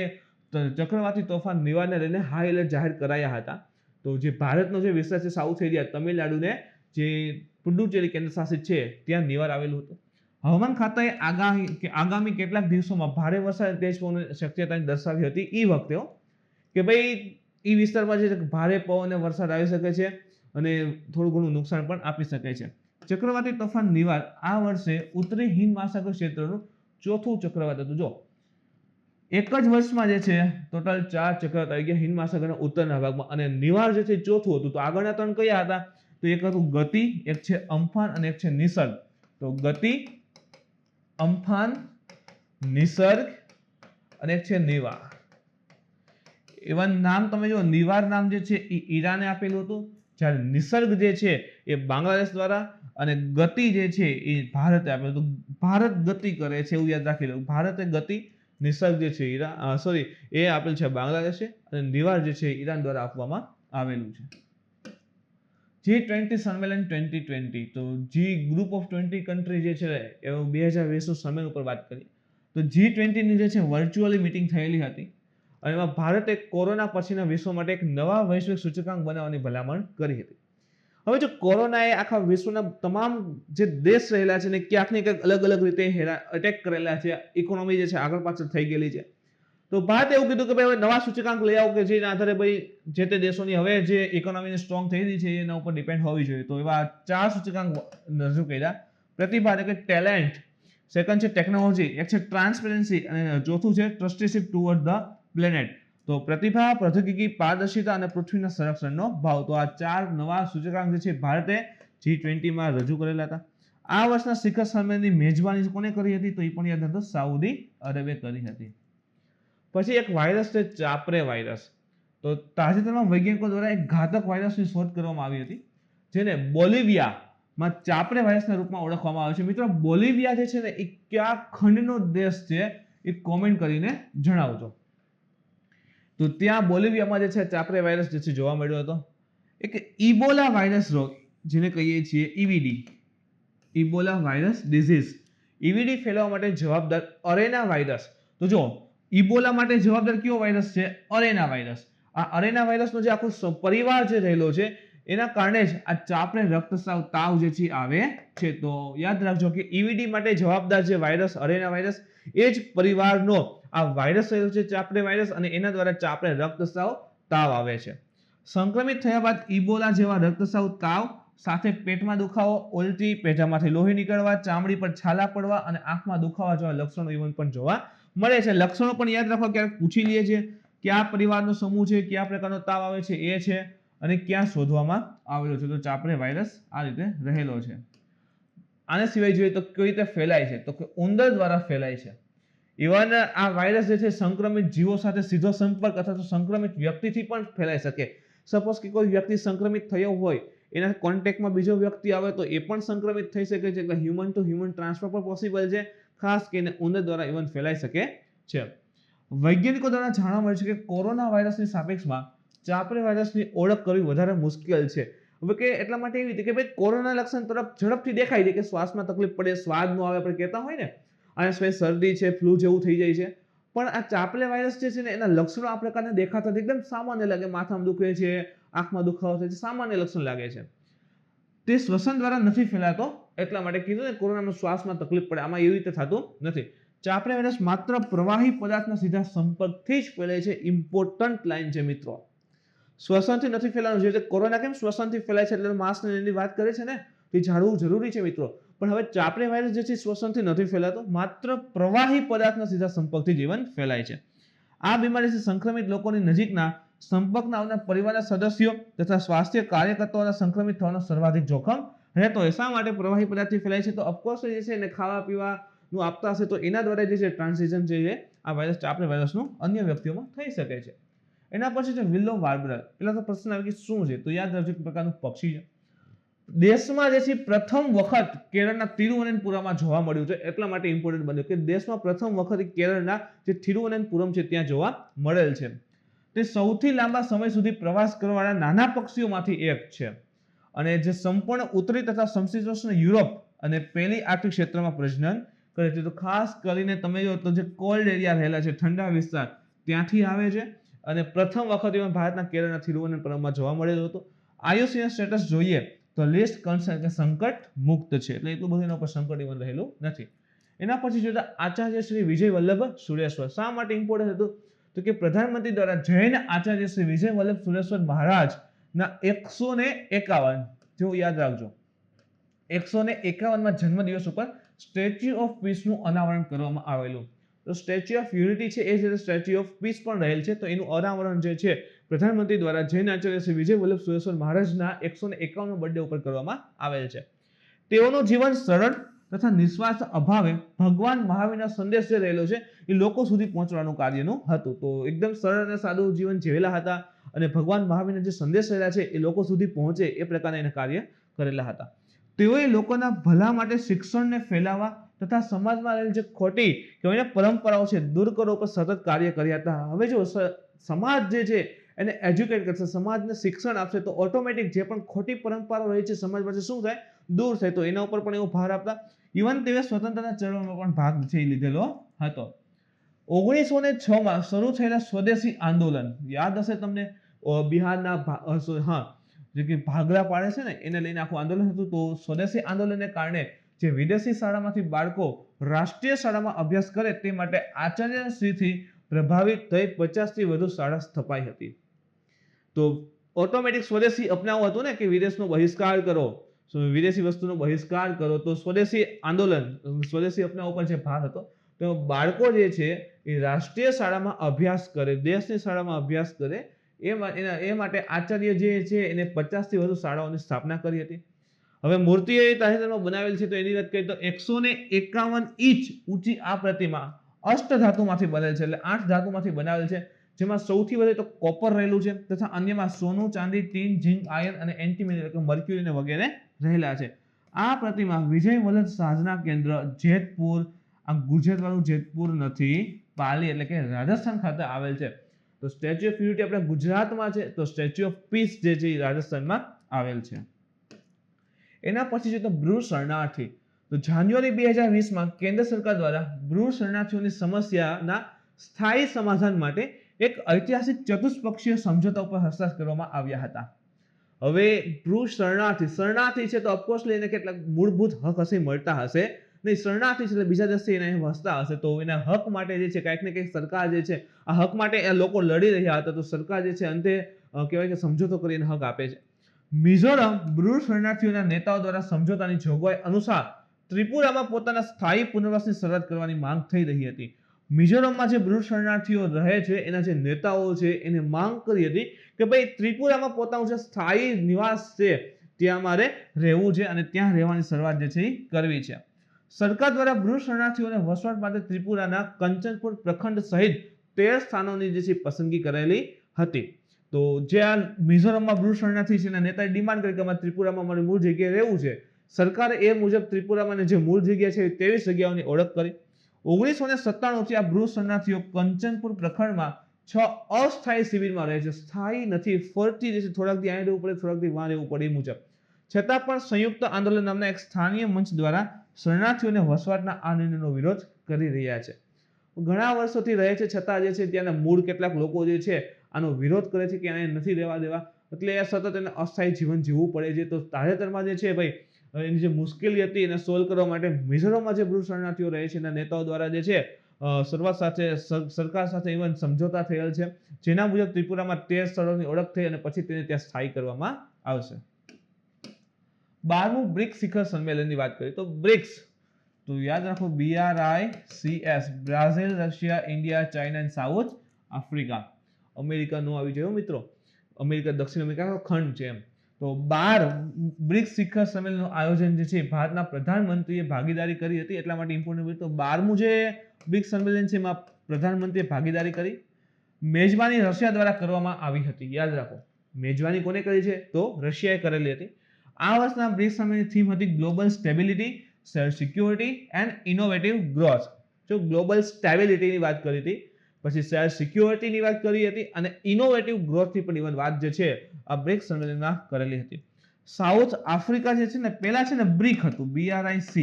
ચક્રવાતી તોફાન નિવારને લઈને હાઈ એલર્ટ જાહેર કરાયા હતા. તો જે ભારતનો જે વિસ્તાર છે સાઉથ એરિયા, તમિલનાડુને જે પુડુચેરી કેન્દ્ર શાસિત છે ત્યાં નિવાર આવેલું હતું. હવામાન ખાતાએ આગામી કેટલાક દિવસોમાં ભારે વરસાદ તેજ પવનની શક્યતાને દર્શાવી હતી એ વખતે કે ભાઈ એ વિસ્તારમાં જે ભારે પવન અને વરસાદ આવી શકે છે અને થોડું ઘણું નુકસાન પણ આપી શકે છે. ચક્રવાતી તોફાન નિવાર આ વર્ષે ઉત્તરી હિન્દ મહાસાગર ક્ષેત્રનું ચોથું ચક્રવાત હતું. જો એક જ વર્ષમાં જે છે ટોટલ 4 ચક્રવાત આવી ગયા હિન્દ મહાસાગરના ઉત્તરના ભાગમાં, અને નિવાર જે છે ચોથું હતું. તો આગળના 3 કયા હતા, તો એક હતું ગતિ, એક છે અમ્ફાન અને એક છે નિસર્ગ. તો ગતિ, અમ્ફાન, નિસર્ગ અને એક છે નિવાર. એવા નામ તમે જો, નિવાર નામ જે છે એ ઈરાને આપેલું હતું, જ્યારે નિસર્ગ જે છે એ બાંગ્લાદેશ દ્વારા અને ગતિ જે છે એ ભારતે આપેલું. તો ભારત ગતિ કરે છે એવું યાદ રાખી લો. ભારતે ગતિ, નિસર્ગ જે છે એ આપેલ છે બાંગ્લાદેશે અને નિવાર જે છે ઈરાન દ્વારા આપવામાં આવેલું છે. G20 સંમેલન 2020. તો જી ગ્રુપ ઓફ 20 કન્ટ્રી જે છે એ 2020 સંમેલન ઉપર વાત કરી. તો G20 ની જે છે વર્ચ્યુઅલી મીટિંગ થયેલી હતી અને એમાં ભારતે કોરોના પછીના વિશ્વ માટે એક નવા વૈશ્વિક સૂચકાંક બનાવવાની ભલામણ કરી હતી. હવે જો કોરોનાએ આખા વિશ્વના તમામ જે દેશ રહેલા છે ને ક્યાંક ને ક્યાંક અલગ અલગ રીતે અટેક કરેલા છે, ઇકોનોમી જે છે આગળ પાછળ થઈ ગયેલી છે. તો ભારતે એવું કીધું કે ભાઈ હવે નવા સૂચકાંક લઈ આવો કે જેના આધારે ભાઈ જે તે દેશોની હવે જે ઇકોનોમીની સ્ટ્રોંગ થઈ રહી છે એના ઉપર ડિપેન્ડ હોવી જોઈએ. તો એવા 4 સૂચકાંક રજૂ કર્યા. પ્રતિભા એટલે કે ટેલેન્ટ, સેકન્ડ છે ટેકનોલોજી, એક છે ટ્રાન્સપરન્સી અને ચોથું છે ટ્રસ્ટીશિપ ટુવર્ડ ધ પ્લેનેટ. તો પ્રતિભા, પ્રૌદ્યોગિકી, પારદર્શિતા અને પૃથ્વીના સંરક્ષણનો ભાવ. તો આ 4 નવા સૂચકાંક જે છે ભારતે G20 માં રજૂ કરેલા હતા. આ વર્ષના શિખર સંમેલનની મેજબાની કોને કરી હતી, તો એ પણ યાદ હતો, સાઉદી અરેબે કરી હતી. પછી એક વાયરસ છે ચાપરે વાયરસ. તો તાજેતરમાં વૈજ્ઞાનિકો દ્વારા એક ઘાતક વાયરસની શોધ કરવામાં આવી હતી જેને બોલિવિયા માં ચાપરે વાયરસના રૂપમાં ઓળખવામાં આવે છે. મિત્રો બોલિવિયા જે છે ને એ કયા ખંડનો દેશ છે એ કોમેન્ટ કરીને જણાવજો. તો ત્યાં બોલિવિયામાં જે છે ચાપરે વાયરસ જે છે જોવા મળ્યો હતો. એક ઇબોલા વાયરસ રોગ જેને કહીએ છીએ ઈવીડી, ઇબોલા વાયરસ ડિઝીઝ. ઈવીડી ફેલાવવા માટે જવાબદાર અરેના વાયરસ. તો જો ઇબોલા માટે જવાબદાર કયો વાયરસ છે? અરેના વાયરસ. આ અરેના વાયરસનો જે આખો પરિવાર જે રહેલો છે એના કારણે જ આ ચાપરે રક્તસ્રાવ તાવ જે છે આવે છે. તો યાદ રાખજો કે ઈવીડી માટે જવાબદાર જે વાયરસ અરેના વાયરસ એ જ પરિવારનો આ વાયરસ રહેલો છે ચાપરે વાયરસ, અને એના દ્વારા ચાપરે રક્તસ્રાવ તાવ આવે છે. સંક્રમિત થયા બાદ ઇબોલા જેવા રક્તસ્રાવ તાવ સાથે પેટમાં દુખાવો, ઉલટી, પેઢામાંથી લોહી નીકળવા, ચામડી પર છાલા પડવા અને આંખમાં દુખાવા જેવા લક્ષણો ઇવન પણ જોવા મળે છે. લક્ષણો પણ યાદ રાખવા ક્યારેક પૂછી લઈએ છીએ કયા પરિવારનો સમૂહ છે, કયા પ્રકારનો તાવ આવે છે એ છે, અને ક્યાં શોધવામાં આવેલો છે. તો ચાપરે વાયરસ આ રીતે રહેલો છે. આને સિવાય જોઈએ તો કઈ રીતે ફેલાય છે? તો કે ઉંદર દ્વારા ફેલાય છે. ઇવન આ વાયરસ જે છે સંક્રમિત જીવો સાથે સીધો સંપર્ક અથવા તો સંક્રમિત વ્યક્તિથી પણ ફેલાઈ શકે. સપોઝ કે કોઈ વ્યક્તિ સંક્રમિત થયો હોય, એના કોન્ટેક્ટમાં બીજો વ્યક્તિ આવે તો એ પણ સંક્રમિત થઈ શકે છે. એટલે હ્યુમન ટુ હ્યુમન ટ્રાન્સફર પણ પોસિબલ છે, ખાસ કરીને ઉંદર દ્વારા ઇવન ફેલાઈ શકે છે. વૈજ્ઞાનિકો દ્વારા જાણવા મળે છે કે કોરોના વાયરસની સાપેક્ષમાં ચાપરે વાયરસની ઓળખ કરવી વધારે મુશ્કેલ છે. હવે કે એટલા માટે એવી રીતે કે ભાઈ કોરોના લક્ષણ તરફ ઝડપથી દેખાય છે કે શ્વાસમાં તકલીફ પડે, સ્વાદ ન આવે, આપણે કહેતા હોય ને, અને શરદી છે, ફ્લૂ જેવું થઈ જાય છે. પણ આ ચાપરે વાયરસ જે છે ને એના લક્ષણો આ પ્રકારને દેખાતા એકદમ સામાન્ય લાગે. માથામાં દુખે છે, આંખમાં દુખાવો થાય છે, સામાન્ય લક્ષણ લાગે છે. તે શ્વસન દ્વારા નથી ફેલાતો, એટલા માટે કીધું ને કોરોનાનો શ્વાસમાં તકલીફ પડે. આમાં એવી રીતે થતું નથી. ચાપરે વાયરસ માત્ર પ્રવાહી પદાર્થના સીધા સંપર્કથી જ ફેલાય છે. ઇમ્પોર્ટન્ટ લાઈન છે મિત્રો. શ્વસનથી નથી ફેલાવાનું. જે રીતે કોરોના કેમ શ્વસનથી ફેલાય છે એટલે માસ્ક ની વાત કરે છે ને, એ જાળવવું જરૂરી છે મિત્રો. પણ હવે ચાપરે વાયરસ જે છે શ્વસનથી નથી ફેલાતો, માત્ર પ્રવાહી પદાર્થના સીધા સંપર્કથી જીવન ફેલાય છે. આ બીમારીથી સંક્રમિત લોકોની નજીકના સંપર્કના આવનાર પરિવારના સદસ્યો તથા સ્વાસ્થ્ય કાર્યકર્તાઓના સંક્રમિત થવાનો સર્વાધિક જોખમ રહેતો હોય. શા માટે? પ્રવાહી પદાર્થથી ફેલાય છે. તો ઓફકોર્સ જે છે એને ખાવા પીવાનું આપતા હશે તો એના દ્વારા જે છે ટ્રાન્સમિશન જે છે આ વાયરસ ચાપરે વાયરસનું અન્ય વ્યક્તિઓમાં થઈ શકે છે. એના પછી છે વિલ્લો વાર્બ્રર. પેલા તો પ્રશ્ન આવે કે શું છે? તો યાદ રાખજો એક પ્રકારનું પક્ષી છે. દેશમાં જે છે પ્રથમ વખત કેરળના તિરુવનંતપુરમમાં જોવા મળ્યું છે. એટલા માટે ઇમ્પોર્ટન્ટ બન્યું કે દેશમાં પ્રથમ વખત કેરળના જે તિરુવનંતપુરમ છે ત્યાં જોવા મળેલ છે. તે સૌથી લાંબા સમય સુધી પ્રવાસ કરવાવાળા નાના પક્ષીઓમાંથી એક છે, અને જે સંપૂર્ણ ઉત્તરી તથા સમશીતોષ્ણ યુરોપ અને પેલી આર્કટિક ક્ષેત્રમાં પ્રજનન કરે છે. તો ખાસ કરીને તમે જો તો જે કોલ્ડ એરિયા રહેલા છે, ઠંડા વિસ્તાર, ત્યાંથી આવે છે. અને પ્રથમ વખત એમાં ભારતના કેરળના તિરુવનંતપુરમમાં જોવા મળેલો હતો. IUCN સ્ટેટસ જોઈએ તો લિસ્ટ કન્સર્ન કે સંકટ મુક્ત છે, એટલે એટલું બધું એના પર સંકટ ઇવન રહેલું નથી. એના પછી જોતા આચાર્ય શ્રી વિજય વલ્લભ સુરેશ્વર. શા માટે ઇમ્પોર્ટન્ટ હતું? તો કે પ્રધાનમંત્રી દ્વારા જૈન આચાર્ય શ્રી વિજય વલ્લભ સુરેશ્વર મહારાજના 151, જો યાદ રાખજો, 151માં જન્મદિવસ ઉપર સ્ટેચ્યુ ઓફ પીસનું અનાવરણ કરવામાં આવેલું. તો સ્ટેચ્યુ ઓફ યુનિટી છે એ જ સ્ટેચ્યુ ઓફ પીસ પણ રહેલ છે. તો એનું અનાવરણ જે છે પ્રધાનમંત્રી દ્વારા જૈન આચાર્ય શ્રી વિજય વલ્લભ સુરેશ્વર મહારાજના 151મા બર્થડે ઉપર કરવામાં આવેલ છે. તેઓનું જીવન સરળ તથા નિસ્વાર્થ અભાવે ભગવાન મહાવીરનો સંદેશ જે રહેલો છે એ લોકો સુધી પહોંચવાનું કાર્યનું હતું. તો એકદમ સરળ અને સાદું જીવન જીવેલા હતા, અને ભગવાન મહાવીરના જે સંદેશ રહેલા છે એ લોકો સુધી પહોંચે એ પ્રકારના એને કાર્ય કરેલા હતા. તેઓએ લોકોના ભલા માટે શિક્ષણને ફેલાવવા તથા સમાજમાં રહેલ જે ખોટી કહેવાય પરંપરાઓ છે દૂર કરવા ઉપર સતત કાર્ય કર્યા હતા. હવે જો સમાજ જે છે એને એજ્યુકેટ કરશે, સમાજને શિક્ષણ આપશે, તો ઓટોમેટિક જે પણ ખોટી પરંપરાઓ રહી છે સમાજમાંથી શું થાય? દૂર થાય. તો એના ઉપર પણ એવો ભાર આપતા. ઇવન તેઓ સ્વતંત્રતા ચળવળમાં પણ ભાગ છે લીધેલો હતો. 1906માં શરૂ થયેલા સ્વદેશી આંદોલન યાદ હશે તમને, બિહારના જે કે ભાગલા પાડે છે ને એને લઈને આખું આંદોલન હતું. તો સ્વદેશી આંદોલનને કારણે જે વિદેશી શાળામાંથી બાળકો રાષ્ટ્રીય શાળામાં અભ્યાસ કરે તે માટે આચાર્યશ્રીથી પ્રભાવિત થઈ 50થી વધુ શાળા સ્થપાઈ હતી. તો ઓટોમેટિક સ્વદેશી અપનાવવું હતું ને કે વિદેશનો બહિષ્કાર કરો, વિદેશી વસ્તુનો બહિષ્કાર કરો. તો સ્વદેશી આંદોલન, સ્વદેશી અપનાવવા પર જે ભાર હતો, તો બાળકો જે છે એ રાષ્ટ્રીય શાળામાં અભ્યાસ કરે, દેશની શાળામાં અભ્યાસ કરે, એ માટે આચાર્ય જે છે એને 50થી વધુ શાળાઓની સ્થાપના કરી હતી. હવે મૂર્તિ એ તાજેતરમાં બનાવેલ છે. તો એની વાત કરીએ તો 151 ઇંચ ઊંચી આ પ્રતિમા અષ્ટધાતુમાંથી બનેલ છે, એટલે 8 ધાતુમાંથી બનાવેલ છે, જેમાં સૌથી વધુ તો કોપર રહેલું છે તથા અન્યમાં સોનું, ચાંદી, ટીન, ઝિંક, આયર્ન અને એન્ટીમની એટલે કે મર્ક્યુરી વગેરે રહેલા છે. આ પ્રતિમા વિજય વલ્લભ સાધના કેન્દ્ર જેતપુર, આ ગુજરાત વાળું જેતપુર નથી, પાલી એટલે કે રાજસ્થાન ખાતે આવેલ છે. તો સ્ટેચ્યુ ઓફ યુનિટી આપણે ગુજરાતમાં છે, તો સ્ટેચ્યુ ઓફ પીસ જે છે એ રાજસ્થાનમાં આવેલ છે. એના પછી છે તો બ્રૂ શરણાર્થી. તો જાન્યુઆરી 2020માં કેન્દ્ર સરકાર દ્વારા બ્રૂ શરણાર્થીઓની સમસ્યાના સ્થાયી સમાધાન માટે એક ઐતિહાસિક ચતુષ્પક્ષીય સમજૂતા ઉપર હસ્તાક્ષર કરવામાં આવ્યા હતા. હવે બ્રૂ શરણાર્થી છે તો ઓફકોર્સલી એને કેટલાક મૂળભૂત હક હશે મળતા હશે નહીં. શરણાર્થી છે એટલે બીજા દેશથી એને વસતા હશે, તો એના હક માટે જે છે કંઈક ને કંઈક સરકાર જે છે આ હક માટે એ લોકો લડી રહ્યા હતા, તો સરકાર જે છે અંતે કહેવાય કે સમજૂતો કરીને હક આપે છે. મિઝોરમ બ્રૂ શરણાર્થીઓના નેતાઓ દ્વારા સમજૂતાની જોગવાઈ અનુસાર ત્રિપુરામાં પોતાના સ્થાયી પુનર્વાસની શરૂઆત કરવાની માંગ થઈ રહી હતી. મિઝોરમમાં જે બ્રૂ શરણાર્થીઓ રહે છે એના જે નેતાઓ છે એને માંગ કરી હતી કે ભાઈ ત્રિપુરામાં પોતાનું જે સ્થાયી નિવાસ છે ત્યાં મારે રહેવું છે અને ત્યાં રહેવાની શરૂઆત જે છે એ કરવી છે. સરકાર દ્વારા બ્રૂ શરણાર્થીઓને વસવાટ માટે ત્રિપુરાના કંચનપુર પ્રખંડ સહિત 13 સ્થાનોની જે છે પસંદગી કરેલી હતી. તો જે આ મિઝોરમમાં બ્રૂ શરણાર્થી છે એના નેતાએ ડિમાન્ડ કરી કે અમારે ત્રિપુરામાં મારી મૂળ જગ્યાએ રહેવું છે. સરકારે એ મુજબ ત્રિપુરામાં જે મૂળ જગ્યા છે 23 જગ્યાઓની ઓળખ કરી. 1997 થી આ બ્રૂ શરણાર્થીઓ કંચનપુર પ્રખંડમાં 6 અસ્થાયી શિબિરમાં રહે છે. સ્થાયી નથી, ફરતી જે છે થોડાક દી અહીં રહેવું પડે, થોડાક દી વાં રહેવું પડે એ મુજબ. છતાં પણ સંયુક્ત આંદોલન નામના એક સ્થાનીય મંચ દ્વારા શરણાર્થીઓને વસવાટના આ નિર્ણયનો વિરોધ કરી રહ્યા છે. ઘણા વર્ષોથી રહે છે છતાં જે છે ત્યાંના મૂળ કેટલાક લોકો જે છે આનો વિરોધ કરે છે કે એને નથી રહેવા દેવા, એટલે એ સતત એને અસ્થાયી જીવન જીવવું પડે છે. તો તાજેતરમાં જે છે ભાઈ એની જે મુશ્કેલી હતી એને સોલ્વ કરવા માટે મિઝોરમમાં જે બ્રૂ શરણાર્થીઓ રહે છે એના નેતાઓ દ્વારા જે છે શરૂઆત સાથે સરકાર સાથે ઇવન સમજોતા થયેલ છે, જેના મુજબ ત્રિપુરામાં 13 સ્થળોની ઓળખ થઈ અને પછી તેને ત્યાં સ્થાયી કરવામાં આવશે. 12મું બ્રિક્સ શિખર સંમેલનની વાત કરીએ તો બ્રિક્સ, તો યાદ રાખો BRICS, Brazil, Russia, India, China અને સાઉથ આફ્રિકા. અમેરિકા નો આવી જાય મિત્રો, અમેરિકા દક્ષિણ અમેરિકા ખંડ છે એમ. તો 12 બ્રિક્સ શિખર સંમેલનનું આયોજન જે છે ભારતના પ્રધાનમંત્રીએ ભાગીદારી કરી હતી, એટલા માટે ઇમ્પોર્ટન્ટ. તો 12મું જે બ્રિક્સ સંમેલન છે એમાં પ્રધાનમંત્રીએ ભાગીદારી કરી. મેજબાની રશિયા દ્વારા કરવામાં આવી હતી. યાદ રાખો મેજબાની કોને કરી છે તો રશિયાએ કરેલી હતી. આ વર્ષના બ્રિક્સ સંમેલનની થીમ હતી global stability, self security and innovative growth. જો ગ્લોબલ સ્ટેબિલિટીની વાત કરી હતી, પછી સેલ્ફ સિક્યોરિટીની વાત કરી હતી અને ઇનોવેટિવ ગ્રોથની પણ ઇવન વાત જે છે આ બ્રિક્સ સંમેલનમાં કરેલી હતી. સાઉથ આફ્રિકા જે છે ને પહેલા છે ને બ્રિક હતું, BRIC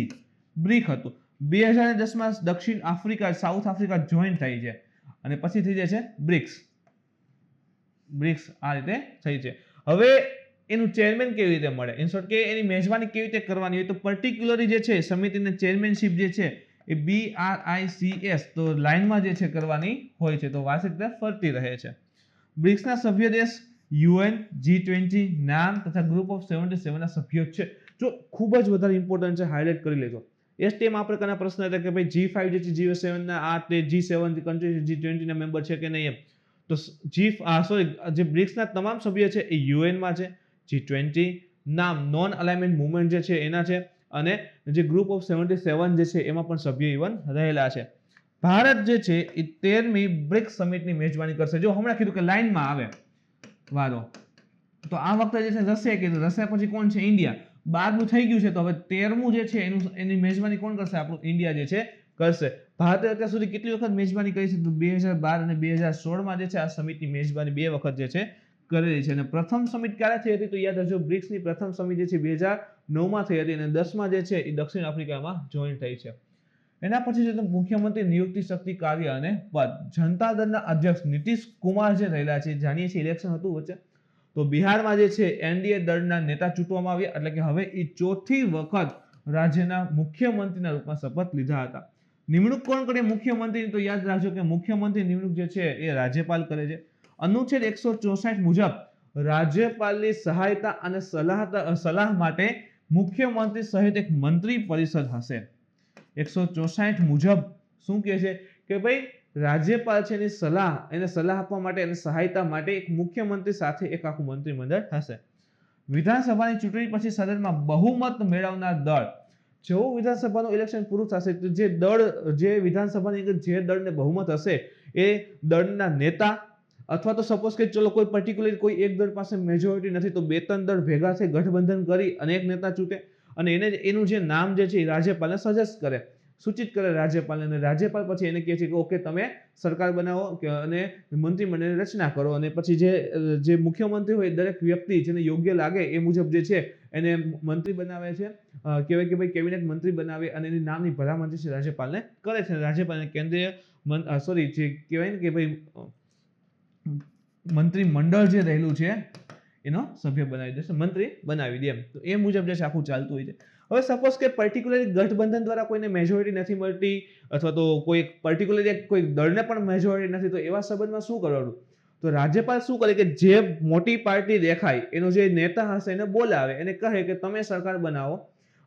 બ્રિક હતું. 2010માં દક્ષિણ આફ્રિકા સાઉથ આફ્રિકા જોઈન થઈ છે અને પછી થઈ જાય છે બ્રિક્સ. બ્રિક્સ આ રીતે થઈ છે. હવે એનું ચેરમેન કેવી રીતે મળે, ઇન શોર્ટ કે એની મેજબાની કેવી રીતે કરવાની હોય, તો પર્ટિક્યુલરલી જે છે સમિતિની ચેરમેનશિપ જે છે એ BRICS તો લાઇનમાં જે છે કરવાની હોય છે, તો વાર્ષિક રીતે ફરતી રહે છે. બ્રિક્સના સભ્ય દેશ UN, G20, નામ તથા ગ્રુપ ઓફ 77 ના સભ્યો છે. જો ખૂબ જ વધારે ઇમ્પોર્ટન્ટ છે, હાઇલાઇટ કરી લેજો. એસટીએમ આ પ્રકારના પ્રશ્ન હતા કે ભાઈ G5 જે છે G7 ના આ તે G7 કન્ટ્રી G20 ના મેમ્બર છે કે નહીં એમ. તો જે બ્રિક્સના તમામ સભ્ય છે એ UN માં છે, G20 નામ નોન અલાઇનમેન્ટ મુવમેન્ટ જે છે એના છે અને જે ગ્રુપ ઓફ 77 જે છે એમાં પણ સભ્ય ઇવન રહેલા છે. ભારત જે છે એ 13મી બ્રિક્સ સમિટની મેજબાની કરશે. જો હમણાં કીધું કે લાઇનમાં આવે વારો, તો આ વખતે જે છે રશિયા કીધું, રશિયા પછી કોણ છે ઇન્ડિયા. 12મું થઈ ગયું છે તો હવે 13મું જે છે એની મેજબાની કોણ કરશે, આપણું ઇન્ડિયા જે છે કરશે. ભારતે અત્યાર સુધી કેટલી વખત મેજબાની કરી છે તો 2012 અને 2016માં જે છે આ સમિટની મેજબાની 2 વખત જે છે કરેલી છે. અને પ્રથમ સમિટ ક્યારે થઈ હતી તો યાદ રાખજો બ્રિક્સની પ્રથમ સમિટ જે છે 2009માં થઈ હતી અને 10માં જે છે એ દક્ષિણ આફ્રિકામાં જોઈન થઈ છે. એના પછી છે તો મુખ્યમંત્રી નિયુક્તિ શક્તિ કાર્ય અને પદ. જનતા દળના અધ્યક્ષ નીતિશ કુમાર જે રહેલા છે, જાણીએ છીએ ઇલેક્શન હતું વચ્ચે, તો બિહારમાં જે છે NDA દળના નેતા ચૂંટવામાં આવ્યા, એટલે કે હવે એ 4થી વખત રાજ્યના મુખ્યમંત્રીના રૂપમાં શપથ લીધા હતા. નિમણૂક કોણ કરે મુખ્યમંત્રી, તો યાદ રાખજો કે મુખ્યમંત્રી નિમણૂક જે છે એ રાજ્યપાલ કરે છે. અનુચ્છેદ 164 મુજબ રાજ્યપાલની સહાયતા અને સલાહ માટે મુખ્યમંત્રી સહિત એક મંત્રી પરિષદ હશે. 164 મુજબ શું કહે છે કે ભાઈ રાજ્યપાલ છે એની એને સલાહ આપવા માટે અને સહાયતા માટે એક મુખ્યમંત્રી સાથે એક આખું મંત્રીમંડળ હશે. વિધાનસભાની ચૂંટણી પછી સદનમાં બહુમત મેળવનાર દળ, જેવું વિધાનસભાનું ઇલેક્શન પૂરું થશે તો જે વિધાનસભાની અંદર જે દળને બહુમત હશે એ દળના નેતા અથવા તો સપોઝ કે ચલો કોઈ પર્ટિક્યુલર કોઈ એક દળ પાસે મેજોરિટી નથી તો 2-3 દળ ભેગા થઈ ગઠબંધન કરી અને એક નેતા ચૂંટે, અને એનું જે નામ જે છે એ રાજ્યપાલને સજેસ્ટ કરે, સૂચિત કરે રાજ્યપાલને, અને રાજ્યપાલ પછી એને કહે છે કે ઓકે તમે સરકાર બનાવો અને મંત્રીમંડળની રચના કરો, અને પછી જે મુખ્યમંત્રી હોય દરેક વ્યક્તિ જેને યોગ્ય લાગે એ મુજબ જે છે એને મંત્રી બનાવે છે, કહેવાય કે ભાઈ કેબિનેટ મંત્રી બનાવે, અને એની નામની ભલામણ જે છે રાજ્યપાલને કરે છે. રાજ્યપાલને કેન્દ્રીય જે કહેવાય ને કે ભાઈ મંત્રીમંડળ જે રહેલું છે એનો સભ્ય બનાવી દેશે, મંત્રી બનાવી દે એમ. તો એ મુજબ જે છે આખું ચાલતું હોય છે. હવે સપોઝ કે પર્ટિક્યુલરલી ગઠબંધન દ્વારા કોઈને મેજોરિટી નથી મળતી, અથવા તો કોઈ પર્ટિક્યુલરલી કોઈ દળને પણ મેજોરિટી નથી, તો એવા સંબંધમાં શું કરવાનું? તો રાજ્યપાલ શું કરે કે જે મોટી પાર્ટી દેખાય એનો જે નેતા હશે એને બોલાવે, એને કહે કે તમે સરકાર બનાવો,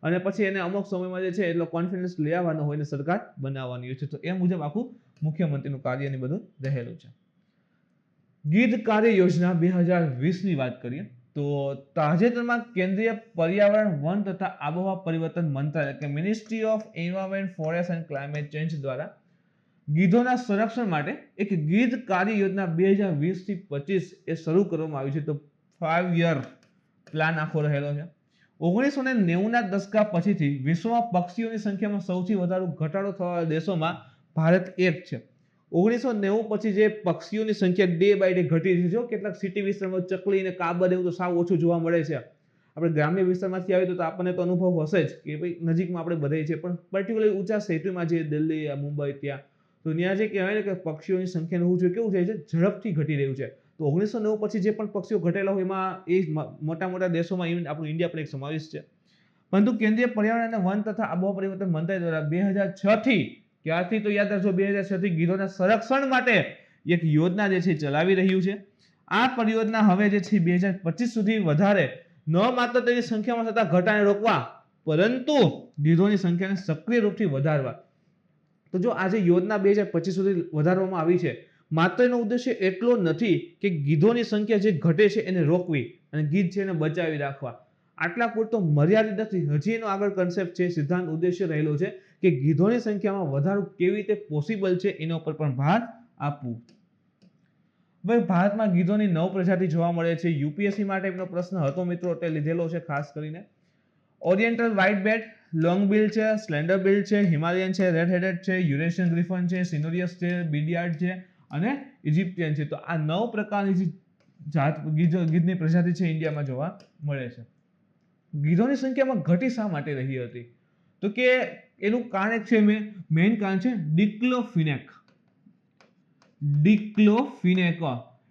અને પછી એને અમુક સમયમાં જે છે એટલો કોન્ફિડન્સ લઈ આવવાનો હોય ને સરકાર બનાવવાની હોય છે. તો એ મુજબ આખું મુખ્યમંત્રીનું કાર્ય ને બધું રહેલું છે. ગીધ કાર્ય યોજના 2020ની વાત કરીએ તો તાજેતરમાં કેન્દ્રીય પર્યાવરણ, વન તથા આબોહવા પરિવર્તન મંત્રાલય કે ministry of environment, forest and climate change દ્વારા ગીધોના સંરક્ષણ માટે એક ગીધ કાર્ય યોજના 2020 થી 25 એ શરૂ કરવામાં આવી છે. તો 5 યર પ્લાન આખો રહેલો છે. 1990ના દશકા પછીથી વિશ્વમાં પક્ષીઓની સંખ્યામાં સૌથી વધારે ઘટાડો થવાના દેશોમાં ભારત એક છે. 1990 પછી જે પક્ષીઓની સંખ્યા ડે બાય ડે ઘટી રહી છે. કેટલાક સિટી વિસ્તારમાં ચકલી અને કાબર એવું તો સાવ ઓછું જોવા મળે છે. આપણે ગ્રામ્ય વિસ્તારમાંથી આવીએ તો આપણને તો અનુભવ હશે જ કે ભાઈ નજીકમાં આપણે બધે છે, પણ પર્ટિક્યુલરલી ઊંચા સિટીમાં જે દિલ્હી, મુંબઈ ત્યાં, તો ત્યાં જે કહેવાય ને કે પક્ષીઓની સંખ્યાનું કેવું જાય છે, ઝડપથી ઘટી રહ્યું છે. તો 1990 પછી જે પણ પક્ષીઓ ઘટેલા હોય એમાં એ મોટા મોટા દેશોમાં ઇવન આપણું ઇન્ડિયા પણ એક સમાવેશ છે. પરંતુ કેન્દ્રીય પર્યાવરણ અને વન તથા આબોહવા પરિવર્તન મંત્રાલય દ્વારા 2006 થી, ત્યારથી તો યાદ રાખજો 2006 થી ગીધોના સંરક્ષણ માટે એક યોજના જે છે ચલાવી રહ્યું છે. આ પરિયોજના હવે જે છે 2025 સુધી વધારે ન માત્ર તેની સંખ્યામાં થતા ઘટાડાને રોકવા, પરંતુ ગીધોની સંખ્યાને સક્રિય રૂપથી વધારવા. તો જો આજે યોજના 2025 સુધી વધારવામાં આવી છે, માત્ર એનો ઉદ્દેશ્ય એટલો નથી કે ગીધોની સંખ્યા જે ઘટે છે એને રોકવી અને ગીધ છે એને બચાવી રાખવા, આટલા પૂરતો મર્યાદિત નથી. હજી એનો આગળ કન્સેપ્ટ છે, સિદ્ધાંત, ઉદ્દેશ્ય રહેલો છે કે ગીધોની સંખ્યામાં વધારો કેવી રીતે પોસિબલ છે એના ઉપર પણ ભાર આપવું. ભાઈ ભારતમાં ગીધોની 9 પ્રજાતિ જોવા મળે છે. યુપીએસસી માટે એમનો પ્રશ્ન હતો મિત્રો, એટલે લીધેલો છે ખાસ કરીને. ઓરિએન્ટલ વ્હાઇટ બેટ, લોંગ બિલ છે, સ્લેન્ડર બિલ છે, હિમાલયન છે, રેડ હેડેડ છે, યુરેશિયન ગ્રીફન છે, સિનોરિયસ છે, બીડિયાર્ડ છે અને ઇજિપ્તિયન છે. તો આ 9 પ્રકારની જે જાત ગીધની પ્રજાતિ છે ઇન્ડિયામાં જોવા મળે છે. ગીધોની સંખ્યામાં ઘટી શા માટે રહી હતી? તો કે એનું કારણ છે મેઇન કારણ છે ડિક્લોફિનેક.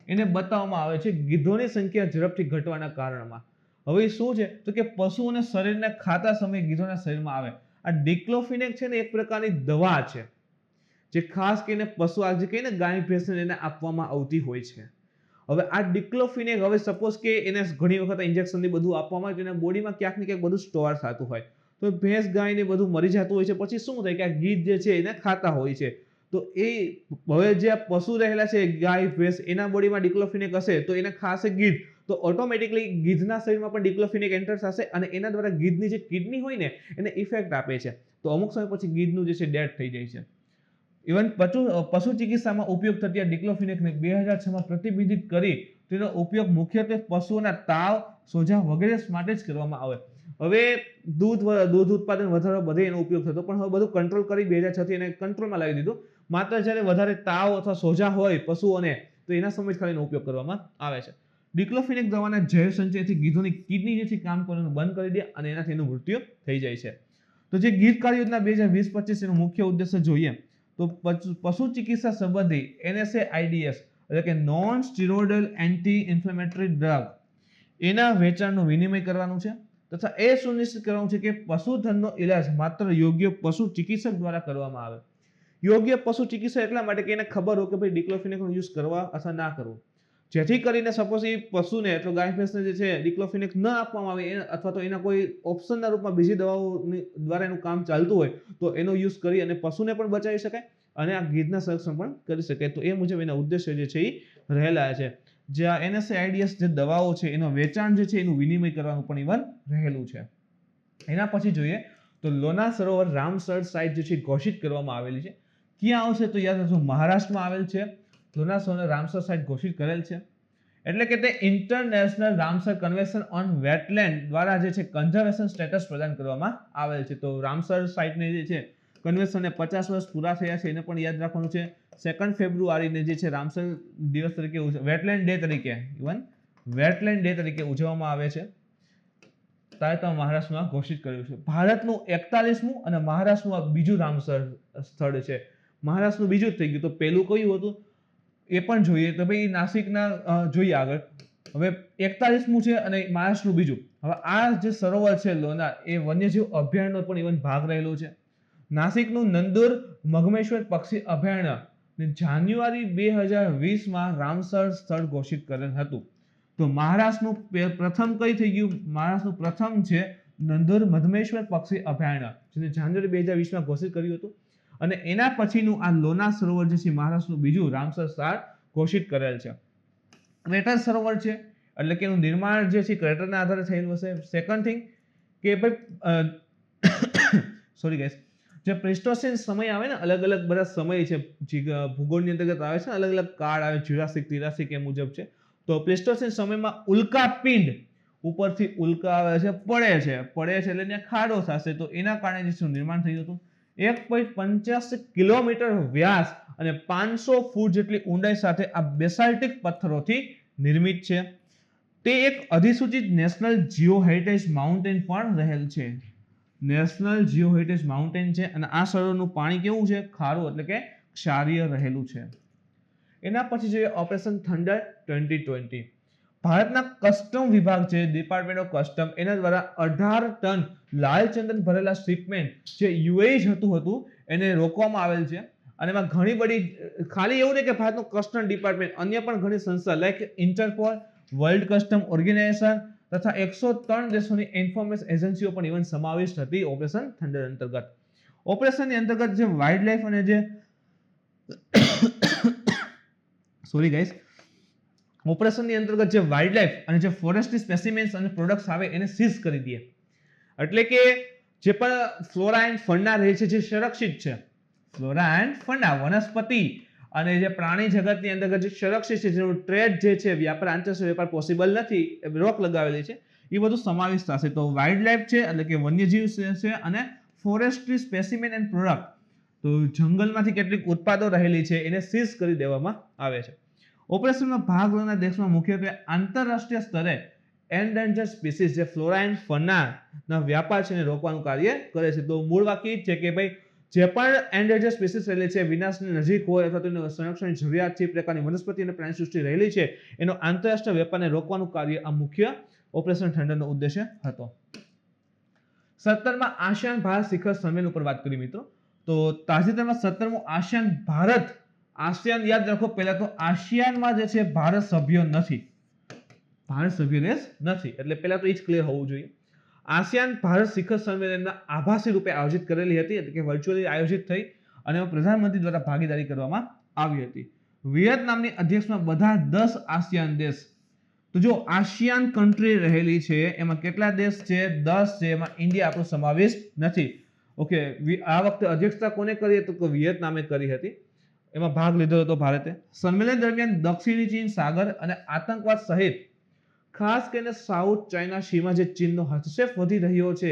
એને બતાવવામાં આવે છે ગીધોની સંખ્યા ઝડપથી ઘટવાના કારણમાં. હવે શું છે તો કે પશુઓને શરીરને ખાતા સમયે ગીધોના શરીરમાં આવે આ ડિક્લોફિનેક છે ને એક પ્રકારની દવા છે જે ખાસ કરીને પશુ આ જે કહીને ગાય ભેંસને એને આપવામાં આવતી હોય છે. હવે આ ડિક્લોફિનેક હવે સપોઝ કે એને ઘણી વખત ઇન્જેક્શન ની બધું આપવામાં આવે તો એના બોડીમાં ક્યાંક ને ક્યાંક બધું સ્ટોર થતું હોય, તો ભેંસ ગાય ને બધું મરી જતું હોય છે. પછી શું થાય કે આ ગીધ જે છે એને ખાતા હોય છે. તો એ હવે જે આ પશુ રહેલા છે ગાય ભેંસ એના બોડીમાં ડિક્લોફિનેક હશે તો એને ખાશે ગીધ, તો ઓટોમેટિકલી ગીધના શરીરમાં પણ ડિક્લોફિનેક એન્ટર થશે અને એના દ્વારા ગીધની જે કિડની હોય ને એને ઇફેક્ટ આપે છે. તો અમુક સમય પછી ગીધનું જે છે ડેથ થઈ જાય છે. ઇવન પશુ ચિકિત્સામાં ઉપયોગ થતી આ ડિક્લોફિનેકને 2006માં પ્રતિબંધિત કરી તેનો ઉપયોગ મુખ્યત્વે પશુઓના તાવ, સોજા વગેરે માટે જ કરવામાં આવે. હવે દૂધ ઉત્પાદન વધારવા બધે એનો ઉપયોગ થતો, પણ હવે બધું કંટ્રોલ કરી 2006 થી એને કંટ્રોલમાં લાવી દીધું. માત્ર જ્યારે વધારે તાવ અથવા સોજા હોય પશુઓને તો એના સમય જ ખાલી એનો ઉપયોગ કરવામાં આવે છે. ડિક્લોફિનેક દવાના ઝેર સંચયથી ગીધોની કિડની જે છે કામ કરવાનું બંધ કરી દે અને એનાથી એનું મૃત્યુ થઈ જાય છે. તો જે ગીધ કાર્ય યોજના 2020-25 એનો મુખ્ય ઉદ્દેશ્ય જોઈએ તો પશુ ચિકિત્સા સંબંધી NSAIDs એટલે કે non steroidal anti inflammatory drug એના વેચાણનું વિનિમય કરવાનું છે તથા એ સુનિશ્ચિત કરવાનું છે કે પશુધનનો ઇલાજ માત્ર યોગ્ય પશુ ચિકિત્સક દ્વારા કરવામાં આવે. યોગ્ય પશુ ચિકિત્સક એટલા માટે કે એને ખબર હોય કે ભાઈ ડિક્લોફિનેકનો યુઝ કરવા અથવા ના કરવો, જેથી કરીને સપોઝ એ પશુને એટલે ગાય ભેંસને જે છે ડિક્લોફિનેક ન આપવામાં આવે અથવા તો એના કોઈ ઓપ્શનના રૂપમાં બીજી દવાઓ દ્વારા એનું કામ ચાલતું હોય તો એનો યુઝ કરી અને પશુને પણ બચાવી શકાય અને આ ગીધના સંરક્ષણ પણ કરી શકાય. તો એ મુજબ એના ઉદ્દેશ્ય જે છે એ રહેલા છે. જે આ NSAIDs જે દવાઓ છે એનો વેચાણ જે છે એનું વિનિમય કરવાનું પણ ઇવન રહેલું છે. એના પછી જોઈએ તો લોના સરોવર રામસર સાઇટ જે છે ઘોષિત કરવામાં આવેલી છે. ક્યાં આવશે તો યાદ રાખજો મહારાષ્ટ્રમાં આવેલ છે. લોના સરોવર રામસર સાઇટ ઘોષિત કરેલ છે. એટલે કે તે international Ramsar convention on wetland દ્વારા જે છે કન્ઝર્વેશન સ્ટેટસ પ્રદાન કરવામાં આવેલ છે. તો રામસર સાઇટને જે છે કન્વેન્શનને 50 વર્ષ પૂરા થયા છે, એને પણ યાદ રાખવાનું છે. 2 ફેબ્રુઆરીને જે છે રામસર દિવસ તરીકે વેટલેન્ડ ડે તરીકે વેટલેન્ડ ડે તરીકે ઉજવવામાં આવે છે. તાજેતરમાં મહારાષ્ટ્રમાં ઘોષિત કર્યું છે. ભારતનું 41મું અને મહારાષ્ટ્રનું બીજું રામસર સ્થળ છે. મહારાષ્ટ્રનું બીજું જ થઈ ગયું. તો પહેલું કયું હતું એ પણ જોઈએ. તો ભાઈ નાસિકના જોઈએ આગળ. હવે 41મું છે અને મહારાષ્ટ્રનું બીજું. હવે આ જે સરોવર છે લોનાર એ વન્યજીવ અભયારણ્યનો પણ ઇવન ભાગ રહેલો છે. નાસિકનું નંદુર મઘમેશ્વર પક્ષી અભયારણ્ય જાન્યુઆરી 2020માં રામસર સ્થળ ઘોષિત કરેલ હતું. તો મહારાષ્ટ્રનું પ્રથમ કઈ થઈ ગયું? મહારાષ્ટ્રનું પ્રથમ છે નંદુર મધમેશ્વર પક્ષી અભયારણ્ય, જેને જાન્યુઆરી 2020માં ઘોષિત કર્યું હતું. અને એના પછીનું આ લોનાર સરોવર જે છે મહારાષ્ટ્રનું બીજું રામસર સ્થળ ઘોષિત કરેલ છે. ક્રેટર સરોવર છે એટલે કે એનું નિર્માણ જે છે ક્રેટરના આધારે થયેલું હશે. સેકન્ડ થિંગ કે ભાઈ સોરી ગાઈસ, જે પ્લેસ્ટોસીન સમય આવે ને, અલગ અલગ બધા સમય છે ભૂગોળની અંતર્ગત આવે છે, અલગ અલગ કાળ આવે, જ્યુરાસિક તિરાસિક એ મુજબ છે. તો પ્લેસ્ટોસીન સમયમાં ઉલ્કાપિંડ ઉપરથી ઉલ્કા આવે છે, પડે છે એટલે ત્યાં ખાડો થશે. તો એના કારણે જે નિર્માણ થયું હતું. 1.85 કિલોમીટર વ્યાસ અને 500 ફૂટ જેટલી ઊંડાઈ સાથે આ બેસાલ્ટિક પથ્થરોથી નિર્મિત છે. તે એક અધિસૂચિત નેશનલ જીઓ હેરિટેજ માઉન્ટેન પણ રહેલ છે. નેશનલ જીઓ હેરિટેજ માઉન્ટેન છે અને આ સરોવરનું પાણી કેવું છે? ખારું એટલે કે ક્ષારીય રહેલું છે. એના પછી જોઈએ ઓપરેશન થંડર 2020. ભારતના કસ્ટમ વિભાગ છે, ડિપાર્ટમેન્ટ ઓફ કસ્ટમ, એના દ્વારા 18 ટન લાલચંદન ભરેલા શિપમેન્ટ જે યુએઈ હતું એને રોકવામાં આવેલ છે. અને એમાં ઘણી બધી ખાલી એવું નહીં કે ભારતનું કસ્ટમ ડિપાર્ટમેન્ટ, અન્ય પણ ઘણી સંસ્થા like Interpol, World Custom Organisation તથા 103 દેશોની ઇન્ફોર્મેશન એજન્સીઓ પણ ઇવન સમાવિષ્ટ હતી ઓપરેશન થંડર અંતર્ગત. ઓપરેશનની અંતર્ગત જે વાઇલ્ડ લાઈફ અને જે સોરી ગાઈસ, ઓપરેશનની અંતર્ગત જે વાઇલ્ડ લાઈફ અને જે ફોરેસ્ટની સ્પેસિમેન્સ અને પ્રોડક્ટ્સ આવે એને સીઝ કરી દે. એટલે કે જે પણ ફ્લોરા એન્ડ ફોના રહે છે જે સુરક્ષિત છે, ફ્લોરા એન્ડ ફોના વનસ્પતિ અને જે પ્રાણી જગતની અંતર્ગત જે સુરક્ષિત છે, જેનું ટ્રેડ જે છે વ્યાપાર, આંતરરાષ્ટ્રીય વેપાર પોસિબલ નથી, રોક લગાવેલી છે, એ બધું સમાવિષ્ટ થશે. તો વાઇલ્ડ લાઈફ છે એટલે કે વન્યજીવ છે અને ફોરેસ્ટ્રી સ્પેસિમેન એન્ડ પ્રોડક્ટ, તો જંગલમાંથી કેટલીક ઉત્પાદો રહેલી છે એને સીઝ કરી દેવામાં આવે છે. ઓપરેશનમાં ભાગ લેનાર દેશમાં મુખ્યત્વે આંતરરાષ્ટ્રીય સ્તરે એન્ડેન્જર્ડ સ્પીસીસ જે ફ્લોરા એન્ડ ફોનાના વ્યાપાર છે એને રોકવાનું કાર્ય કરે છે. તો મૂળ વાક્ય એ છે કે ભાઈ જે પણ એન્ડેન્જર્ડ સ્પીસીસ રહેલી છે, વિનાશની નજીક હોય અથવા તો એનું સંરક્ષણની જરૂરિયાત છે, પ્રકારની વનસ્પતિ અને પ્રાણી સૃષ્ટિ રહેલી છે, એનો આંતરરાષ્ટ્રીય વેપારને રોકવાનું કાર્ય આ મુખ્ય ઓપરેશન થંડરનો ઉદ્દેશ્ય હતો. 17માં આસિયાન ભારત શિખર સંમેલન ઉપર વાત કરી મિત્રો. તો તાજેતરમાં 17મું આસિયાન ભારત, આસિયાન યાદ રાખો, પહેલા તો આસિયાનમાં જે છે ભારત સભ્ય નથી, ભારત સભ્ય દેશ નથી, એટલે પહેલા તો એ જ ક્લિયર હોવું જોઈએ. આસિયાન ભારત શિખર સંમેલનના આભાસી રૂપે આયોજિત કરેલી હતી, એટલે કે વર્ચ્યુઅલી આયોજિત થઈ અને પ્રધાનમંત્રી દ્વારા ભાગીદારી કરવામાં આવી હતી. વિયેતનામની અધ્યક્ષમાં બધા 10 આસિયાન દેશ. તો જો આસિયાન કન્ટ્રી રહેલી છે એમાં કેટલા દેશ છે? 10 છે, એમાં ઇન્ડિયા આપણો સમાવેશ નથી. ઓકે, આ વખતે અધ્યક્ષતા કોને કરી હતી? તો વિયેતનામે કરી હતી. એમાં ભાગ લીધો હતો ભારતે. સંમેલન દરમિયાન દક્ષિણી ચીન સાગર અને આતંકવાદ સહિત ખાસ કરીને સાઉથ ચાઇના સીમાં જે ચીનનો હસ્તક્ષેપ વધી રહ્યો છે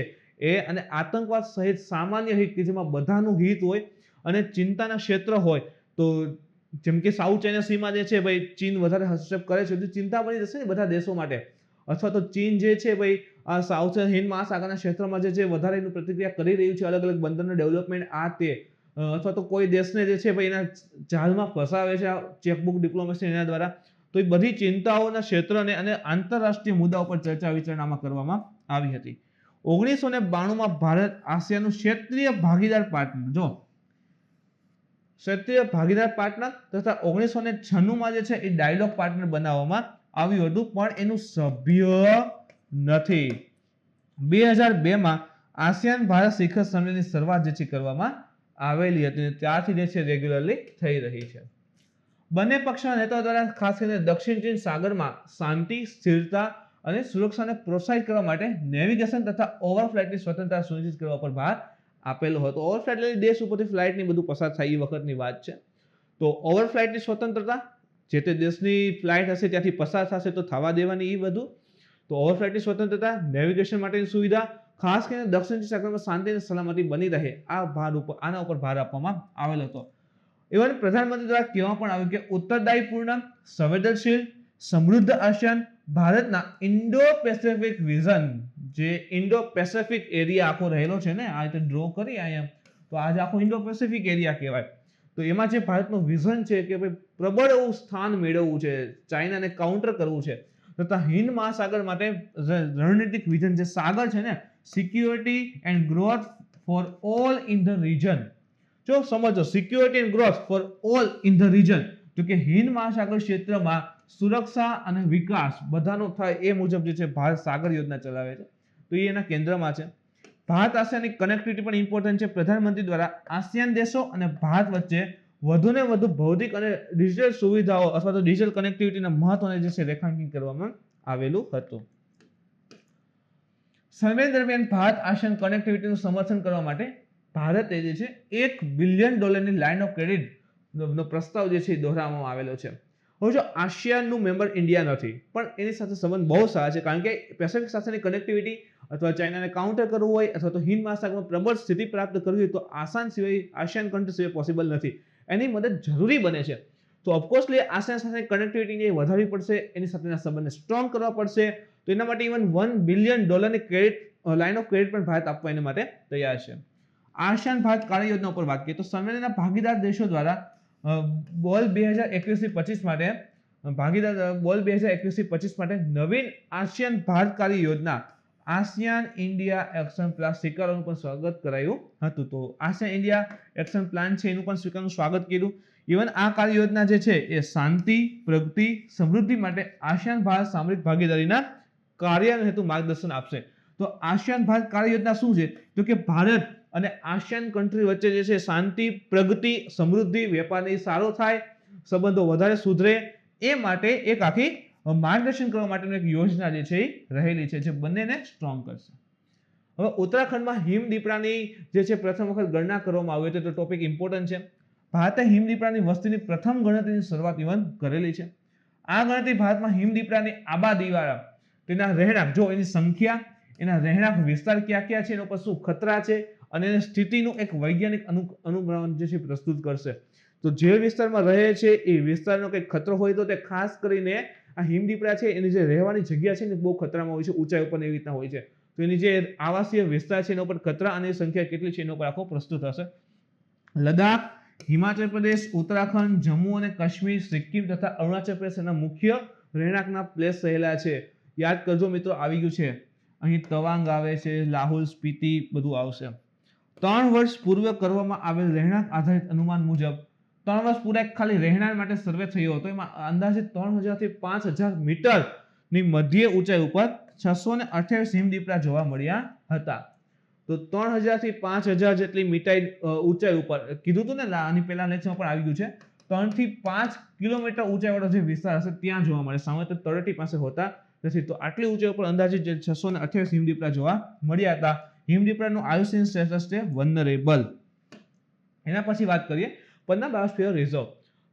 એ અને આતંકવાદ સહિત સામાન્ય હિત કે જેમાં બધાનું હિત હોય અને ચિંતાના ક્ષેત્ર હોય, તો જેમ કે સાઉથ ચાઇના સીમાં જે છે ભાઈ ચીન વધારે હસ્તક્ષેપ કરે છે, તો ચિંતા બની જશે ને બધા દેશો માટે. અથવા તો ચીન જે છે ભાઈ આ સાઉથ હિન્દ મહાસાગરના ક્ષેત્રમાં જે છે વધારે એનું પ્રતિક્રિયા કરી રહ્યું છે, અલગ અલગ બંદરનો ડેવલપમેન્ટ આ તે, અથવા તો કોઈ દેશને જે છે ભાઈ એના જાળમાં ફસાવે છે ચેકબુક ડિપ્લોમેસી એના દ્વારા, તો એ બધી ચિંતાઓના ક્ષેત્રને અને આંતરરાષ્ટ્રીય મુદ્દાઓ પર ચર્ચા વિચારણામાં કરવામાં આવી હતી. 1992માં ભારત આસિયાનનું ક્ષેત્રીય ભાગીદાર પાર્ટનર, જો ક્ષેત્રીય ભાગીદાર પાર્ટનર તથા 1996માં જે છે એ ડાયલોગ પાર્ટનર બનાવવામાં આવ્યું હતું, પણ એનું સભ્ય નથી. 2002માં આસિયાન ભારત શિખર સંમેલનની શરૂઆત જે છે કરવામાં આવેલી હતી, ત્યારથી જે છે રેગ્યુલરલી થઈ રહી છે. બંને પક્ષના નેતાઓ દ્વારા ખાસ કરીને દક્ષિણ ચીન સાગરમાં શાંતિ, સ્થિરતા અને સુરક્ષાને પ્રોત્સાહિત કરવા માટે નેવિગેશન તથા ઓવરફ્લાઇટની સ્વતંત્રતા સુનિશ્ચિત કરવા પર ભાર આપેલો હતો. ઓવરફ્લાઇટ એટલે દેશ ઉપરથી ફ્લાઇટની બધું પસાર થાય એ વખતની વાત છે. તો ઓવરફ્લાઇટની સ્વતંત્રતા જે તે દેશની ફ્લાઇટ હશે ત્યાંથી પસાર થશે તો થવા દેવાની એ બધું. તો ઓવરફ્લાઇટની સ્વતંત્રતા, નેવિગેશન માટેની સુવિધા, ખાસ કરીને દક્ષિણ સાગરમાં શાંતિ અને સલામતી બની રહે આના ઉપર ભાર આપવામાં આવેલો હતો. ઇવન પ્રધાનમંત્રી દ્વારા કહેવામાં પણ આવ્યું કે ઉત્તરદાયીપૂર્ણ, સંવેદનશીલ, સમૃદ્ધ આસિયાન ભારતના ઇન્ડો પેસિફિક વિઝન, જે ઇન્ડો પેસિફિક એરિયા આખો રહેલો છે ને, આ રીતે ડ્રો કરી અહીંયા, તો આજે આખો ઇન્ડો પેસિફિક એરિયા કહેવાય. તો એમાં જે ભારતનું વિઝન છે કે ભાઈ પ્રબળ એવું સ્થાન મેળવવું છે, ચાઇનાને કાઉન્ટર કરવું છે, તથા હિન્દ મહાસાગર માટે રણનીતિક વિઝન, જે સાગર છે ને, security and growth for all in the region. જો સમજો, security and growth for all in the region, તો કે હિન્દ મહાસાગર ક્ષેત્રમાં સુરક્ષા અને વિકાસ બધાનો થાય એ મુજબ જે છે ભારત સાગર યોજના ચલાવે છે, તો એ એના કેન્દ્રમાં છે. ભારત આસિયાનની કનેક્ટિવિટી પણ ઇમ્પોર્ટન્ટ છે. પ્રધાનમંત્રી દ્વારા આસિયાન દેશો અને ભારત વચ્ચે વધુને વધુ ભૌતિક અને ડિજિટલ સુવિધાઓ અથવા તો ડિજિટલ કનેક્ટિવિટીના મહત્વને જે છે રેખાંકિત કરવામાં આવેલું હતું. સંમેલન દરમિયાન ભારત આસિયાન કનેક્ટિવિટીનું સમર્થન કરવા માટે ભારતે જે છે $1 બિલિયન લાઇન ઓફ ક્રેડિટ નો પ્રસ્તાવ જે છે દોહરાવવામાં આવેલો છે. હવે જો આસિયાનનું મેમ્બર ઇન્ડિયા નથી, પણ એની સાથે સંબંધ બહુ સારા છે, કારણ કે પેસિફિક સાથેની કનેક્ટિવિટી અથવા ચાઇનાને કાઉન્ટર કરવું હોય અથવા તો હિન્દ મહાસાગરમાં પ્રબળ સ્થિતિ પ્રાપ્ત કરવી હોય તો આસિયાન કન્ટ્રી સિવાય પોસિબલ નથી. એની મદદ જરૂરી બને છે. તો ઓફકોર્સલી આસિયાન સાથે કનેક્ટિવિટી વધારવી પડશે, એની સાથેના સંબંધને સ્ટ્રોંગ કરવા પડશે. તો એના માટે even $1 billion line of credit પણ ભારત આપવા એના માટે તૈયાર છે. આસિયાન ભારત કાર્ય યોજના ઉપર વાત કરીએ તો સંમેલનના ભાગીદાર દેશો દ્વારા બોલ 2021-25 માટે નવીન આસિયાન ભારત કાર્ય યોજના આસિયાન ઇન્ડિયા એક્શન પ્લાન સ્વીકારવાનું પણ સ્વાગત કરાયું હતું. તો આસિયાન ઇન્ડિયા એક્શન પ્લાન છે એનું પણ સ્વીકારવાનું સ્વાગત કર્યું. ઇવન આ કાર્ય યોજના જે છે એ શાંતિ, પ્રગતિ, સમૃદ્ધિ માટે આસિયાન ભારત સામરિક ભાગીદારીના કાર્યનો હેતુ માર્ગદર્શન આપશે. તો આસિયાન ભારત કાર્ય યોજના શું છે? તો કે ભારત અને આસિયાન કન્ટ્રી વચ્ચે જે છે શાંતિ, પ્રગતિ, સમૃદ્ધિ, વેપારની સારો થાય, સંબંધો વધારે સુધરે, એ માટે એક આખી માર્ગદર્શન કરવા માટેની એક યોજના જે છે એ રહેલી છે, જે બંનેને સ્ટ્રોંગ કરશે. હવે ઉત્તરાખંડમાં હિમદીપડાની જે છે પ્રથમ વખત ગણના કરવામાં આવી હતી, તો ટોપિક ઇમ્પોર્ટન્ટ છે. ભારતે હિમદીપડાની વસ્તીની પ્રથમ ગણતરીની શરૂઆત ઇવન કરેલી છે. આ ગણતરી ભારતમાં હિમદીપડાની આબાદી વાળા, તેના રહેણાંક, જો એની સંખ્યા, એના રહેણાંક વિસ્તાર ક્યાં ક્યાં છે, એના પર શું ખતરા છે અને એની સ્થિતિનું એક વૈજ્ઞાનિક અનુમાન જે છે પ્રસ્તુત કરશે. તો જે વિસ્તારમાં રહે છે એ વિસ્તારનો કંઈક ખતરો હોય તો તે ખાસ કરીને આ હિમદીપડા છે એની જે રહેવાની જગ્યા છે ને બહુ ખતરામાં હોય છે, ઊંચાઈ ઉપર એવી રીતના હોય છે. તો એની જે આવાસીય વિસ્તાર છે એના ઉપર ખતરા અને સંખ્યા કેટલી છે એના ઉપર આખો પ્રસ્તુત હશે. લદ્દાખ, હિમાચલ પ્રદેશ, ઉત્તરાખંડ, જમ્મુ અને કાશ્મીર, સિક્કિમ તથા અરુણાચલ પ્રદેશ એના મુખ્ય રહેણાંકના પ્લેસ રહેલા છે. યાદ કરજો મિત્રો, આવી ગયું છે. અહીં તવાંગ આવે છે, લાહુલ સ્પીતિ બધું આવશે. 3 વર્ષ પૂર્વે કરવામાં આવેલ રહેણાંક આધારિત અનુમાન મુજબ 3 વર્ષ પૂરા ખાલી રહેણાંક માટે સર્વે થયો હતો. એમાં અંદાજે 3000 થી 5000 મીટર ની મધ્ય ઊંચાઈ ઉપર 628 હિમદીપડા જોવા મળ્યા હતા. તો 3000 થી 5000 જેટલી ઊંચાઈ ઉપર કીધું હતું ને, આની પહેલા લેક્ચરમાં પણ આવી ગયું છે. 3 થી 5 કિલોમીટર ઊંચાઈ વાળો જે વિસ્તાર હશે ત્યાં જોવા મળે, સામે તો તળેટી પાસે હોતા નથી. તો આટલી ઊંચાઈ ઉપર અંદાજે 628 હિમદીપડા જોવા મળ્યા હતા. હિમદીપડાનું આયુષ્યન સ્ટેટસ છે વલ્નરેબલ. એના પછી વાત કરીએ પન્ના બાયોસ્ફિયર રિઝર્વ.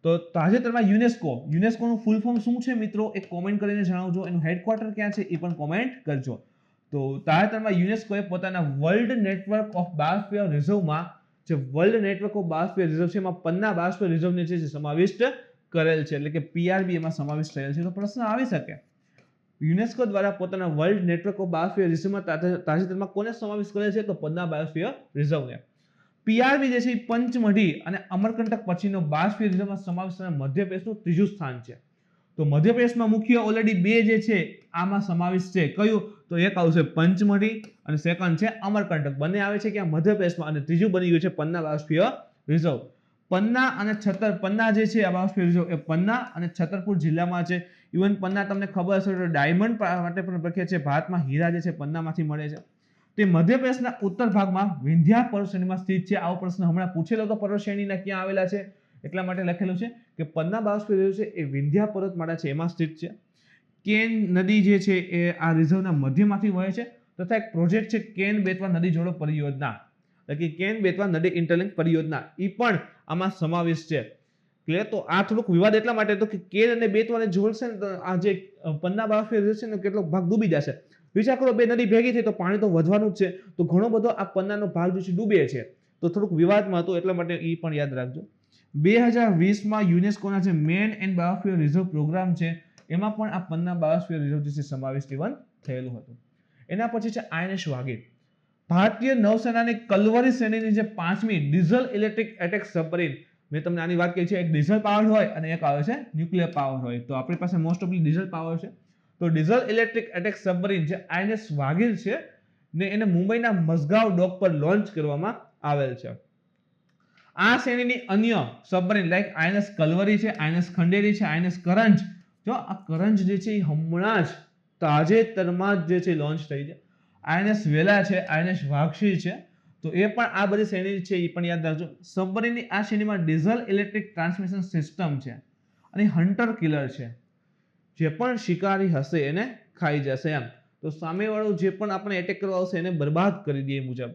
તો તાજેતરમાં યુનેસ્કોનું ફૂલ ફોર્મ શું છે મિત્રો, એક કોમેન્ટ કરીને જણાવજો. એનું હેડક્વાર્ટર ક્યાં છે એ પણ કોમેન્ટ કરજો. તો તાજેતરમાં યુનેસ્કોએ પોતાના વર્લ્ડ નેટવર્ક ઓફ બાયોસ્ફિયર રિઝર્વમાં, જે world network of biosphere reserve છે એમાં પન્ના બાયોસ્ફિયર રિઝર્વને જે સમાવિષ્ટ કરેલ છે, એટલે કે PRB એમાં સમાવિષ્ટ થયેલ છે. તો પ્રશ્ન આવી શકે, યુનેસ્કો દ્વારા પોતાના વર્લ્ડ નેટવર્ક ઓફ બાયોસ્ફિયર રિઝર્વમાં તાજેતરમાં કોને સમાવેશ કરેલ છે? તો પન્ના બાયોસ્ફિયર રિઝર્વને. PRB જે છે પંચમઢી અને અમરકંટક પછીનો બાયોસ્ફિયર રિઝર્વમાં સમાવેશ થનાર મધ્યપ્રદેશનું 3જું સ્થાન છે. તો મધ્યપ્રદેશમાં મુખ્ય ઓલરેડી 2 જે છે આમાં સમાવેશ છે. કયું? તો એક આવશે પંચમઢી અને સેકન્ડ છે અમરકંટક. બંને આવે છે કે મધ્યપ્રદેશમાં, અને ત્રીજું બની ગયું છે પન્ના બાયોસ્ફિયર રિઝર્વ. પન્ના અને પન્ના જે છે આ બાયોસ્ફિયર રિઝર્વ એ પન્ના અને છતરપુર જિલ્લામાં છે. ઇવન પન્ના તમને ખબર હશે તો ડાયમંડ માટે પણ પ્રખ્યાત છે. ભારતમાં હીરા જે છે પન્નામાંથી મળે છે. તે મધ્યપ્રદેશના ઉત્તર ભાગમાં વિંધ્યા પર્વતશ્રેણીમાં સ્થિત છે. આવો પ્રશ્ન હમણાં પૂછેલો તો પર્વતશ્રેણીના ક્યાં આવેલા છે, એટલા માટે લખેલું છે કે પન્ના બાયોસ્ફિયર રિઝર્વ છે એ વિંધ્યા પર્વતમાળા છે એમાં સ્થિત છે. કેન નદી જે છે એ આ રિઝર્વના મધ્યમાંથી વહે છે, તથા એક પ્રોજેક્ટ છે કેન બેતવા નદી જોડો પરિયોજના, એટલે કે કેન બેતવા નદી ઇન્ટરલિંક પરિયોજના, એ પણ આમાં સમાવેશ છે ક્લિયર? તો આ થોડુંક વિવાદ એટલા માટે હતો કે કેર અને બેતવાને જોડશે ને તો આ જે પન્ના બાયોસ્ફિયર જે છે ને કેટલો ભાગ ડૂબી જશે. વિચાર કરો, બે નદી ભેગી થઈ તો પાણી તો વધવાનું જ છે, તો ઘણો બધો આ પન્નાનો ભાગ જે છે ડૂબે છે. તો થોડુંક વિવાદમાં હતું, એટલા માટે એ પણ યાદ રાખજો. 2020માં યુનેસ્કોના જે Man and Biosphere Reserve Programme છે એમાં પણ આ પન્ના બાયોસ્ફિયર રિઝર્વ જે છે સમાવિષ્ટ થયેલું હતું. એના પછી છે INS વાગીર. ભારતીય નૌસેનાની કલવરી શ્રેણીની જે 5મી ડીઝલ ઇલેક્ટ્રિક એટેક સબમરીન, મેં તમને આની વાત કરી છે, એક ડીઝલ પાવર હોય અને એક આવે છે ન્યુક્લિયર પાવર હોય. તો આપણી પાસે મોસ્ટ ઓફલી ડીઝલ પાવર છે. તો ડીઝલ ઇલેક્ટ્રિક એટેક સબમરીન જે INS વાગીર છે ને એને મુંબઈના મઝગાંવ ડોક પર લોન્ચ કરવામાં આવેલ છે. આ શ્રેણીની અન્ય સબમરીન લાઈક INS કલવરી છે, INS ખંડેરી છે, INS કરંજ. જો આ કરંજ જે છે એ હમણાં જ તાજેતરમાં જ જે છે લોન્ચ થઈ છે. INS વેલા છે, INS વાઘશીર છે. તો એ પણ આ બધી શ્રેણી છે એ પણ યાદ રાખજો. સબમરીનની આ શ્રેણીમાં ડીઝલ ઇલેક્ટ્રિક ટ્રાન્સમિશન સિસ્ટમ છે અને હન્ટર કિલર છે. જે પણ શિકારી હશે એને ખાઈ જશે એમ. તો સામેવાળું જે પણ આપણે એટેક કરવા આવશે એને બરબાદ કરી દે મુજબ.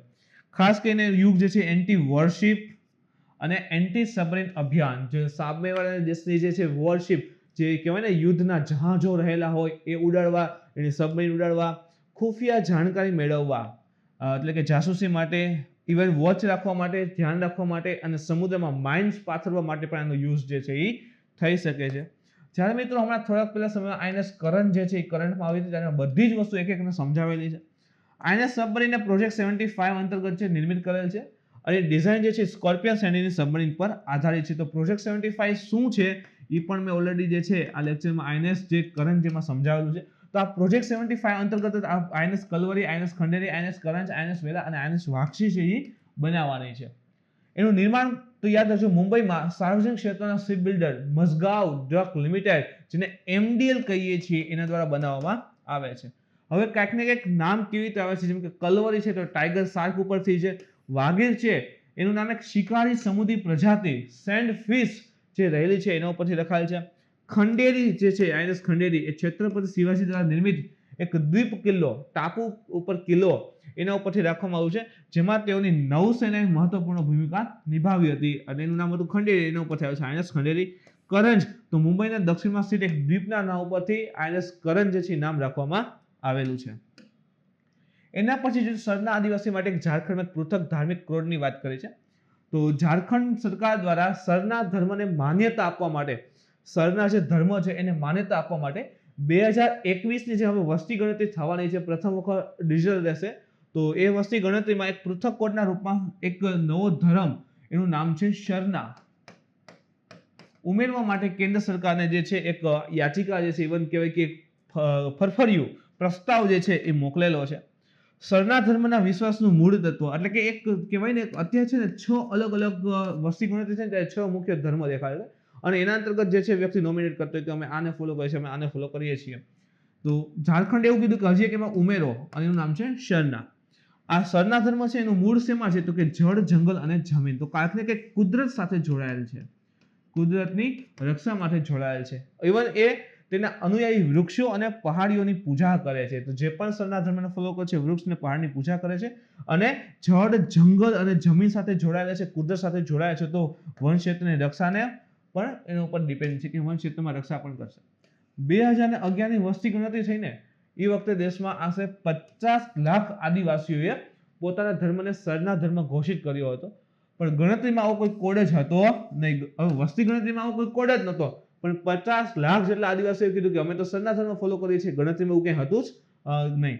ખાસ કરીને યુગ જે છે એન્ટી વોરશિપ અને એન્ટી સબમરીન અભિયાન, જે સામેવાળા દેશની જે છે વોરશિપ, જે કહેવાય ને યુદ્ધના જહાજો રહેલા હોય એ ઉડાડવા, એની સબમરીન ઉડાડવા, ખુફિયા જાણકારી મેળવવા, એટલે કે જાસૂસી માટે, ઇવન વોચ રાખવા માટે, ધ્યાન રાખવા માટે અને સમુદ્રમાં માઇન્સ પાથરવા માટે પણ આનો યુઝ જે છે એ થઈ શકે છે. જ્યારે મિત્રો હમણાં થોડાક પહેલા સમયમાં INS કરંટ જે છે એ કરંટમાં આવી હતી ત્યારે બધી જ વસ્તુ એક એકને સમજાવેલી છે. INS સબમરીનને પ્રોજેક્ટ 75 અંતર્ગત છે નિર્મિત કરેલ છે અને ડિઝાઇન જે છે સ્કોર્પિયન શ્રેણીની સબમરીન પર આધારિત છે. તો પ્રોજેક્ટ 75 શું છે એ પણ મેં ઓલરેડી જે છે આ લેક્ચરમાં INS જે કરંટ જેમાં સમજાવેલું છે. તો આ પ્રોજેક્ટ 75 અંતર્ગત આ INS Calvary, INS Khanderi, INS Karanj, INS વેલા અને INS વાઘશી છે એ બનાવવાની છે. એનું નિર્માણ તો યાદ રાખજો મુંબઈમાં સાર્વજનિક ક્ષેત્રના શિપ બિલ્ડર મઝગાંવ ડોક લિમિટેડ, જેને MDL કહીએ છીએ, એના દ્વારા બનાવવામાં આવે છે. હવે કાંઈક ને કંઈક નામ કેવી રીતે આવે છે, જેમ કે કલવરી છે તો ટાઈગર શાર્ક ઉપરથી છે, વાગીર છે એનું નામ એક શિકારી સમુદ્રી પ્રજાતિ સેન્ડ ફિશ જે રહેલી છે એના ઉપરથી રખાયેલ છે. ખંડેરી જે છે INS ખંડેરી એ છત્રપતિ શિવાજી દ્વારા નિર્મિત એક દ્વીપ કિલ્લો, ટાપુ ઉપર કિલ્લો, એના ઉપરથી રાખવામાં આવ્યું છે, જેમાં તેઓની નૌસેનાએ મહત્વપૂર્ણ ભૂમિકા નિભાવી હતી અને એનું નામ હતું ખંડેરી. એના ઉપરથી આવે છે INS ખંડેરી. કરંજ તો મુંબઈના દક્ષિણમાં સ્થિત એક દ્વીપના નામ ઉપરથી INS કરંજ જે છે નામ રાખવામાં આવેલું છે. એના પછી જો સરના આદિવાસી માટે એક ઝારખંડમાં પૃથક ધાર્મિક કોડની વાત કરી છે. તો ઝારખંડ સરકાર દ્વારા સરના ધર્મને માન્યતા આપવા માટે, સરના જે ધર્મ છે એને માન્યતા આપવા માટે 2021ની જે હવે વસ્તી ગણતરી થવાની છે, પ્રથમ વખત ડિજિટલ રહેશે. તો એ વસ્તી ગણતરીમાં એક પૃથક કોડના રૂપમાં એક નવો ધર્મ, એનું નામ છે શરના, ઉમેરવા માટે કેન્દ્ર સરકારને જે છે એક યાચિકા જે છે, ઇવન કહેવાય કે ફરફરિયું પ્રસ્તાવ જે છે એ મોકલેલો છે. સરના ધર્મના વિશ્વાસનું મૂળ તત્વ, એટલે કે એક કહેવાય ને અત્યારે છે ને 6 અલગ અલગ વસ્તી ગણતરી છે ને ત્યારે 6 મુખ્ય ધર્મ દેખાય છે અને એના અંતર્ગત જે છે વ્યક્તિ નોમિનેટ કરતો હોય કે અમે આને ફોલો કરીએ છીએ, અમે આને ફોલો કરીએ છીએ. તો ઝારખંડ એવું કીધું કે હજી એક એમાં ઉમેરો અને એનું નામ છે શરના. આ સરના ધર્મ છે એનું મૂળ શેમાં છે તો કે જળ, જંગલ અને જમીન. તો કાંઈક ને કંઈક કુદરત સાથે જોડાયેલ છે, કુદરતની રક્ષા માટે જોડાયેલ છે. ઇવન એ તેના અનુયાયી વૃક્ષો અને પહાડીઓની પૂજા કરે છે. તો જે પણ સરના ધર્મને ફોલો કરે છે વૃક્ષ અને પહાડની પૂજા કરે છે અને જળ, જંગલ અને જમીન સાથે જોડાયેલા છે, કુદરત સાથે જોડાયેલા છે. તો વન ક્ષેત્રની રક્ષાને પણ એના ઉપર ડિપેન્ડ છે કે વન ક્ષેત્રમાં રક્ષા પણ કરશે. 2011ની વસ્તી ગણતરી થઈને એ વખતે દેશમાં આશરે 50 લાખ આદિવાસીઓએ પોતાના ધર્મને સરના ધર્મ ઘોષિત કર્યો હતો. પણ ગણતરીમાં આવો કોઈ કોડ જ હતો નહીં. હવે વસ્તી ગણતરીમાં આવો કોઈ કોડ જ નહોતો, પણ 50 લાખ જેટલા આદિવાસીઓએ કીધું કે અમે તો સરના ધર્મ ફોલો કરીએ છીએ. ગણતરીમાં એવું કંઈ હતું જ નહીં.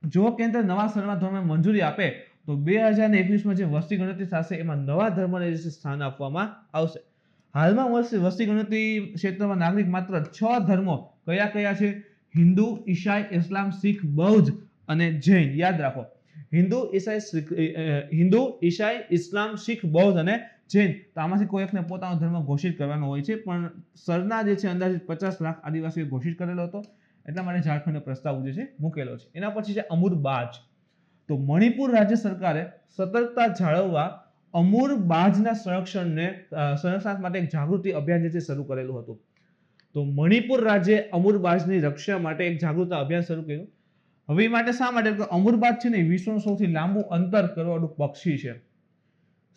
જો કેન્દ્ર નવા સરના ધર્મને મંજૂરી આપે તો 2021માં જે વસ્તી ગણતરી થશે એમાં નવા ધર્મને જે સ્થાન આપવામાં આવશે. હાલમાં વસ્તી ગણતરી ક્ષેત્રમાં નાગરિક માત્ર 6 ધર્મો કયા કયા છે? હિન્દુ, ઈસાઈ, ઇસ્લામ, શીખ, બૌદ્ધ અને જૈન. યાદ રાખો, હિન્દુ, ઈસાઈ, ઇસ્લામ, શીખ, બૌદ્ધ અને જૈન. તો આમાંથી કોઈ એકને પોતાનો ધર્મ ઘોષિત કરવાનો હોય છે, પણ સરના જે છે અંદાજિત 50 લાખ આદિવાસીઓ ઘોષિત કરેલો હતો, એટલા માટે ઝારખંડનો પ્રસ્તાવ જે છે મૂકેલો છે. એના પછી છે અમુર બાજ. તો મણિપુર રાજ્ય સરકારે સતર્કતા જાળવવા અમુર બાજના સંરક્ષણ માટે એક જાગૃતિ અભિયાન જે છે શરૂ કરેલું હતું. તો મણિપુર રાજ્યે અમુર બાજની રક્ષા માટે એક જાગૃતિ અભિયાન શરૂ કર્યું. હવે એ માટે શા માટે? અમુર બાજ છે ને વિશ્વનું સૌથી લાંબુ અંતર કરવાવાળું પક્ષી છે,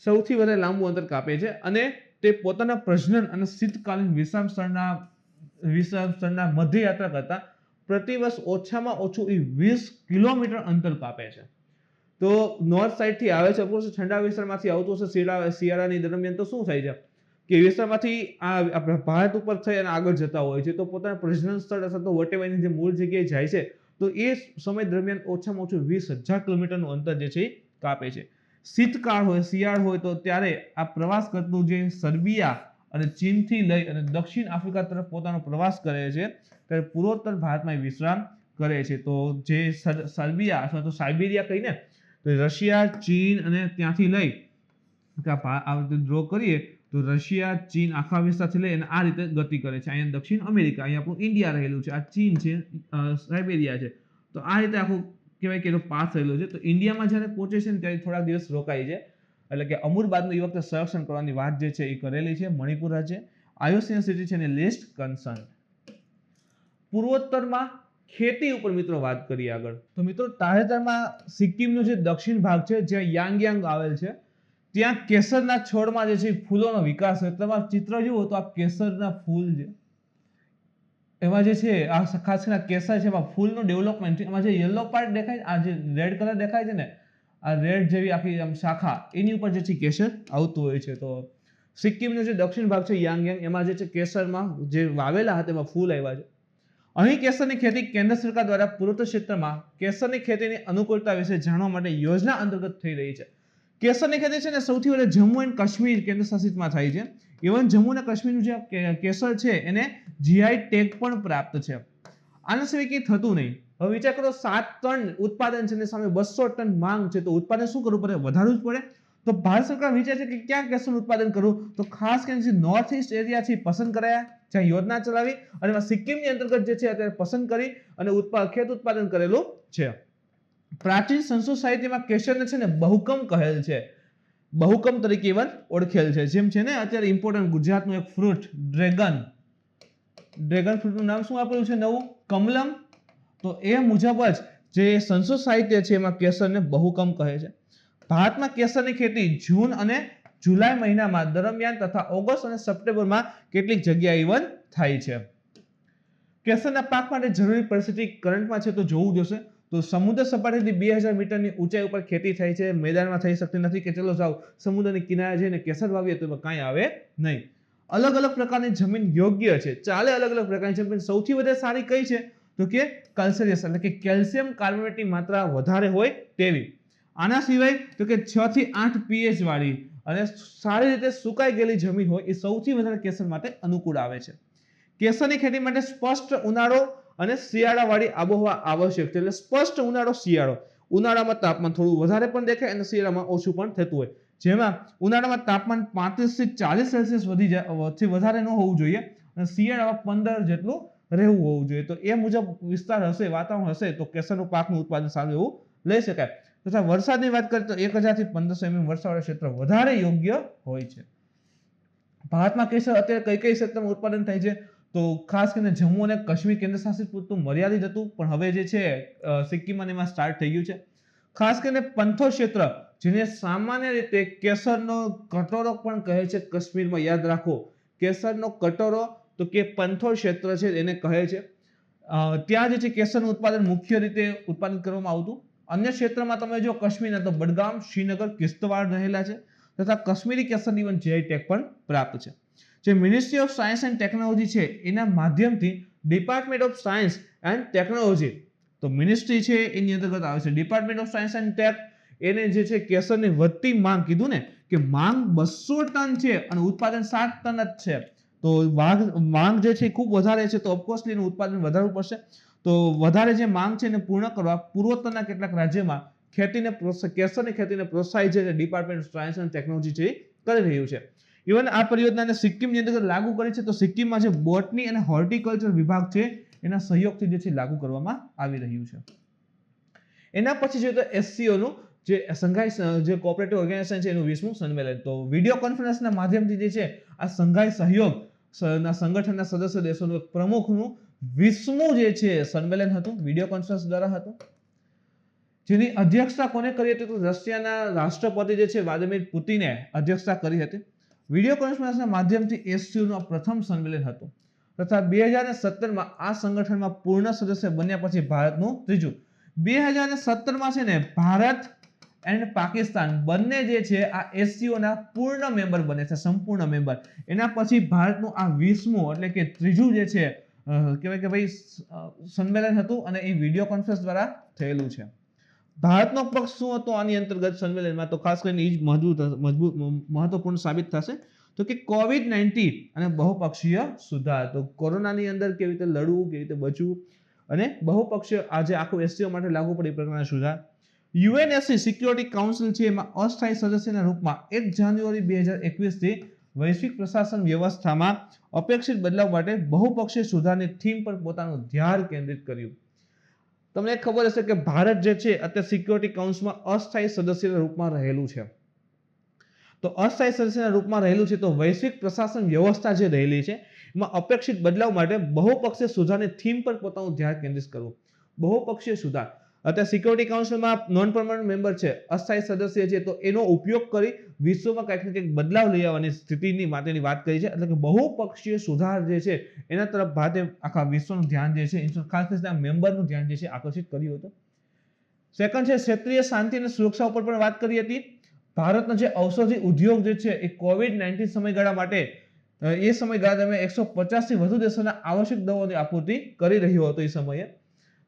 સૌથી વધારે લાંબુ અંતર કાપે છે અને તે પોતાના પ્રજનન અને શીતકાલીન વિશ્રામ સ્થળના મધ્ય યાત્રા કરતા પ્રતિવર્ષ ઓછામાં ઓછું 20 કિલોમીટર અંતર કાપે છે. તો નોર્થ સાઇડ થી આવે છે, ઓફકોર્સ ઠંડા વિસ્તારમાંથી આવતું હશે શિયાળાની દરમિયાન, તો શું થાય છે કે વિસ્તારમાંથી આપણા ભારત ઉપર થઈ અને આગળ જતા હોય છે, તો પોતાના પ્રજનન સ્થળ અથવા તો વટેવાની જે મૂળ જગ્યાએ જાય છે, તો એ સમય દરમિયાન ઓછામાં ઓછું 20,000 કિલોમીટરનું અંતર જે છે એ કાપે છે. શીતકાળ હોય, શિયાળ હોય, તો ત્યારે આ પ્રવાસ કરતું જે સર્બિયા અને ચીનથી લઈ અને દક્ષિણ આફ્રિકા તરફ પોતાનો પ્રવાસ કરે છે, ત્યારે પૂર્વોત્તર ભારતમાં વિશ્રામ કરે છે. તો જે સર્બિયા અથવા તો સાઇબેરિયા કહીને, તો રશિયા, ચીન અને ત્યાંથી લઈ ડ્રો કરીએ તો રશિયા, ચીન આખા વિસ્તારથી લઈ અને આ રીતે ગતિ કરે છે. અહીંયા દક્ષિણ અમેરિકા, અહીંયા આપણું ઇન્ડિયા રહેલું છે, આ ચીન છે, સાઇબેરિયા છે. તો આ રીતે આખું કહેવાય કે એનો પાથ રહેલો છે. તો ઇન્ડિયામાં જ્યારે પહોંચે છે ને ત્યારે થોડાક દિવસ રોકાય છે, એટલે કે અમુરબાદનું એ વખતે સંરક્ષણ કરવાની વાત જે છે એ કરેલી છે. મણિપુર રાજ્ય, આયુષિયન સિટી છે ને લીસ્ટ કન્સર્ન. પૂર્વોત્તરમાં ખેતી ઉપર મિત્રો વાત કરીએ આગળ. તો મિત્રો તાજેતરમાં સિક્કિમનો જે દક્ષિણ ભાગ છે, જ્યાં યાંગયાંગ આવેલ છે, ત્યાં કેસરના છોડમાં જે છે ફૂલોનો વિકાસ છે. તમારું ચિત્ર જુઓ તો આ કેસરના ફૂલ છે, એમાં જે છે આ ખાસ કરીને કેસર છે, એમાં ફૂલનું ડેવલપમેન્ટ છે. એમાં જે યલો પાર્ટ દેખાય, આ જે રેડ કલર દેખાય છે ને, આ રેડ જેવી આખી આમ શાખા, એની ઉપર જે છે કેસર આવતું હોય છે. તો સિક્કિમનો જે દક્ષિણ ભાગ છે યાંગયાંગ, એમાં જે છે કેસરમાં જે વાવેલા હતા એમાં ફૂલ આવ્યા છે. અહીં કેસરની ખેતી કેન્દ્ર સરકાર દ્વારા પૂર્વોત્તર ક્ષેત્રમાં કેસરની ખેતીની અનુકૂળતા વિશે જાણવા માટે યોજના અંતર્ગત થઈ રહી છે. કેસરની ખેતી છે ને સૌથી વધારે જમ્મુ એન્ડ કાશ્મીર કેન્દ્ર શાસિતમાં થાય છે. ઇવન જમ્મુ અને કાશ્મીરનું જે કેસર છે એને જીઆઈ ટેગ પણ પ્રાપ્ત છે. આના સિવાય કંઈ થતું નહીં. હવે વિચાર કરો, 7 ટન ઉત્પાદન છે ને સામે 200 ટન માંગ છે, તો ઉત્પાદન શું કરવું પડે? વધારવું જ પડે. તો ભારત સરકાર વિચારે છે કે ક્યાં કેસરનું ઉત્પાદન કરવું, તો ખાસ કરીને જે નોર્થ ઈસ્ટ એરિયા છે પસંદ કરાયા, જ્યાં યોજના ચલાવી અને એમાં સિક્કિમની અંતર્ગત જે છે અત્યારે પસંદ કરી અને ખેત ઉત્પાદન કરેલું છે. પ્રાચીન સંસ્કૃત સાહિત્યમાં કેસરને છે ને બહુકમ કહેલ છે, બહુકમ તરીકે પણ ઓળખેલ છે. જેમ છે ને અત્યારે ઇમ્પોર્ટન્ટ ગુજરાતનું એક ફ્રૂટ ડ્રેગન ફ્રૂટનું નામ શું આપેલું છે નવું? કમલમ. તો એ મુજબ જ જે સંસ્કૃત સાહિત્ય છે એમાં કેસરને બહુકમ કહે છે. ભારતમાં કેસરની ખેતી જૂન અને જુલાઈ મહિનામાં દરમિયાન તથા ઓગસ્ટ અને સપ્ટેમ્બરમાં કેટલીક જગ્યાએ ઇવન થાય છે. કેસરના પાક માટે જરૂરી પરિસ્થિતિ કરંટમાં છે તો જોવું જોશે. તો સમુદ્ર સપાટીથી 2000 મીટરની ઊંચાઈ ઉપર ખેતી થાય છે, મેદાનમાં થઈ શકતી નથી કે ચલો જાઓ સમુદ્રની કિનારે જઈને કેસર વાવીએ તો કાંઈ આવે નહીં. અલગ અલગ પ્રકારની જમીન યોગ્ય છે, ચાલે અલગ અલગ પ્રકારની જમીન. સૌથી વધારે સારી કઈ છે તો કે કેલ્સિયસ એટલે કે કેલ્શિયમ કાર્બોનેટની માત્રા વધારે હોય તેવી. આના સિવાય તો કે 6 થી 8 pH વાળી અને સારી રીતે સુકાઈ ગયેલી જમીન હોય એ સૌથી વધારે કેસર માટે અનુકૂળ આવે છે. કેસરની ખેતી માટે સ્પષ્ટ ઉનાળો અને શિયાળાવાળી આબોહવા આવશ્યક છે. એટલે સ્પષ્ટ ઉનાળો, શિયાળો. ઉનાળામાં તાપમાન થોડું વધારે પણ દેખાય અને શિયાળામાં ઓછું પણ થતું હોય. જેમાં ઉનાળામાં તાપમાન 35 થી 40 સેલ્સિયસ થી વધારે ન હોવું જોઈએ અને શિયાળામાં 15 જેટલું રહેવું હોવું જોઈએ. તો એ મુજબ વિસ્તાર હશે, વાતાવરણ હશે, તો કેસરનું પાકનું ઉત્પાદન સારું એવું લઈ શકાય. તથા વરસાદની વાત કરીએ તો 1000 થી 1500 mm વરસાદવાળા ક્ષેત્ર વધારે યોગ્ય હોય છે. ભારતમાં કેસર અત્યારે કઈ કઈ ક્ષેત્રમાં ઉત્પાદન થાય છે? તો ખાસ કરીને જમ્મુ અને કાશ્મીર કેન્દ્ર શાસિત પૂરતું મર્યાદિત હતું, પણ હવે જે છે સિક્કિમ અને એમાં સ્ટાર્ટ થઈ ગયું છે. ખાસ કરીને પંથો ક્ષેત્ર, જેને સામાન્ય રીતે કેસરનો કટોરો પણ કહે છે કાશ્મીરમાં, યાદ રાખો કેસરનો કટોરો તો કે પંથો ક્ષેત્ર છે એને કહે છે. ત્યાં જે છે કેસરનું ઉત્પાદન મુખ્ય રીતે ઉત્પાદન કરવામાં આવતું. અન્ય ક્ષેત્રમાં તમે જો કાશ્મીરના તો બડગામ, શ્રીનગર, કિશ્તવાડ રહેલા છે તથા કાશ્મીરી કેસરની પણ જીઆઈ ટેગ પણ પ્રાપ્ત છે. જે Ministry of Science and Technology છે એના માધ્યમથી Department of Science and Technology, તો મિનિસ્ટ્રી છે એની અંતર્ગત આવે છે Department of Science and Tech, એને જે છે કેસરની વધતી માંગ કીધું ને કે માંગ 200 ટન છે અને ઉત્પાદન 7 ટન જ છે. તો માંગ જે છે ખૂબ વધારે છે, તો ઓફકોર્સલી એનું ઉત્પાદન વધારવું પડશે. તો વધારે જે માંગ છે એને પૂર્ણ કરવા પૂર્વોત્તરના કેટલાક રાજ્યોમાં કેસરની ખેતીને પ્રોત્સાહિત છે Department of Science and Technology છે કરી રહ્યું છે. ઇવન આ પરિયોજનાને સિક્કિમની અંતર્ગત લાગુ કરી છે. તો સિક્કિમમાં જે બોટની અને હોર્ટિકલ્ચર વિભાગ છે એના સહયોગથી જે છે લાગુ કરવામાં આવી રહ્યું છે. એના પછી જોઈએ તો SCO નું જે સંઘાઈ જે કોઓપરેટિવ ઓર્ગેનાઇઝેશન છે એનું 20મું સંમેલન. તો વિડીયો કોન્ફરન્સના માધ્યમથી જે છે આ સંઘાઈ સહયોગ સંગઠનના સદસ્ય દેશોનું પ્રમુખનું 20મું જે છે સંમેલન હતું, વિડીયો કોન્ફરન્સ દ્વારા હતું. જેની અધ્યક્ષતા કોને કરી હતી? તો રશિયાના રાષ્ટ્રપતિ જે છે વ્લાદિમીર પુતિને અધ્યક્ષતા કરી હતી. વિડીયો કોન્ફરન્સના માધ્યમથી એસસીઓનું આ પ્રથમ સંમેલન હતું તથા 2017માં આ સંગઠનમાં પૂર્ણ સદસ્ય બન્યા પછી ભારતનું ત્રીજું. 2017માં છે ને ભારત એન્ડ પાકિસ્તાન બંને જે છે આ એસસીઓના પૂર્ણ મેમ્બર બને છે, સંપૂર્ણ મેમ્બર. એના પછી ભારતનું આ 20મું એટલે કે ત્રીજું જે છે કહેવાય કે ભાઈ સંમેલન હતું અને એ વિડીયો કોન્ફરન્સ દ્વારા થયેલું છે. ભારતનો પક્ષ શું હતો આની અંતર્ગત સંમેલનમાં, તો ખાસ કરીને એ જ મહત્વપૂર્ણ સાબિત થશે. તો કે COVID-19 અને બહુપક્ષીય સુધાર. તો કોરોનાની અંદર કેવી રીતે લડવું, કેવી રીતે બચવું અને બહુપક્ષીય આજે આખું એસસીઓ માટે લાગુ પડે એ પ્રકારના સુધાર. યુએનએસસી સિક્યોરિટી કાઉન્સિલ છે એમાં અસ્થાયી સદસ્યના રૂપમાં 1 જાન્યુઆરી 2021 થી વૈશ્વિક પ્રશાસન વ્યવસ્થામાં અપેક્ષિત બદલાવ માટે બહુપક્ષીય સુધારની થીમ પર પોતાનું ધ્યાન કેન્દ્રિત કર્યું. તમને ખબર હશે કે ભારત જે છે અત્યારે સિક્યોરિટી કાઉન્સિલમાં અસ્થાયી સદસ્યના રૂપમાં રહેલું છે. તો અસ્થાયી સદસ્યના રૂપમાં રહેલું છે તો વૈશ્વિક પ્રશાસન વ્યવસ્થા જે રહેલી છે એમાં અપેક્ષિત બદલાવ માટે બહુપક્ષીય સુધારની થીમ પર પોતાનું ધ્યાન કેન્દ્રિત કરવું. બહુપક્ષીય સુધાર અત્યારે સિક્યોરિટી કાઉન્સિલમાં નોન પરમાનન્ટ મેમ્બર છે, અસ્થાયી સદસ્ય છે, તો એનો ઉપયોગ કરી વિશ્વમાં કંઈક ને કંઈક બદલાવ લઈ આવવાની સ્થિતિની માટેની વાત કરી છે. એટલે કે બહુપક્ષીય સુધાર જે છે એના તરફ ભારતે આખા વિશ્વનું ધ્યાન જે છે ખાસ કરીને આ મેમ્બરનું ધ્યાન જે છે આકર્ષિત કર્યું હતું. સેકન્ડ છે ક્ષેત્રીય શાંતિ અને સુરક્ષા ઉપર પણ વાત કરી હતી. ભારતનો જે ઔષધિ ઉદ્યોગ જે છે એ COVID-19 સમયગાળા માટે એ સમયગાળા દરમિયાન 150 થી વધુ દેશોના આવશ્યક દવાઓની આપૂર્તિ કરી રહ્યો હતો એ સમયે.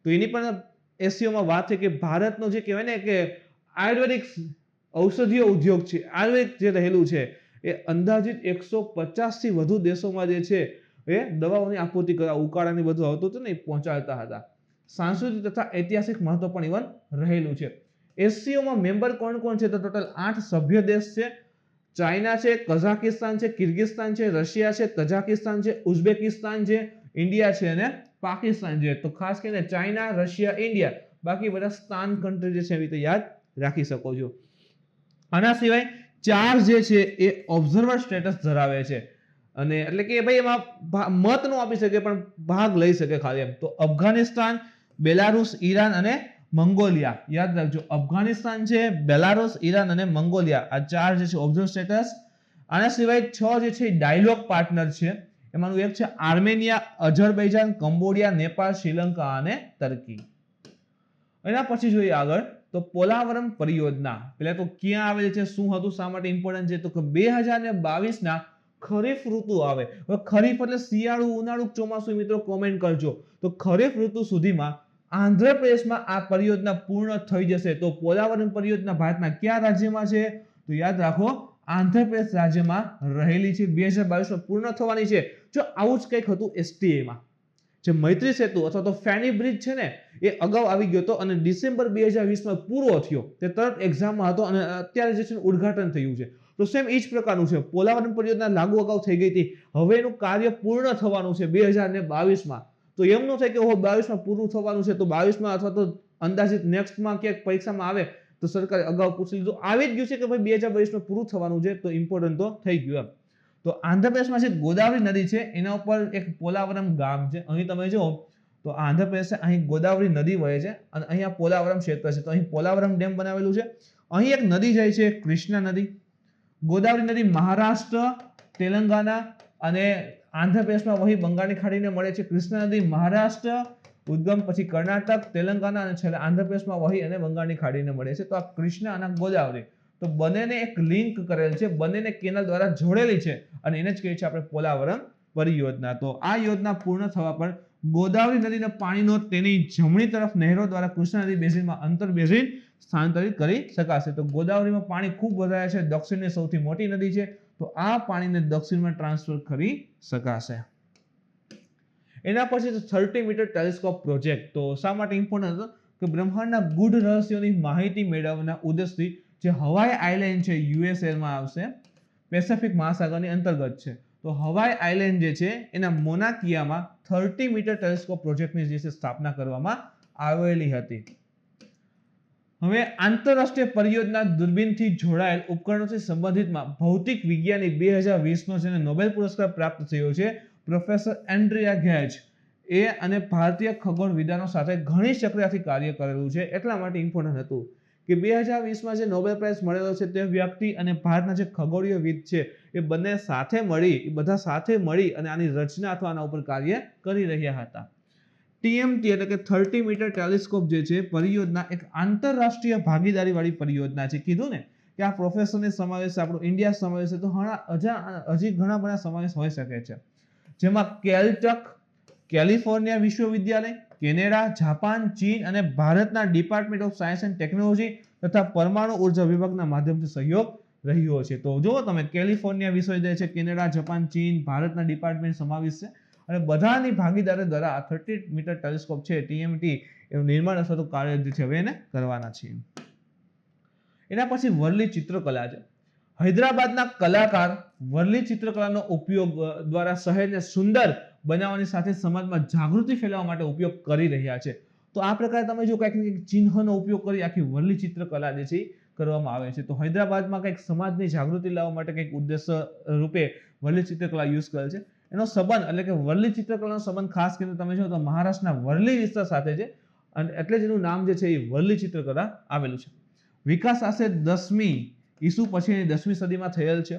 તો એની પણ એસસીઓમાં વાત છે કે ભારતનો જે કહેવાય ને કે આયુર્વેદિક ઔષધીય ઉદ્યોગ છે, આયુર્વેદ જે રહેલું છે એ અંદાજિત 150 થી વધુ દેશોમાં જે છે એ દવાઓની આપૂર્તિ કરવા, ઉકાળાની બધું આવતું હતું ને એ પહોંચાડતા હતા. સાંસ્કૃતિક તથા ઐતિહાસિક મહત્વ પણ ઇવન રહેલું છે. એસસીઓમાં મેમ્બર કોણ કોણ છે તો ટોટલ 8 સભ્ય દેશ છે. ચાઇના છે, કઝાકિસ્તાન છે, કિર્ગિસ્તાન છે, રશિયા છે, તજાકિસ્તાન છે, ઉઝબેકિસ્તાન છે, ઇન્ડિયા છે અને પાકિસ્તાન છે. તો ખાસ કરીને ચાઇના, રશિયા, ઇન્ડિયા, બાકી બધા સ્થાન કન્ટ્રી જે છે એવી રીતે યાદ રાખી શકો છો. આના સિવાય 4 જે છે એ ઓબ્ઝર્વર સ્ટેટસ ધરાવે છે અને એટલે કે ભાઈ એમાં મત ન આપી શકે પણ ભાગ લઈ શકે ખાલી એમ. તો અફઘાનિસ્તાન, બેલારુસ, ઈરાન અને મંગોલિયા. યાદ રાખજો, અફઘાનિસ્તાન છે, બેલારુસ, ઈરાન અને મંગોલિયા આ 4 જે છે ઓબ્ઝર્વર સ્ટેટસ. આના સિવાય 6 જે છે ડાયલોગ પાર્ટનર છે. એમાંનું એક છે આર્મેનિયા, અઝરબૈજાન, કંબોડિયા, નેપાળ, શ્રીલંકા અને તર્કી. એના પછી જોઈએ આગળ તો પોલાવરમ પરિયોજના. પહેલા તો ક્યાં આવેલી છે, શું હતું, શા માટે ઇમ્પોર્ટન્ટ છે, તો કે 2022ના ખરીફ ઋતુ આવે. હવે ખરીફ એટલે શિયાળુ, ઉનાળુ, ચોમાસુ, મિત્રો કોમેન્ટ કરજો. તો ખરીફ ઋતુ સુધીમાં આંધ્રપ્રદેશમાં આ પરિયોજના પૂર્ણ થઈ જશે. તો પોલાવરમ પરિયોજના ભારતના કયા રાજ્યમાં છે તો યાદ રાખો આંધ્રપ્રદેશ રાજ્યમાં રહેલી છે. 2022માં પૂર્ણ થવાની છે. જો આવું જ કંઈક હતું એસટીએમાં, જે મૈત્રી સેતુ અથવા તો ફેની બ્રિજ છે ને એ અગાઉ આવી ગયો હતો અને ડિસેમ્બર 2020માં પૂરો થયો. તે તરત એક્ઝામમાં હતો અને અત્યારે જે છે ઉદ્ઘાટન થયું છે. તો સેમ એ જ પ્રકારનું છે. પોલાવરમ પરિયોજના લાગુ અગાઉ થઈ ગઈ હતી, હવે એનું કાર્ય પૂર્ણ થવાનું છે 2022માં. તો એમ ન થાય કે 22માં પૂરું થવાનું છે તો 22માં અથવા તો અંદાજિત નેક્સ્ટમાં ક્યાંક પરીક્ષામાં આવે તો સરકારે અગાઉ પૂછી લીધું, આવી જ ગયું છે કે ભાઈ 2022માં પૂરું થવાનું છે તો ઇમ્પોર્ટન્ટ તો થઈ ગયું એમ. તો આંધ્રપ્રદેશમાં જે ગોદાવરી નદી છે એના ઉપર એક પોલાવરમ ગામ છે. અહીં તમે જો તો આંધ્રપ્રદેશ અહીં ગોદાવરી નદી વહે છે અને અહીંયા પોલાવરમ ક્ષેત્ર છે. તો અહીં પોલાવરમ ડેમ બનાવેલું છે. અહીં એક નદી જાય છે કૃષ્ણા નદી. ગોદાવરી નદી મહારાષ્ટ્ર, તેલંગાના અને આંધ્રપ્રદેશમાં વહી બંગાળની ખાડીને મળે છે. કૃષ્ણા નદી મહારાષ્ટ્ર ઉદ્ગમ, પછી કર્ણાટક, તેલંગાના અને છેલ્લે આંધ્રપ્રદેશમાં વહી અને બંગાળની ખાડીને મળે છે. તો આ કૃષ્ણા અને ગોદાવરી તો બંનેને એક લિંક કરેલ છે, બંનેને કેનાલ દ્વારા જોડેલી છે અને એને જ કહીએ છીએ આપણે પોલાવરમ પરિયોજના. તો આ યોજના પૂર્ણ થવા પર ગોદાવરી નદીના પાણીનો તેની જમણી તરફ નહેરો દ્વારા કૃષ્ણા નદી બેઝિનમાં અંતર બેઝિન સ્થાનાંતરિત કરી શકાશે. તો ગોદાવરીમાં પાણી ખૂબ વધારે છે, દક્ષિણની સૌથી મોટી નદી છે, તો આ પાણીને દક્ષિણમાં ટ્રાન્સફર કરી શકાશે. એના પછી 30 મીટર ટેલિસ્કોપ પ્રોજેક્ટ. તો શા માટે ઇમ્પોર્ટન્ટ હતો કે બ્રહ્માંડના ગૂઢ રહસ્યોની માહિતી મેળવવાના ઉદ્દેશથી જે હવાઈ આઇલેન્ડ છે યુએસએમાં આવશે, પેસિફિક મહાસાગરની અંતર્ગત છે. તો હવાઈ આઇલેન્ડ જે છે એના મોનાકિયામાં 30 મીટર ટેલિસ્કોપ પ્રોજેક્ટની જે છે સ્થાપના કરવામાં આવેલી હતી. હવે આંતરરાષ્ટ્રીય પરિયોજના દૂરબીનથી જોડાયેલ ઉપકરણોથી સંબંધિતમાં ભૌતિક વિજ્ઞાની 2020નો જેને નોબેલ પુરસ્કાર પ્રાપ્ત થયો છે પ્રોફેસર એન્ડ્રિયા ગેજ એ અને ભારતીય ખગોળ વિદ્વાનો સાથે ઘણી સક્રિયતાથી કાર્ય કરેલું છે. એટલા માટે ઇમ્પોર્ટન્ટ હતું કે 2020માં જે નોબેલ પ્રાઇઝ મળેલો છે તે વ્યક્તિ અને ભારતના જે ખગોળીયવિદ છે એ બંને સાથે મળી અને આની રચના અથવા આના ઉપર કાર્ય કરી રહ્યા હતા. TMT એટલે કે 30 મીટર ટેલિસ્કોપ જે છે પરિયોજના એક આંતરરાષ્ટ્રીય ભાગીદારી વાળી પરિયોજના છે. કીધું ને કે આ પ્રોફેસરને સમાવેશ આપણો ઇન્ડિયા સમાવેશ છે, તો હજી ઘણા બધા સમાવેશ હોઈ શકે છે, જેમાં કેલટક, કેલિફોર્નિયા વિશ્વવિદ્યાલય, કેનેડા, જાપાન, ચીન અને ભારતના department of Science and technology તથા પરમાણુ ઉર્જા વિભાગના માધ્યમથી સહયોગ રહ્યો છે. તો જુઓ તમે, કેલિફોર્નિયા વિશ્વવિદ્યાલય છે, કેનેડા, જાપાન, ચીન, ભારતના ડિપાર્ટમેન્ટ સમાવેશ છે અને બધાની ભાગીદારી દ્વારા 30 મીટર ટેલિસ્કોપ છે TMT એનું નિર્માણ અથવા તો કાર્ય જે છે હવે એને કરવાના છે. એના પછી વર્લી ચિત્રકલા છે. હૈદરાબાદના કલાકાર વર્લી ચિત્રકલાનો ઉપયોગ દ્વારા શહેરને સુંદર બનાવવાની સાથે સમાજમાં જાગૃતિ ફેલાવવા માટે ઉપયોગ કરી રહ્યા છે. તો આ પ્રકારે તમે જો કંઈક ચિહ્નનો ઉપયોગ કરી આખી વર્લી ચિત્રકલા જે છે કરવામાં આવે છે. તો હૈદરાબાદમાં કંઈક સમાજની જાગૃતિ લાવવા માટે કંઈક ઉદ્દેશ્ય રૂપે વર્લી ચિત્રકલા યુઝ કરે છે. એનો સંબંધ એટલે કે વર્લી ચિત્રકલાનો સંબંધ ખાસ કરીને તમે જો તો મહારાષ્ટ્રના વર્લી વિસ્તાર સાથે છે અને એટલે જ એનું નામ જે છે એ વર્લી ચિત્રકલા આવેલું છે. વિકાસ આશરે 10મી ઈસુ પછીની 10મી સદીમાં થયેલ છે.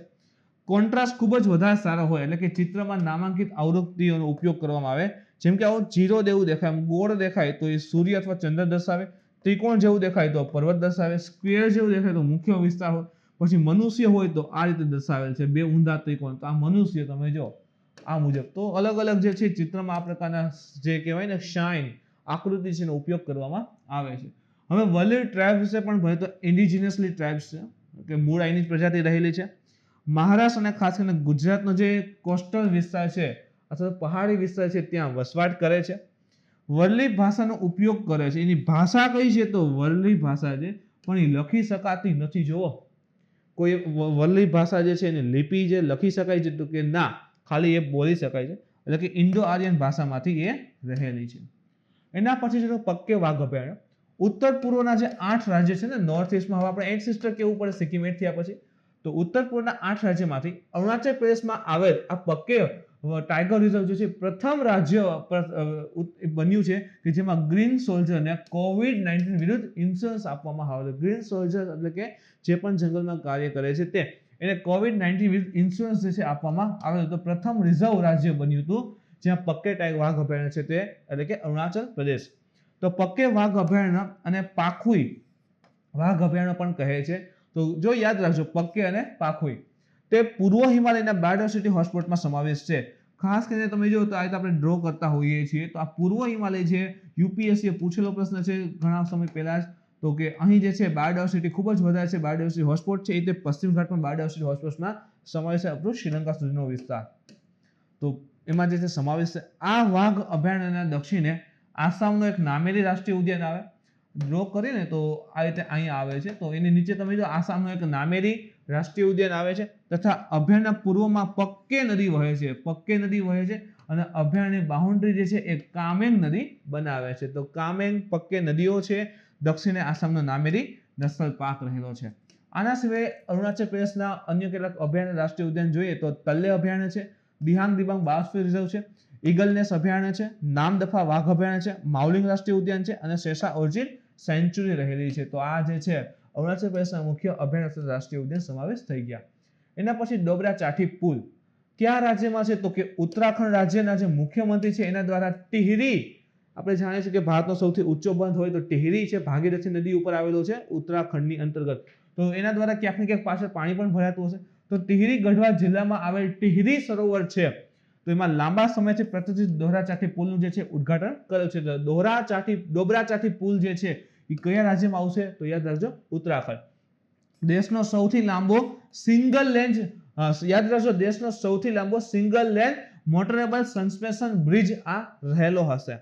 કોન્ટ્રાસ્ટ ખૂબ જ વધારે સારો હોય એટલે કે ચિત્રમાં નામાંકિત આવૃત્તિઓનો ઉપયોગ કરવામાં આવે, જેમ કે આવું જીરો જેવું દેખાય, ગોળ દેખાય તો એ સૂર્ય અથવા ચંદ્ર દર્શાવે, ત્રિકોણ જેવું દેખાય તો પર્વત દર્શાવે, સ્ક્વેર જેવું દેખાય તો મુખ્ય વિસ્તાર હોય, પછી મનુષ્ય હોય તો આ રીતે દર્શાવેલ છે, બે ઊંધા ત્રિકોણ, તો આ મનુષ્ય તમે જો આ મુજબ. તો અલગ અલગ જે છે ચિત્રમાં આ પ્રકારના જે કહેવાય ને શાઇન આકૃતિ છે એનો ઉપયોગ કરવામાં આવે છે. હવે વર્લી ટ્રાઇબ વિશે પણ ભણીએ તો ઇન્ડિજિનસલી ટ્રાઇબ્સ છે કે મૂળ અહીંની જ પ્રજાતિ રહેલી છે. મહારાષ્ટ્ર અને ખાસ કરીને ગુજરાતનો જે કોસ્ટલ વિસ્તાર છે અથવા પહાડી વિસ્તાર છે ત્યાં વસવાટ કરે છે. વર્લી ભાષાનો ઉપયોગ કરે છે. એની ભાષા કઈ છે તો વર્લી ભાષા છે, પણ એ લખી શકાતી નથી. જુઓ, કોઈ વર્લી ભાષા જે છે એની લિપિ જે લખી શકાય છે તો કે ના, ખાલી એ બોલી શકાય છે, એટલે કે ઇન્ડો આર્યન ભાષામાંથી એ રહેલી છે. એના પછી છે તો પક્કે વાઘ અભયારણ્ય. ઉત્તર પૂર્વના જે 8 રાજ્ય છે ને નોર્થ ઈસ્ટમાં, હવે આપણે 8 સિસ્ટર કેવું પડે સિક્કિમ એડ થયા પછી, તો ઉત્તર પૂર્વના 8 રાજ્યમાંથી અરુણાચલ પ્રદેશમાં આવેલ આ પક્કે ટાઈગર રિઝર્વ જે છે પ્રથમ રાજ્ય બન્યું છે કે જેમાં ગ્રીન સોલ્જરને COVID-19 વિરુદ્ધ ઇન્સ્યોરન્સ આપવામાં આવે છે. ગ્રીન સોલ્જર એટલે કે જે પણ જંગલમાં કાર્ય કરે છે તે એને COVID-19 વિરુદ્ધ ઇન્સ્યોરન્સ જે છે આપવામાં આવે તો પ્રથમ રિઝર્વ રાજ્ય બન્યું હતું જ્યાં પક્કે વાઘ અભયારણ્ય છે તે એટલે કે અરુણાચલ પ્રદેશ. તો પક્કે વાઘ અભયારણ્ય અને પાખુઈ વાઘ અભયારણ્ય પણ કહે છે. તો જો યાદ રાખજો, પક્કે અને પાખુઈ તે પૂર્વ હિમાલયના બાયોડાયવર્સિટી હોટસ્પોટમાં સમાવેશ છે. ખાસ કરીને તમે જો તો આ રીતે આપણે ડ્રો કરતા હોઈએ છીએ તો આ પૂર્વ હિમાલય છે, યુપીએસસી પૂછેલો પ્રશ્ન છે ઘણા સમય પહેલા જ, તો કે અહીં જે છે બાયોડાયવર્સિટી ખૂબ જ વધારે છે, બાયોડાયવર્સિટી હોટસ્પોટ છે, એ તે પશ્ચિમ ઘાટમાં બાયોડાયવર્સિટી હોટસ્પોટમાં સમાવેશ છે આપણું શ્રીલંકા સુધીનો વિસ્તાર. તો એમાં જે છે સમાવેશ છે. આ વાઘ અભયારણ્યના દક્ષિણે આસામનો એક નામેરી રાષ્ટ્રીય ઉદ્યાન આવે. ડ્રો કરીને તો આ રીતે અહીંયા આવે છે. તો એની નીચે તમે જો આસામનો એક નામેરી રાષ્ટ્રીય ઉદ્યાન આવે છે તથા અભયારણ્યના પૂર્વમાં પક્કે નદી વહે છે. પક્કે નદી વહે છે અને અભયારણ્યની બાઉન્ડ્રી જે છે એ કામેંગ નદી બનાવે છે. તો કામેંગ પક્કે નદીઓ છે. દક્ષિણે આસામનો નામેરી નેશનલ પાર્ક રહેલો છે. આના સિવાય અરુણાચલ પ્રદેશના અન્ય કેટલાક અભયારણ્ય રાષ્ટ્રીય ઉદ્યાન જોઈએ તો તલ્લે અભયારણ્ય છે, દિહાંગ દિબાંગ બાયોસ્ફિયર રિઝર્વ છે, ઈગલનેસ અભયારણ્ય છે, નામદફા વાઘ અભયારણ્ય છે, માવલિંગ રાષ્ટ્રીય ઉદ્યાન છે અને શેષા ઓર્ચિડ સેન્ચ્યુરી રહેલી છે. તો આ જે છે અરુણાચલ પ્રદેશના મુખ્ય અભયારણ્ય રાષ્ટ્રીય ઉદ્યાન સમાવેશ થઈ ગયા. એના પછી ડોબરા ચાઠી પુલ કયા રાજ્યમાં છે તો કે ઉત્તરાખંડ રાજ્યના જે મુખ્યમંત્રી છે એના દ્વારા ટિહરી, આપણે જાણીએ છીએ કે ભારતનો સૌથી ઊંચો બંધ હોય તો ટિહરી છે, ભાગીરથી નદી ઉપર આવેલો છે ઉત્તરાખંડની અંતર્ગત. તો એના દ્વારા ક્યાંક ને ક્યાંક પાછળ પાણી પણ ભરાતું હશે. તો ટિહરી ગઢવા જિલ્લામાં આવેલ ટિહરી સરોવર છે તો એમાં લાંબા સમયથી પ્રતિષ્ઠિત ડોબરા ચાઠી પુલનું જે છે ઉદ્ઘાટન કરેલ છે. ડોબરા ચાઠી પુલ જે છે એ કયા રાજ્યમાં આવશે તો યાદ રાખજો ઉત્તરાખંડ. દેશનો સૌથી લાંબો single lane motorable suspension bridge આ રહેલો હશે.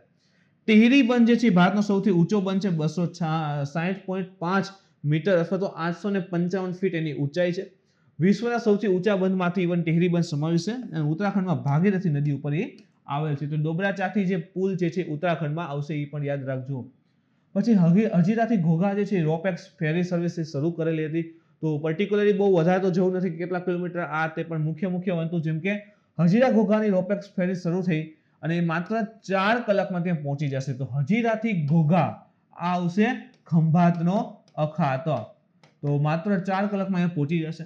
ટિહરી બંધ જે છે ભારતનો સૌથી ઊંચો બંધ છે, 260.5 મીટર અથવા તો 855 ફીટ એની ઊંચાઈ છે. વિશ્વના સૌથી ઊંચા બંધમાંથી ઇવન ટિહરી બંધ સમાવેશ છે અને ઉત્તરાખંડમાં ભાગીરથી નદી ઉપર એ આવેલ છે. તો ડોબરા ચાઠી જે પુલ જે છે ઉત્તરાખંડમાં આવશે એ પણ યાદ રાખજો. પછી હજીરાથી ઘોઘા જે છે રોપેક્સ ફેરી સર્વિસ શરૂ કરેલી હતી. તો પર્ટિક્યુલરલી બહુ વધારે તો જવું નથી કેટલા કિલોમીટર આ તે, પણ મુખ્ય વસ્તુ જેમ કે હજીરા ઘોઘાની રોપેક્સ ફેરી શરૂ થઈ અને એ માત્ર 4 કલાકમાં ત્યાં પહોંચી જશે. તો હજીરાથી ઘોઘા આ આવશે ખંભાતનો અખાત, તો માત્ર 4 કલાકમાં અહીંયા પહોંચી જશે.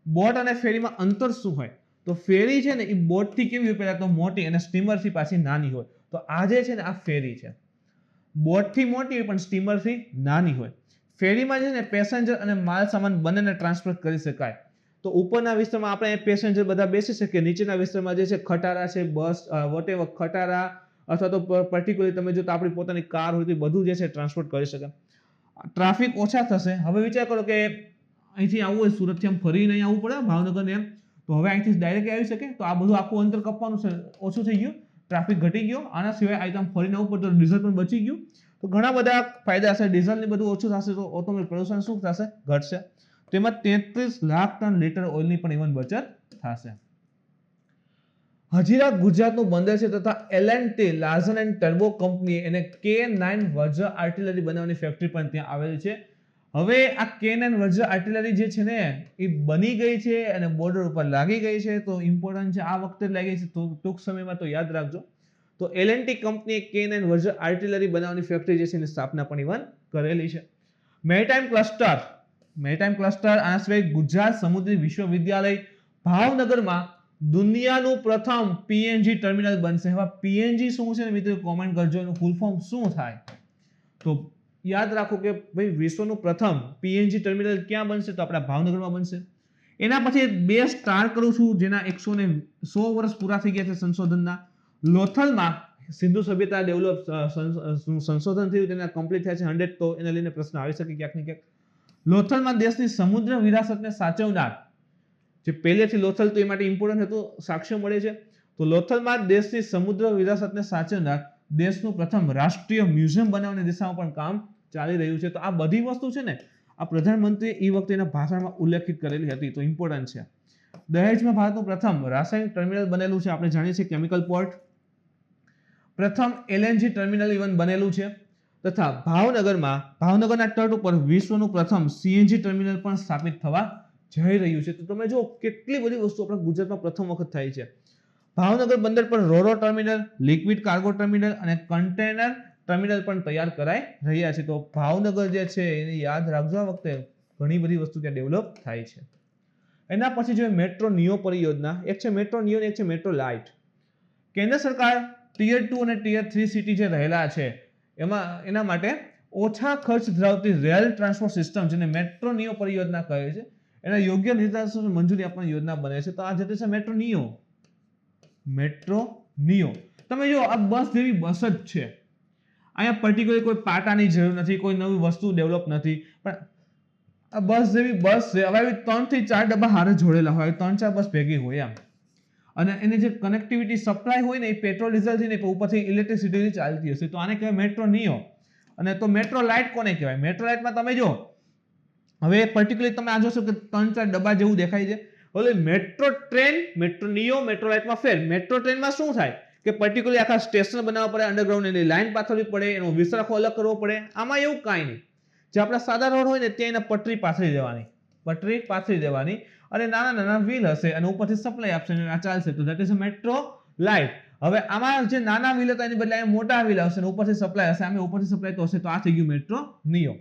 બોટ અને ફેરીમાં અંતર શું હોય? તો ફેરી છે ને એ બોટથી કેવી હોય? પહેલા તો મોટી અને સ્ટીમરથી પાછી નાની હોય. તો આ જે છે ને આ ફેરી છે. બોટથી મોટી હોય પણ સ્ટીમરથી નાની હોય. ફેરીમાં છે ને પેસેન્જર અને માલ સામાન બંનેને ટ્રાન્સફર કરી શકાય. તો ઉપરના વિસ્તારમાં આપણે પેસેન્જર બધા બેસી શકીએ, નીચેના વિસ્તારમાં જે છે ખટારા છે, બસ વોટેવર ખટારા અથવા તો પર્ટિક્યુલર તમે જો તો આપણી પોતાની કાર હોય તો બધું જે છે ટ્રાન્સપોર્ટ કરી શકે. ટ્રાફિક ઓછા થશે. હવે વિચાર કરો કે અહીંથી આવવું હોય સુરતથી આમ ફરીને અહીં આવવું પડે ભાવનગરને એમ, તો હવે અહીંથી ડાયરેક્ટ આવી શકે. તો આ બધું આખું અંતર કપવાનું છે, ઓછું થઈ ગયું, ટ્રાફિક ઘટી ગયો. આના સિવાય અહીં આમ ફરીને આવવું પડે તો ડીઝલ પણ બચી ગયું. તો ઘણા બધા ફાયદા છે. ડીઝલ ને બધું ઓછું થશે તો ઓટોમોબાઈલ પ્રદૂષણ શું થશે? ઘટશે. તેમાં 33 લાખ ટન લીટર ઓઇલની પણ ઇવન બચત થશે. હજીરા ગુજરાતનું બંદર છે તથા L&T Larsen and turbo company એને K9 વજ્ર આર્ટિલરી બનાવવાની ફેક્ટરી પણ ત્યાં આવેલી છે. હવે આ K9 વજ્ર આર્ટિલરી જે છે ને એ બની ગઈ છે અને બોર્ડર ઉપર લાગી ગઈ છે. તો ઇમ્પોર્ટન્ટ છે, આ વખતે લાગી છે, તો ટૂંક સમયમાં તો યાદ રાખજો. તો L&T કંપનીએ K9 વજ્ર આર્ટિલરી બનાવવાની ફેક્ટરી જે છે એની સ્થાપના પણ ઇવન કરેલી છે. મેરીટાઈમ ક્લસ્ટર આના સિવાય ગુજરાત સમુદ્રી વિશ્વવિદ્યાલય ભાવનગરમાં દુનિયાનું પ્રથમ PNG ટર્મિનલ બનશે. હવે PNG શું છે મિત્રો કોમેન્ટ કરજો, એનું ફૂલ ફોર્મ શું થાય? તો યાદ રાખો કે ભાઈ વિશ્વનું પ્રથમ PNG ટર્મિનલ ક્યાં બનશે? તો આપણા ભાવનગરમાં બનશે. એના પછી 2 સ્ટાર કરું છું જેના 110 વર્ષ પૂરા થઈ ગયા છે સંશોધનના. લોથલમાં સિંધુ સભ્યતા ડેવલપ સંશોધન થયું, તેના કમ્પ્લીટ થયા છે 100. તો એને લઈને પ્રશ્ન આવી શકે ક્યાંક ને ક્યાંક. લોથલમાં દેશની સમુદ્ર વિરાસતને સાચવનાર, જે પહેલેથી લોથલ તો એ માટે ઇમ્પોર્ટન્ટ હતું, સાક્ષ્ય મળે છે. તો લોથલમાં દેશની સમુદ્ર વિરાસતને સાચવનાર દેશનું પ્રથમ રાષ્ટ્રીય મ્યુઝિયમ બનાવવાની દિશામાં પણ કામ ચાલી રહ્યું છે. તો આ બધી વસ્તુ છે ને આ પ્રધાનમંત્રીએ એ વખતે એના ભાષણમાં ઉલ્લેખિત કરેલી હતી, તો ઇમ્પોર્ટન્ટ છે. દહેજમાં ભારતનું પ્રથમ રાસાયણિક ટર્મિનલ બનેલું છે, આપણે જાણીએ છીએ કેમિકલ પોર્ટ. પ્રથમ LNG ટર્મિનલ ઇવન બનેલું છે. તથા ભાવનગરના તટ ઉપર વિશ્વનું પ્રથમ CNG ટર્મિનલ પણ સ્થાપિત થવા જઈ રહ્યું છે. તો તમે જો કેટલી બધી વસ્તુ આપણા ગુજરાતમાં પ્રથમ વખત થાય છે. ભાવનગર બંદર પર રોરો ટર્મિનલ, લિક્વિડ કાર્ગો ટર્મિનલ અને કન્ટેનર ટર્મિનલ પણ તૈયાર કરાઈ રહ્યા છે. તો ભાવનગર જે છે એને યાદ રાખજો, આ વખતે ઘણી બધી વસ્તુ ત્યાં ડેવલપ થાય છે. એના પછી જોઈએ મેટ્રો નિયો પરિયોજના. એક છે મેટ્રો નિયો અને એક છે મેટ્રો લાઇટ. કેન્દ્ર સરકાર ટિયર 2 અને ટિયર 3 સિટી જે રહેલા છે એના માટે ઓછા ખર્ચ ધરાવતી રેલ ટ્રાન્સપોર્ટ સિસ્ટમ જેને મેટ્રો નિયો પરિયોજના કહે છે એના યોગ્ય નિર્દેશોને મંજૂરી આપવાની યોજના બને છે. તો આ જે છે મેટ્રો નિયો. તમે જો આ બસ જેવી બસ જ છે. અહીંયા પર્ટિક્યુલર કોઈ પાટાની જરૂર નથી, કોઈ નવી વસ્તુ ડેવલપ નથી, પણ આ બસ જેવી બસ છે. હવે 3 થી 4 ડબ્બા હારે જોડેલા હોય, 3-4 બસ ભેગી હોય એમ. અને એની જે કનેક્ટિવિટી સપ્લાય હોય ને એ પેટ્રોલ ડીઝલ થી ને ઉપરથી ઇલેક્ટ્રિસિટી ચાલતી હશે. તો આને કહેવાય મેટ્રો નિયો. અને તો મેટ્રો લાઇટ કોને કહેવાય? મેટ્રો લાઇટમાં તમે જો હવે પર્ટિક્યુલર તમે આ જોશો કે 3-4 ડબ્બા જેવું દેખાય છે. હવે metro train, metro neo, metro લાઇટમાં ફેર. મેટ્રો ટ્રેનમાં શું થાય કે પર્ટિક્યુલર આખા સ્ટેશન બનાવવા પડે, અંડરગ્રાઉન્ડ એની લાઇન પાથરવી પડે, એનો વિસ્તાર અલગ કરવો પડે. આમાં એવું કાંઈ નહીં. જે આપણા સાદા રોડ હોય ને ત્યાં એને પટરી પાથરી દેવાની અને નાના વ્હીલ હશે અને ઉપરથી સપ્લાય આપશે અને આ ચાલશે. તો that is a metro light. હવે આમાં જે નાના વ્હીલ હતા એની બદલે અહીંયા મોટા વ્હીલ આવશે અને ઉપરથી સપ્લાય હશે. આમાં ઉપરથી સપ્લાય તો હશે. તો આ થઈ ગયું મેટ્રો નિયો.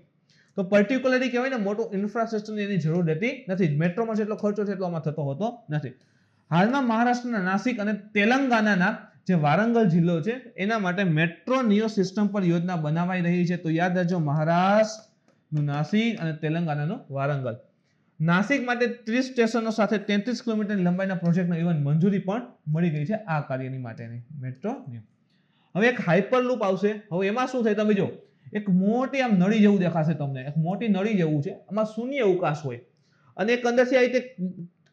તો પર્ટિક્યુલરલી કહેવાય ને મોટું ઇન્ફ્રાસ્ટ્રક્ચરની એની જરૂર રહેતી નથી. મેટ્રોમાં જેટલો ખર્ચો છે એટલો આમાં થતો હોતો નથી. હાલમાં મહારાષ્ટ્રના નાસિક અને તેલંગાનાના જે વારંગલ જિલ્લો છે એના માટે મેટ્રો નિયો સિસ્ટમ પર યોજના બનાવાઈ રહી છે. તો યાદ રાખજો, મહારાષ્ટ્રનું નાસિક અને તેલંગાનાનું વારંગલ. નાસિક માટે 30 સ્ટેશનો સાથે 33 કિલોમીટરની લંબાઈના પ્રોજેક્ટને ઇવન મંજૂરી પણ મળી ગઈ છે આ કાર્યની માટેની મેટ્રો નિયો. હવે એક હાઇપર લૂપ આવશે. હવે એમાં શું થાય તમે જો, એક મોટી આમ નળી જેવું દેખાશે તમને, એક મોટી નળી જેવું છે, આમાં શૂન્ય અવકાશ હોય અને એક અંદરથી આ રીતે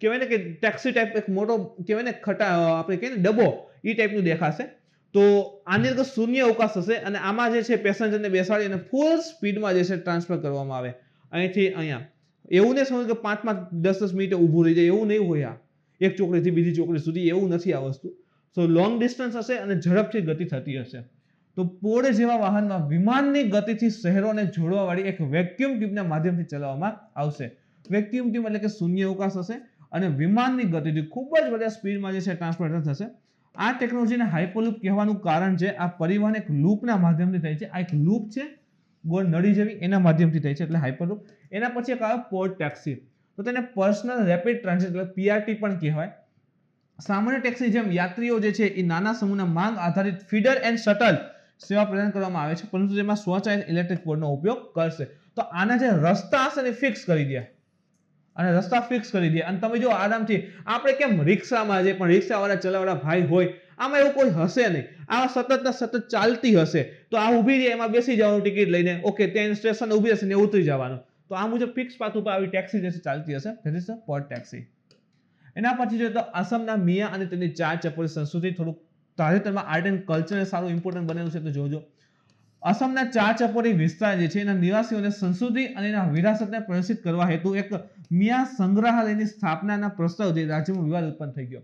કહેવાય ને કે ટેક્સી ટાઈપ એક મોટો કહેવાય ને આપણે કહીએ ને ડબ્બો એ ટાઈપનું દેખાશે. તો આની અંદર શૂન્ય અવકાશ હશે અને આમાં જે છે પેસેન્જરને બેસાડી અને ફૂલ સ્પીડમાં જે છે ટ્રાન્સફર કરવામાં આવે અહીંથી અહીંયા. એવું નહીં સમજ કે 5-10 મિનિટે ઊભું રહી જાય, એવું નહીં હોય. આ એક ચોકડીથી બીજી ચોકડી સુધી એવું નથી આ વસ્તુ. સો લોંગ ડિસ્ટન્સ હશે અને ઝડપથી ગતિ થતી હશે. તો પોળ જેવા વાહનમાં વિમાનની ગતિથી શહેરોને જોડવા વાળી એક વેક્યુમ ટ્યુબના માધ્યમથી ચલાવવામાં આવશે. વેક્યુમ ટ્યુબ એટલે કે શૂન્ય અવકાશ હશે અને વિમાનની ગતિથી ખૂબ જ વધારે સ્પીડમાં જે છે ટ્રાન્સફર થશે. આ ટેકનોલોજીને હાઇપરલૂપ કહેવાનું કારણ છે આ પરિવહન એક લૂપના માધ્યમથી થાય છે. આ એક લૂપ છે ગોળ નળી જેવી એના માધ્યમથી થાય છે એટલે હાઇપરલૂપ. એના પછી એક આવે પોર્ટ ટેક્સી, તો તેને પર્સનલ રેપિડ ટ્રાન્ઝિટ એટલે પીઆરટી પણ કહેવાય. સામાન્ય ટેક્સી જેમ યાત્રીઓ જે છે એ નાના સમૂહના માંગ આધારિત ફીડર એન્ડ શટલ સેવા પ્રદાન કરવામાં આવે છે, પરંતુ તેમાં સ્વચાલિત ઇલેક્ટ્રિક બોર્ડનો ઉપયોગ કરશે. તો આના જે રસ્તા હશે ને ફિક્સ કરી દે, અને રસ્તા ફિક્સ કરી દે, અને તમે જો આરામથી આપણે કેમ રિક્ષામાં જે પણ રિક્ષાવાળા ચલાવવાળા ભાઈ હોય, આમાં એવું કોઈ હશે નહીં, આ સતત ચાલતી હશે, તો આ ઊભી રહે એમાં બેસી જવાનું ટિકિટ લઈને, ઓકે ત્યાં સ્ટેશન ઊભી હશે ને ઉતરી જવાનું, તો આ મુજબ ફિક્સ પાથ ઉપર આવી ટેક્સી જે છે ચાલતી હશે, ધેટ ઇઝ પોર્ટ ટેક્સી. એના પછી જોઈએ તો આસામના મિયા અને તેની ચાર ચપોરી સંસ્કૃતિ, થોડુંક તાજેતરમાં આર્ટ એન્ડ કલ્ચરને સારું ઇમ્પોર્ટન્ટ બનેલું છે તો જોજો. આસામના ચાર ચપોરી વિસ્તાર જે છે એના નિવાસીઓને સંસ્કૃતિ અને એના વિરાસતને પ્રદર્શિત કરવા હેતુ એક મિયા સંગ્રહાલયની સ્થાપનાના પ્રસ્તાવથી રાજ્યમાં વિવાદ ઉત્પન્ન થઈ ગયો.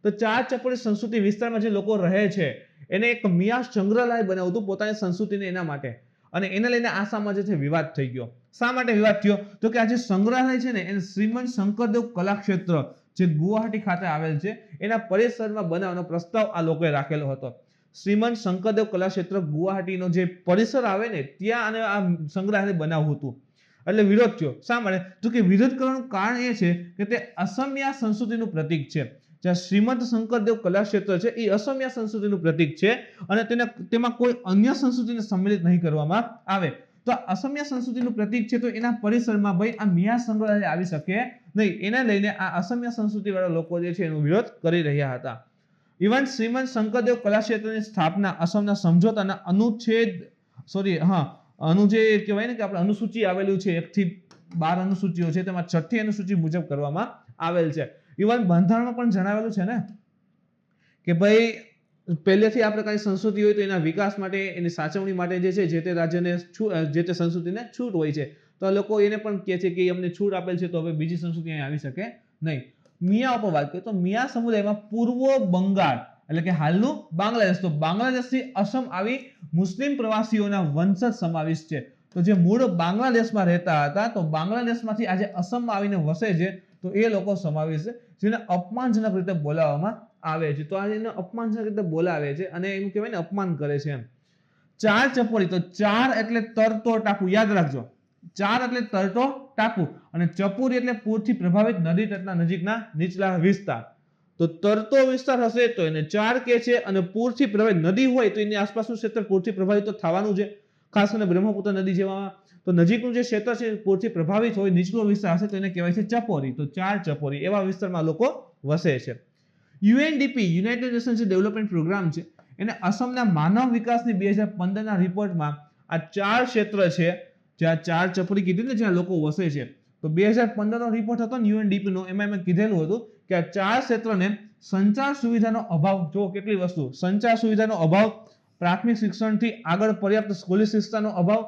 તો ચાર ચપોરી સંસ્કૃતિ વિસ્તારમાં જે લોકો રહે છે એને એક મિયા સંગ્રહાલય બનાવ્યું હતું પોતાની સંસ્કૃતિને એના માટે, અને એને લઈને આસામમાં જે છે વિવાદ થઈ ગયો. શા માટે વિવાદ થયો? તો કે આ જે સંગ્રહાલય છે ને એને શ્રીમંત શંકરદેવ કલાક્ષેત્ર જે ગુવાહાટી ખાતે આવેલ છે એના પરિસરમાં બનાવવાનો પ્રસ્તાવ આ લોકોએ રાખેલો હતો. શ્રીમંત શંકરદેવ કલાક્ષેત્ર ગુવાહાટીનો જે પરિસર આવે ને ત્યાં આ સંગ્રહાલય બનાવવું હતું, એટલે વિરોધ થયો. શા માટે? તો કે વિરોધ કરવાનું કારણ એ છે કે તે અસમિયા સંસ્કૃતિનું પ્રતીક છે. જ્યાં શ્રીમંત શંકરદેવ કલાક્ષેત્ર છે એ અસમિયા સંસ્કૃતિનું પ્રતીક છે, અને તેમાં કોઈ અન્ય સંસ્કૃતિને સંમિલિત નહીં કરવામાં આવે. તો અસમિયા સંસ્કૃતિનું પ્રતીક છે, તો એના પરિસરમાં ભાઈ આ મિયા સંગ્રહાલય આવી શકે નહીં. એને લઈને આ અસમિયા સંસ્કૃતિ વાળા લોકો જે છે એનો વિરોધ કરી રહ્યા હતા. ઇવન શ્રીમંત શંકરદેવ કલાક્ષેત્રની સ્થાપના અસમના સમજોતાના જે કહેવાય ને કે આપણે અનુસૂચિ આવેલું છે, 1 થી 12 અનુસૂચિઓ છે, તેમાં 6ઠ્ઠી અનુસૂચિ મુજબ કરવામાં આવેલ છે. ઇવન બંધારણમાં પણ જણાવેલું છે ને કે ભાઈ પહેલેથી આ પ્રકારની સંસ્કૃતિ હોય તો એના વિકાસ માટે, એની સાચવણી માટે જે છે જે તે રાજ્યને જે તે સંસ્કૃતિને છૂટ હોય છે. તો લોકો એને પણ કહે છે કે અમને છૂટ આપેલ છે તો હવે બીજી સંસ્કૃતિ અહીં આવી શકે નહીં. મિયા ઉપર વાત કરીએ તો મિયા સમુદાયમાં પૂર્વ બંગાળ એટલે કે હાલનું બાંગ્લાદેશ, તો બાંગ્લાદેશથી અસમ આવી મુસ્લિમ પ્રવાસીઓના વંશજ સમાવિષ્ટ છે. તો જે મૂળ બાંગ્લાદેશમાં રહેતા હતા તો બાંગ્લાદેશમાંથી આજે અસમમાં આવીને વસે છે તો એ લોકો સમાવેશ છે, જેને અપમાનજનક રીતે બોલાવવામાં આવે છે. તો આ એને અપમાનજનક રીતે બોલાવે છે અને એમ કહેવાય ને અપમાન કરે છે એમ. ચાર ચપોરી, તો ચાર એટલે તરતો ટાપુ, યાદ રાખજો. ચાર એટલે તરતો ટાપુ, અને ચપોરી એટલે પૂરથી પ્રભાવિત નદી તટના નજીકના નીચલા વિસ્તાર. તો તરતો વિસ્તાર હશે તો એને ચાર કે છે, અને પૂરથી પ્રભાવિત નદી હોય તો એની આસપાસનું ક્ષેત્ર પૂરથી પ્રભાવિત તો થવાનું છે, ખાસ કરીને બ્રહ્મપુત્ર નદી જેવા. તો નજીકનું જે ક્ષેત્ર છે પૂરથી પ્રભાવિત હોય, નીચલો વિસ્તાર હશે તો એને કહેવાય છે ચપોરી. તો ચાર ચપોરી એવા વિસ્તારમાં લોકો વસે છે. UNDP United Nations Development Programme છે, એને અસમના માનવ વિકાસની 2015ના રિપોર્ટમાં આ ચાર ક્ષેત્ર છે જ્યાં ચાર ચપોરી કીધી ને જ્યાં લોકો વસે છે, તો 2015નો રિપોર્ટ હતો ને યુએનડીપી નો, એમાં એમ કીધેલું હતું કે આ ચાર ક્ષેત્રને સંચાર સુવિધાનો અભાવ, જો કેટલી વસ્તુ, સંચાર સુવિધાનો અભાવ, પ્રાથમિક શિક્ષણથી આગળ પર્યાપ્ત સ્કૂલી શિક્ષાનો અભાવ,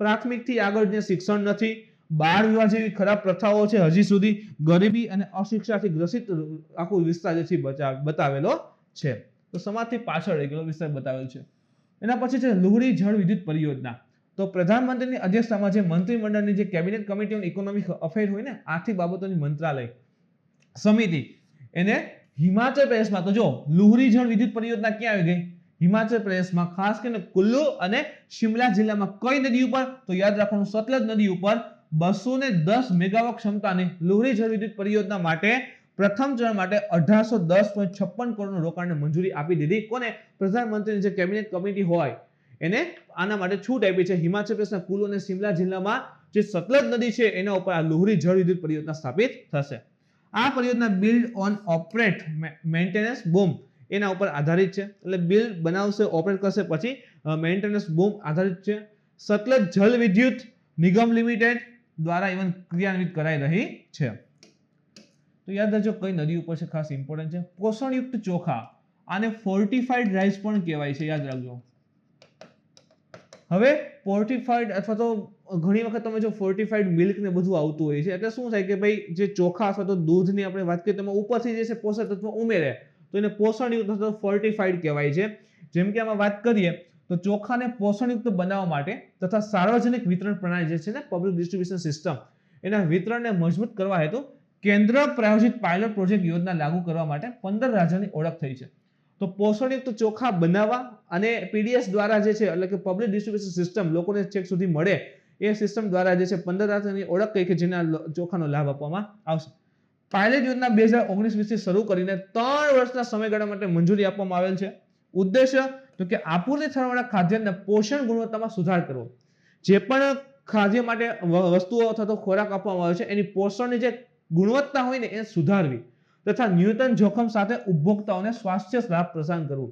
પ્રાથમિકથી આગળ જે શિક્ષણ નથી, બાળ વિવાહ જેવી ખરાબ પ્રથાઓ છે હજી સુધી, ગરીબી અને અશિક્ષાથી ગ્રસિત આખો વિસ્તાર જે છે બતાવેલો છે. તો સમાજથી પાછળ રહી ગયેલો વિસ્તાર બતાવેલો છે. એના પછી છે લુહરી જળ વિદ્યુત પરિયોજના. તો પ્રધાનમંત્રીની અધ્યક્ષતામાં જે મંત્રીમંડળની જે cabinet committee on economic affair હોય ને, આર્થિક બાબતોની મંત્રાલય સમિતિ, એને હિમાચલ પ્રદેશમાં, તો જો લુહરી જળ વિદ્યુત પરિયોજના ક્યાં આવી ગઈ? હિમાચલ પ્રદેશમાં, ખાસ કરીને કુલ્લુ અને શિમલા જિલ્લામાં. કઈ નદી ઉપર? તો યાદ રાખવાનું, સતલજ નદી ઉપર 210 મેગાવોટ ક્ષમતાની લુહરી જળ વિદ્યુત પરિયોજના માટે પ્રથમ ચરણ માટે 1810.56 કરોડનું રોકાણને મંજૂરી આપી દીધી. કોને? પ્રધાનમંત્રીની જે કેબિનેટ કમિટી હોય એને આના માટે છૂટ આપી છે. હિમાચલ પ્રદેશના કુલ્લુ અને શિમલા જિલ્લામાં જે સતલજ નદી છે એના ઉપર આ લુહરી જળ વિદ્યુત પરિયોજના સ્થાપિત થશે. આ પરિયોજના બિલ્ડ ઓન ઓપરેટ મેન્ટેનન્સ બૂમ એના ઉપર આધારિત છે, એટલે બિલ્ડ બનાવશે, ઓપરેટ કરશે, પછી મેન્ટેનન્સ બૂમ આધારિત છે. સતલજ જળ વિદ્યુત નિગમ લિમિટેડ દ્વારા ઇવન ક્રિયાન્વિત કરાઈ રહી છે. તો યાદ રાખજો કઈ નદી ઉપર છે, ખાસ ઇમ્પોર્ટન્ટ છે. પોષણયુક્ત ચોખા, આને ફોર્ટિફાઈડ રાઈસ પણ કહેવાય છે, યાદ રાખજો. હવે ફોર્ટિફાઈડ અથવા તો ઘણી વખત તમે જો ફોર્ટિફાઈડ મિલ્ક ને બધું આવતું હોય છે, એટલે શું થાય કે ભાઈ જે ચોખા અથવા તો દૂધની આપણે વાત કરીએ તેમાં ઉપરથી જે છે પોષક તત્વો ઉમેરે તો એને પોષણયુક્ત અથવા ફોર્ટિફાઈડ કહેવાય છે. જેમ કે આમાં વાત કરીએ તો ચોખાને પોષણયુક્ત બનાવવા માટે તથા સાર્વજનિક વિતરણ પ્રણાલી જે છે ને, પબ્લિક ડિસ્ટ્રીબ્યુશન સિસ્ટમ, એના વિતરણને મજબૂત કરવા હેતુ કેન્દ્ર પ્રાયોજિત પાયલોટ પ્રોજેક્ટ યોજના લાગુ કરવા માટે 15 રાજ્યોની ઓળખ થઈ છે. તો તો પોષણયુક્ત ચોખા બનાવવા અને પીડીએસ દ્વારા જે છે એટલે કે પબ્લિક ડિસ્ટ્રીબ્યુશન સિસ્ટમ લોકોને છેક સુધી મળે એ સિસ્ટમ દ્વારા જે છે 15 રાજ્યોની ઓળખ કઈ કે જેના ચોખાનો લાભ આપવામાં આવશે. પાયલટ યોજના 2019-20 થી શરૂ કરીને 3 વર્ષના સમયગાળા માટે મંજૂરી આપવામાં આવેલ છે. ઉદ્દેશ્ય તો કે આપૂર્તિ થવાવાળા ખાદ્યાન્નના પોષણ ગુણવત્તામાં સુધાર કરવો. જે પણ ખાદ્ય માટે વસ્તુઓ અથવા તો ખોરાક આપવામાં આવે છે એની પોષણની જે ગુણવત્તા હોય ને એ સુધારવી તથા ન્યૂનતમ જોખમ સાથે ઉપભોક્તાઓને સ્વાસ્થ્ય લાભ પ્રદાન કરવું.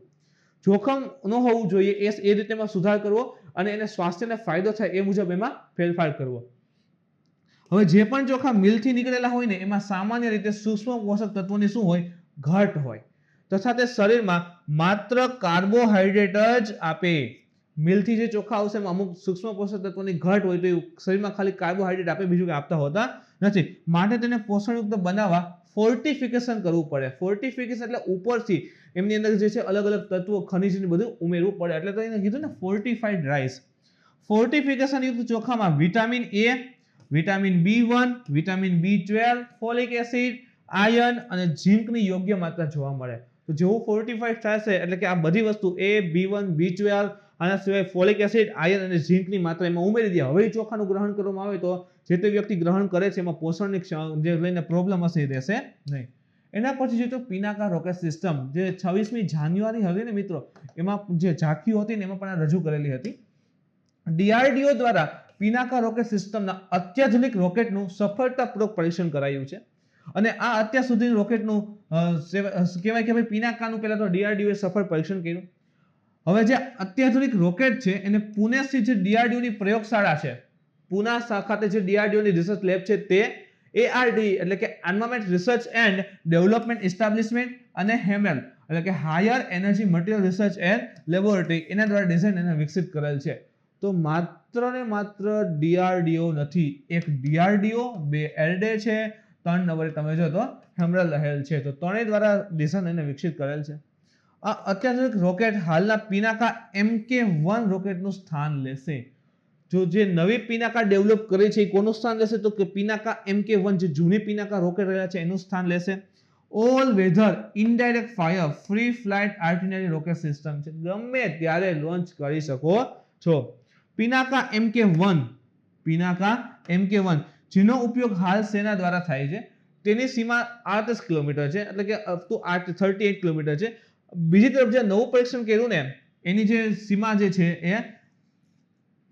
જોખમ ન હોવું જોઈએ એ રીતેમાં સુધાર કરવો અને એને સ્વાસ્થ્યને ફાયદો થાય એ મુજબ એમાં ફેરફાર કરવો. હવે જે પણ ચોખા મિલથી નીકળેલા હોય ને એમાં સામાન્ય રીતે સૂક્ષ્મ પોષક તત્વોની શું હોય ઘટ હોય તથા તે શરીરમાં માત્ર કાર્બોહાઈડ્રેટ જ આપે. મિલથી જે ચોખા આવશે એમાં અમુક સૂક્ષ્મ પોષક તત્વોની ઘટ હોય તો એ શરીરમાં ખાલી કાર્બોહાઈડ્રેટ આપે બીજું કંઈ આપતા હોતા નથી. માટે તેને પોષણયુક્ત બનાવવા ફોર્ટિફિકેશન કરવું પડે. ફોર્ટિફિકેશન એટલે ઉપરથી એમની અંદર જે છે અલગ અલગ તત્વો ખનિજ બધું ઉમેરવું પડે એટલે તો એને કીધું ને ફોર્ટિફાઈડ રાઈસ. ફોર્ટિફિકેશન યુક્ત ચોખામાં vitamin A, vitamin B1, vitamin B12, folic acid, iron અને ઝિંકની યોગ્ય માત્રા જોવા મળે. તો જેવું ફોર્ટિફાઈડ થશે એટલે કે આ બધી વસ્તુ A, B1, B12 આના સિવાય ફોલિક એસિડ, આયર્ન અને ઝિંકની માત્રા એમાં ઉમેરી દે. હવે ચોખાનું ગ્રહણ કરવામાં આવે તો જે તે વ્યક્તિ ગ્રહણ કરે છે એમાં પોષણની જે લઈને પ્રોબ્લેમ હશે એ રહેશે નહીં. એના પછી જો તો પિનાકા રોકેટ સિસ્ટમ જે 26મી જાન્યુઆરી હતી ને મિત્રો એમાં જે ઝાંખીઓ હતી ને એમાં પણ રજૂ કરેલી હતી. DRDO દ્વારા પિનાકા રોકેટ સિસ્ટમના અત્યાધુનિક રોકેટનું સફળતાપૂર્વક પરીક્ષણ કરાયું છે અને આ અત્યાર સુધીનું રોકેટનું કહેવાય કે ભાઈ પિનાકાનું પહેલા તો DRDO સફળ પરીક્ષણ કર્યું. હવે જે અત્યાધુનિક રોકેટ છે એને પુણે સ્થિત જે DRDO ની પ્રયોગશાળા છે પુના ખાતે જે DRDO ની રિસર્ચ લેબ છે તે ARD એટલે કે આર્મામેન્ટ રિસર્ચ એન્ડ ડેવલપમેન્ટ એસ્ટાબ્લિશમેન્ટ અને HEML એટલે કે higher energy material research and laboratory એના દ્વારા ડિઝાઇન અને વિકસિત કરેલ છે. તો માત્ર ને માત્ર DRDO નથી, એક DRDO, 2 એરડે છે, 3 નંબરે તમે જો તો HEML રહેલ છે. તો ત્રણેય દ્વારા ડિઝાઇન અને વિકસિત કરેલ છે. આ અત્યાધુનિક રોકેટ હાલના પિનાકા MK1 રોકેટનું સ્થાન લેશે. જો જે નવી પિનાકા ડેવલપ કરી છે એ કોનું સ્થાન લેશે તો કે પિનાકા MK1 જે જૂની પિનાકા રોકેટ રહ્યા છે એનું સ્થાન લેશે. All weather indirect fire free flight artillery rocket system છે, ગમે ત્યારે લોન્ચ કરી શકો છો. પિનાકા MK1 જેનો ઉપયોગ હાલ સેના દ્વારા થાય છે તેની સીમા 38 કિલોમીટર છે એટલે કે અપ ટુ 38 કિલોમીટર છે. બીજી તરફ જે નવું પરીક્ષણ કર્યું ને એની જે સીમા જે છે એ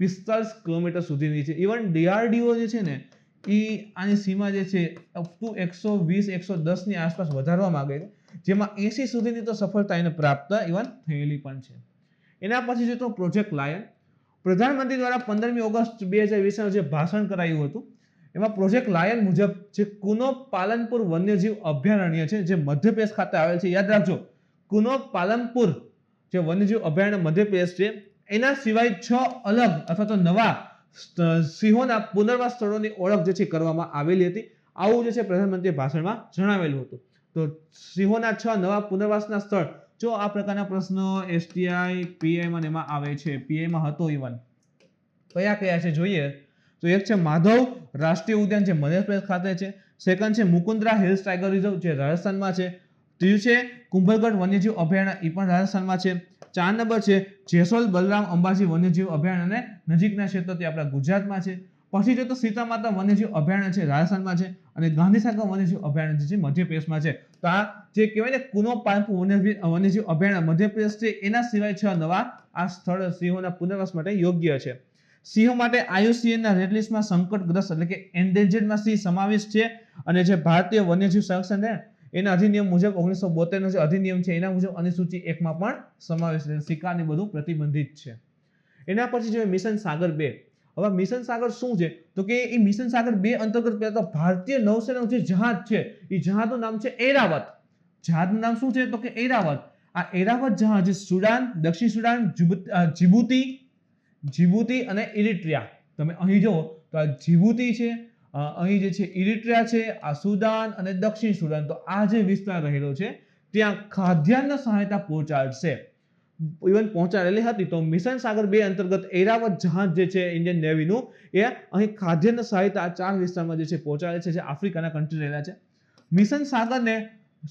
45 કિલોમીટર સુધીની છે. ઇવન DRDO જે છે ને એ આની સીમા જે છે અપ ટુ 120-110 ની આસપાસ વધારવા માંગે છે જેમાં 80 સુધીની તો સફળતા એને પ્રાપ્ત ઇવન થયેલી પણ છે. એના પછી જો તો પ્રોજેક્ટ લાયન પ્રધાનમંત્રી દ્વારા 15મી ઓગસ્ટ 2020 જે ભાષણ કરાયું હતું એમાં પ્રોજેક્ટ લાયન મુજબ જે કુનો પાલનપુર વન્યજીવ અભયારણ્ય છે જે મધ્યપ્રદેશ ખાતે આવેલ છે, યાદ રાખજો કુનો પાલનપુર જે વન્યજીવ અભયારણ્ય મધ્યપ્રદેશ છે એના સિવાય 6 અલગ અથવા તો નવા સિંહોના પુનર્વાસ સ્થળોની ઓળખ જે છે કરવામાં આવેલી હતી. આવું જે છે પ્રધાનમંત્રીએ ભાષણમાં જણાવેલું હતું. તો સિંહોના 6 નવા પુનર્વાસના સ્થળ જો આ પ્રકારના પ્રશ્નો STI PI માં એમાં આવે છે, PI માં હતો ઇવન કયા કયા છે જોઈએ તો એક છે માધવ રાષ્ટ્રીય ઉદ્યાન જે મધ્યપ્રદેશ ખાતે છે, સેકન્ડ છે મુકુંદરા હિલ્સ ટાઈગર રિઝર્વ જે રાજસ્થાનમાં છે, ત્રીજું છે કુંભલગઢ વન્યજીવ અભયારણ્ય એ પણ રાજસ્થાનમાં છે, 4 નંબર છે જેસોલ બલરામ અંબાજી વન્યજીવ અભયારણ્ય નજીકના ક્ષેત્રો તે આપણા ગુજરાતમાં છે. પછી જો તો સીતામાતા વન્યજીવ અભયારણ્ય છે રાજસ્થાનમાં છે અને ગાંધીસાગર વન્યજીવ અભયારણ્ય છે મધ્યપ્રદેશમાં છે. તો આ જે કહેવાય ને કુનો પાલનપુર વન્યજીવ અભયારણ્ય મધ્યપ્રદેશ છે એના સિવાય 6 નવા આ સ્થળ સિંહોના પુનર્વાસ માટે યોગ્ય છે. સિંહો માટે IUCN ના રેડ લિસ્ટમાં સંકટગ્રસ્ત એટલે કે એન્ડેન્જર્ડમાં સિંહ સમાવિષ્ટ છે અને જે ભારતીય વન્યજીવ સંરક્ષણ છે એના અધિનિયમ મુજબ 1972 નો જે અધિનિયમ છે એના મુજબ અનુસૂચિ 1 માં પણ સમાવેશ છે. શિકારને બધું પ્રતિબંધિત છે. એના પછી જોઈએ મિશન સાગર 2. હવે મિશન સાગર શું છે તો કે એ મિશન સાગર 2 અંતર્ગત પહેલા તો ભારતીય નૌસેનાનું જે જહાજ છે એ જહાજનું નામ છે એરાવત. જહાજનું નામ શું છે તો કે એરાવત. આ એરાવત જહાજ સુડાન, દક્ષિણ સુડાન, જીબુતી અને ઇરિટ્રિયા તમે અહીં જુઓ તો આ જીબુતી છે, અહીં જે છે ઇરિટ્રિયા છે, આ સુદાન અને દક્ષિણ સુદાન તો આ જે વિસ્તાર રહેલો છે ત્યાં ખાદ્યાન્ન સહાયતા પહોંચાડશે. ઇવન પહોંચાડેલી હતી. તો મિશન સાગર 2 અંતર્ગત એરાવત જહાજ જે છે ઇન્ડિયન નેવીનું એ અહીં ખાદ્યાન્ન સહાયતા આ 4 વિસ્તારમાં જે છે પહોંચાડે છે જે આફ્રિકાના કન્ટ્રી રહેલા છે. મિશન સાગરને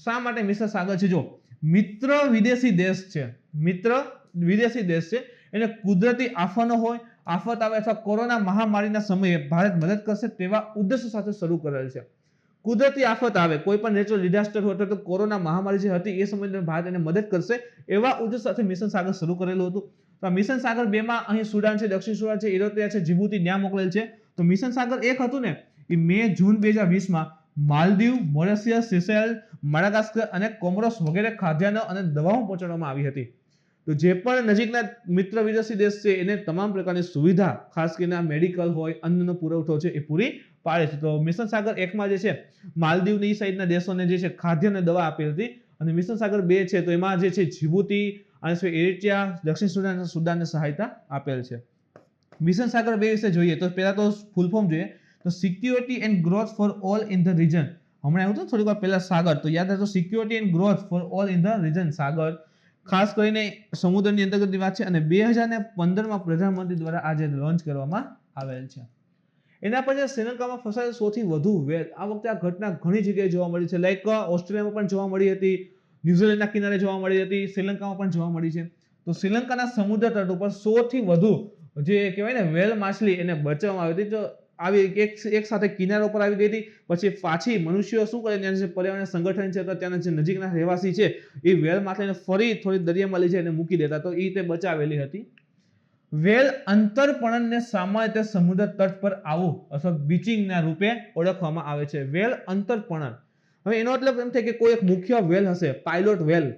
શા માટે મિશન સાગર છે જો મિત્ર વિદેશી દેશ છે, મિત્ર વિદેશી દેશ છે, એને કુદરતી આફતો હોય, આફત આવે અથવા કોરોના મહામારીના સમયે ભારત મદદ કરશે તેવા ઉદ્દેશ્ય સાથે શરૂ કરેલ છે. કુદરતી આફત આવે, કોઈ પણ નેચરલ ડિઝાસ્ટર હોય તો કોરોના મહામારી જે હતી એ સમયે ભારત એને મદદ કરશે એવા ઉદ્દેશ્ય સાથે મિશન સાગર શરૂ કરેલું હતું. તો આ મિશન સાગર 2 માં અહીં સુડાન છે, દક્ષિણ સુડાન છે, ઇરિટ્રિયા છે, જીબુતી ન્યા મોકલેલ છે. તો મિશન સાગર 1 હતું ને એ મે જૂન 2020 માં માલદીવ, મોરેશિયસ, સિસેલ, માડાગાસ્કર અને કોમોરોસ વગેરે ખાદ્યાન્ન અને દવાઓ પહોંચાડવામાં આવી હતી. તો જે પણ નજીકના મિત્ર વિદેશી દેશ છે એને તમામ પ્રકારની સુવિધા, ખાસ કરીને મેડિકલ હોય, અન્નનો પુરવઠો છે એ પૂરી પાડે છે. તો મિશન સાગર 1 માં જે છે માલદીવની સાઈડના દેશોને જે છે ખાદ્ય અને દવા આપી હતી, અને મિશન સાગર 2 છે તો એમાં જે છે જીબુતી અને ઇરિટ્રિયા, દક્ષિણ સુદાન, સુદાનને સહાયતા આપેલ છે. મિશન સાગર 2 વિશે જોઈએ તો પહેલા તો ફૂલ ફોર્મ જોઈએ તો security and growth for all in the region. હમણાં આવ્યું હતું થોડીક વાર પહેલા સાગર, તો યાદ રાખજો security and growth for all in the region SAGAR ખાસ કરીને સમુદ્રની અંતર્ગતની વાત છે, અને 2015 માં પ્રધાનમંત્રી દ્વારા આજે લોન્ચ કરવામાં આવેલ છે. એના પછી શ્રીલંકામાં ફસાયેલ સૌથી વધુ વેલ, આ વખતે આ ઘટના ઘણી જગ્યાએ જોવા મળી છે. લાઈક ઓસ્ટ્રેલિયામાં પણ જોવા મળી હતી, ન્યુઝીલેન્ડના કિનારે જોવા મળી હતી, શ્રીલંકામાં પણ જોવા મળી છે. તો શ્રીલંકાના સમુદ્ર તટ ઉપર સૌથી વધુ જે કહેવાય ને વેલ માછલી એને બચાવવામાં આવી હતી. તો આવી એક સાથે કિનારા ઉપર આવી ગઈ હતી, પછી પાછી મનુષ્યો શું કરે, ત્યાં જે પર્યાવરણ સંગઠન છે તો ત્યાંના જે નજીકના રહેવાસી છે એ વેલ માછલીને ફરી થોડી દરિયામાં લઈ જઈને મૂકી દેતા, તો એ રીતે બચાવેલી હતી. વેલ અંતરપણનને સામાન્ય રીતે સમુદ્ર તટ પર આવવું અથવા બીચિંગના રૂપે ઓળખવામાં આવે છે. વેલ અંતરપણન, હવે એનો મતલબ એમ થાય કે કોઈ એક મુખ્ય વેલ હશે, પાયલોટ વેલ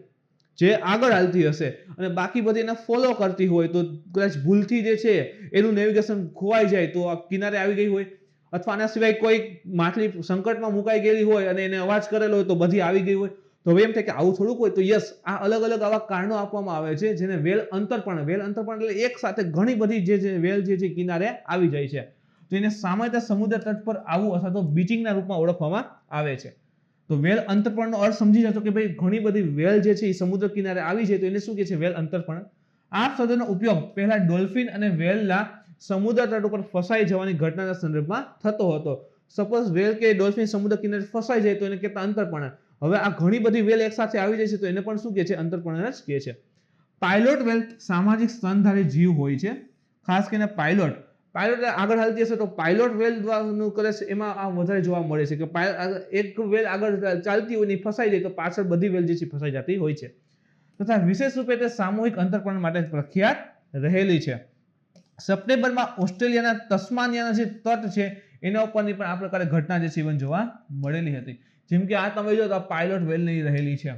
જે આગળ હાલતી હશે અને બાકી બધી એને ફોલો કરતી હોય, તો કદાચ ભૂલથી જે છે એનું નેવિગેશન ખોવાઈ જાય તો આ કિનારે આવી ગઈ હોય, અથવા આના સિવાય કોઈ માછલી સંકટમાં મુકાઈ ગયેલી હોય અને એને અવાજ કરેલો હોય તો બધી આવી ગઈ હોય. તો હવે એમ થાય કે આવું થોડુંક હોય, તો યસ આ અલગ અલગ આવા કારણો આપવામાં આવે છે જેને વેલ અંતરપણ. વેલ અંતરપણ એટલે એક સાથે ઘણી બધી જે વેલ જે છે કિનારે આવી જાય છે, તો એને સામાન્ય સમુદ્ર તટ પર આવવું અથવા તો બીચિંગના રૂપમાં ઓળખવામાં આવે છે. તો વેલ અંતરપણનો અર્થ સમજી જશો કે ભાઈ ઘણી બધી વેલ જે છે એ સમુદ્ર કિનારે આવી છે, તો એને શું કહે છે? વેલ અંતરપણ. આ શબ્દનો ઉપયોગ પહેલા ડોલ્ફિન અને વેલના સમુદ્ર તટ ઉપર ફસાઈ જવાની ઘટનાના સંદર્ભમાં થતો હતો. સપોઝ વેલ કે ડોલ્ફિન સમુદ્ર કિનારે ફસાઈ જાય તો એને કહેતા અંતરપણ. હવે આ ઘણી બધી વેલ એકસાથે આવી જાય છે તો એને પણ શું કહે છે? અંતરપણ જ કહે છે. પાયલોટ વેલ સામાજિક સ્તનધારી જીવ હોય છે. ખાસ કરીને પાયલોટ આગળ હાલતી હશે તો પાયલોટ વેલ નું કરે છે એમાં આ વધારે જોવા મળે છે કે એક વેલ આગળ ચાલતી હોય ને ફસાઈ જાય તો પાછળ બધી વેલ જે છે ફસાઈ જતી હોય છે. તથા વિશેષ રૂપે તે સામૂહિક અંતરપણ માટે પ્રખ્યાત રહેલી છે. સપ્ટેમ્બરમાં ઓસ્ટ્રેલિયાના તસ્માનિયાના જે તટ છે એના ઉપરની પણ આ પ્રકારે ઘટના જે છે જોવા મળેલી હતી. જેમ કે આ તમે જો તો આ પાયલોટ વેલ ની રહેલી છે.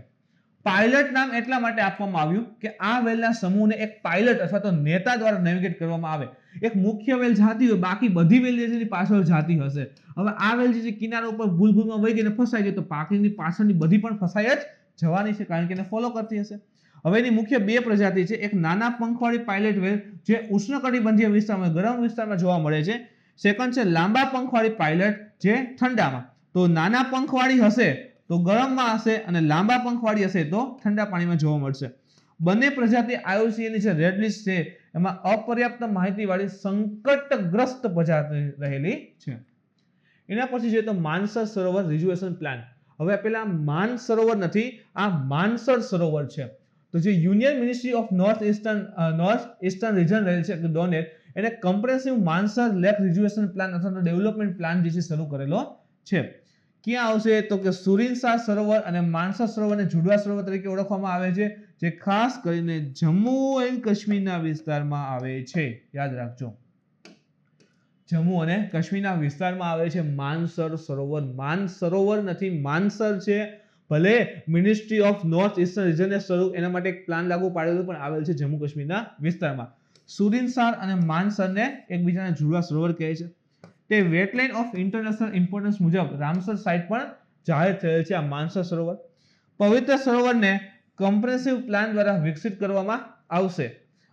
પાયલટ નામ એટલા માટે આપવામાં આવ્યું કે આ વેલના સમૂહને એક પાયલટ અથવા તો નેતા દ્વારા નેવિગેટ કરવામાં આવે. એક મુખ્ય વેલ જાતી હોય, બાકી બધી વેલ જે છે પાછળ જાતી હશે. હવે આ વેલ જે છે કિનારા ઉપર ભૂલભૂલમાં વહી ગઈને ફસાઈ ગઈ તો પાકીની પાછળની બધી પણ ફસાઈ જ જવાની છે, કારણ કે એને ફોલો કરતી હશે. હવે એની મુખ્ય 2 પ્રજાતિ છે. એક નાના પંખવાળી પાયલટ વેલ જે ઉષ્ણકટિબંધીય વિસ્તારમાં, ગરમ વિસ્તારમાં જોવા મળે છે. સેકન્ડ છે લાંબા પંખવાળી પાયલટ જે ઠંડામાં. તો નાના પંખવાળી હશે તો ગરમમાં હશે અને લાંબા પંખવાળી હશે તો ઠંડા પાણીમાં જોવા મળશે. બંને પ્રજાતિ IUCN ની જે રેડ લિસ્ટ છે એમાં અપર્યાપ્ત માહિતીવાળી સંકટગ્રસ્ત પ્રજાતિ રહેલી છે. એના પછી જોઈએ તો માનસર સરોવર રિઝર્વેશન પ્લાન. હવે પેલા માન સરોવર નથી, આ માનસર સરોવર છે. તો જે union ministry of north eastern region રહેલ છે ડોનેટ, એને કમ્પ્રેહેન્સિવ માનસર લેક રિઝર્વેશન પ્લાન અથવા તો ડેવલપમેન્ટ પ્લાન જે છે શરૂ કરેલો છે. ક્યાં આવશે તો કે સુરિનસાર સરોવર અને માનસર સરોવરને જુડવા સરોવર તરીકે ઓળખવામાં આવે છે, જે ખાસ કરીને જમ્મુ એન્ડ કાશ્મીરના વિસ્તારમાં આવે છે. યાદ રાખજો, જમ્મુ અને કાશ્મીરના વિસ્તારમાં આવે છે માનસર સરોવર. માન સરોવર નથી, માનસર છે. ભલે મિનિસ્ટ્રી ઓફ નોર્થ ઈસ્ટર્ન રીજનને શરૂ એના માટે એક પ્લાન લાગુ પાડેલો પણ આવેલ છે જમ્મુ કાશ્મીરના વિસ્તારમાં. સુરિનસાર અને માનસરને એકબીજાના જુડવા સરોવર કહે છે. તે વેટલેન્ડ ઓફ ઇન્ટરનેશનલ ઇમ્પોર્ટન્સ મુજબ રામસર સાઇટ પણ જાહેર થયેલ છે આ માનસર સરોવર. પવિત્ર સરોવરને કમ્પ્રેહેન્સિવ પ્લાન દ્વારા વિકસિત કરવામાં આવશે.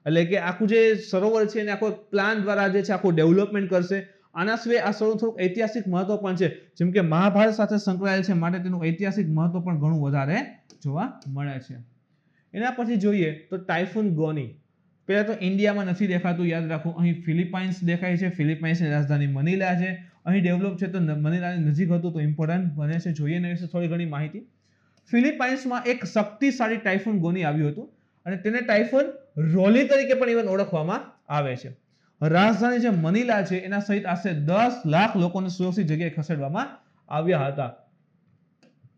એટલે કે આખું જે સરોવર છે એને આખો પ્લાન દ્વારા જે છે આખું ડેવલપમેન્ટ કરશે. આના સિવાય આ સરોવર થોડુંક ઐતિહાસિક મહત્વ પણ છે, જેમ કે મહાભારત સાથે સંકળાયેલ છે માટે તેનું ઐતિહાસિક મહત્વ પણ ઘણું વધારે જોવા મળે છે. એના પછી જોઈએ તો ટાઇફૂન ગોની. પહેલા તો ઇન્ડિયામાં નથી દેખાતું, યાદ રાખો. અહીં ફિલિપાઇન્સ દેખાય છે. ફિલિપાઇન્સની રાજધાની મનીલા છે. અહીં ડેવલપ છે તો મનીલાની નજીક હતું તો ઇમ્પોર્ટન્ટ બને છે. જોઈએ એના વિશે થોડી ઘણી માહિતી. ફિલિપાઇન્સમાં એક શક્તિશાળી ટાઇફૂન ગોની આવ્યું હતું અને તેને ટાઇફૂન રોલી તરીકે પણ ઇવન ઓળખવામાં આવે છે. રાજધાની જે મનીલા છે એના સહિત આશરે 10 લાખ લોકોને સુરક્ષિત જગ્યાએ ખસેડવામાં આવ્યા હતા.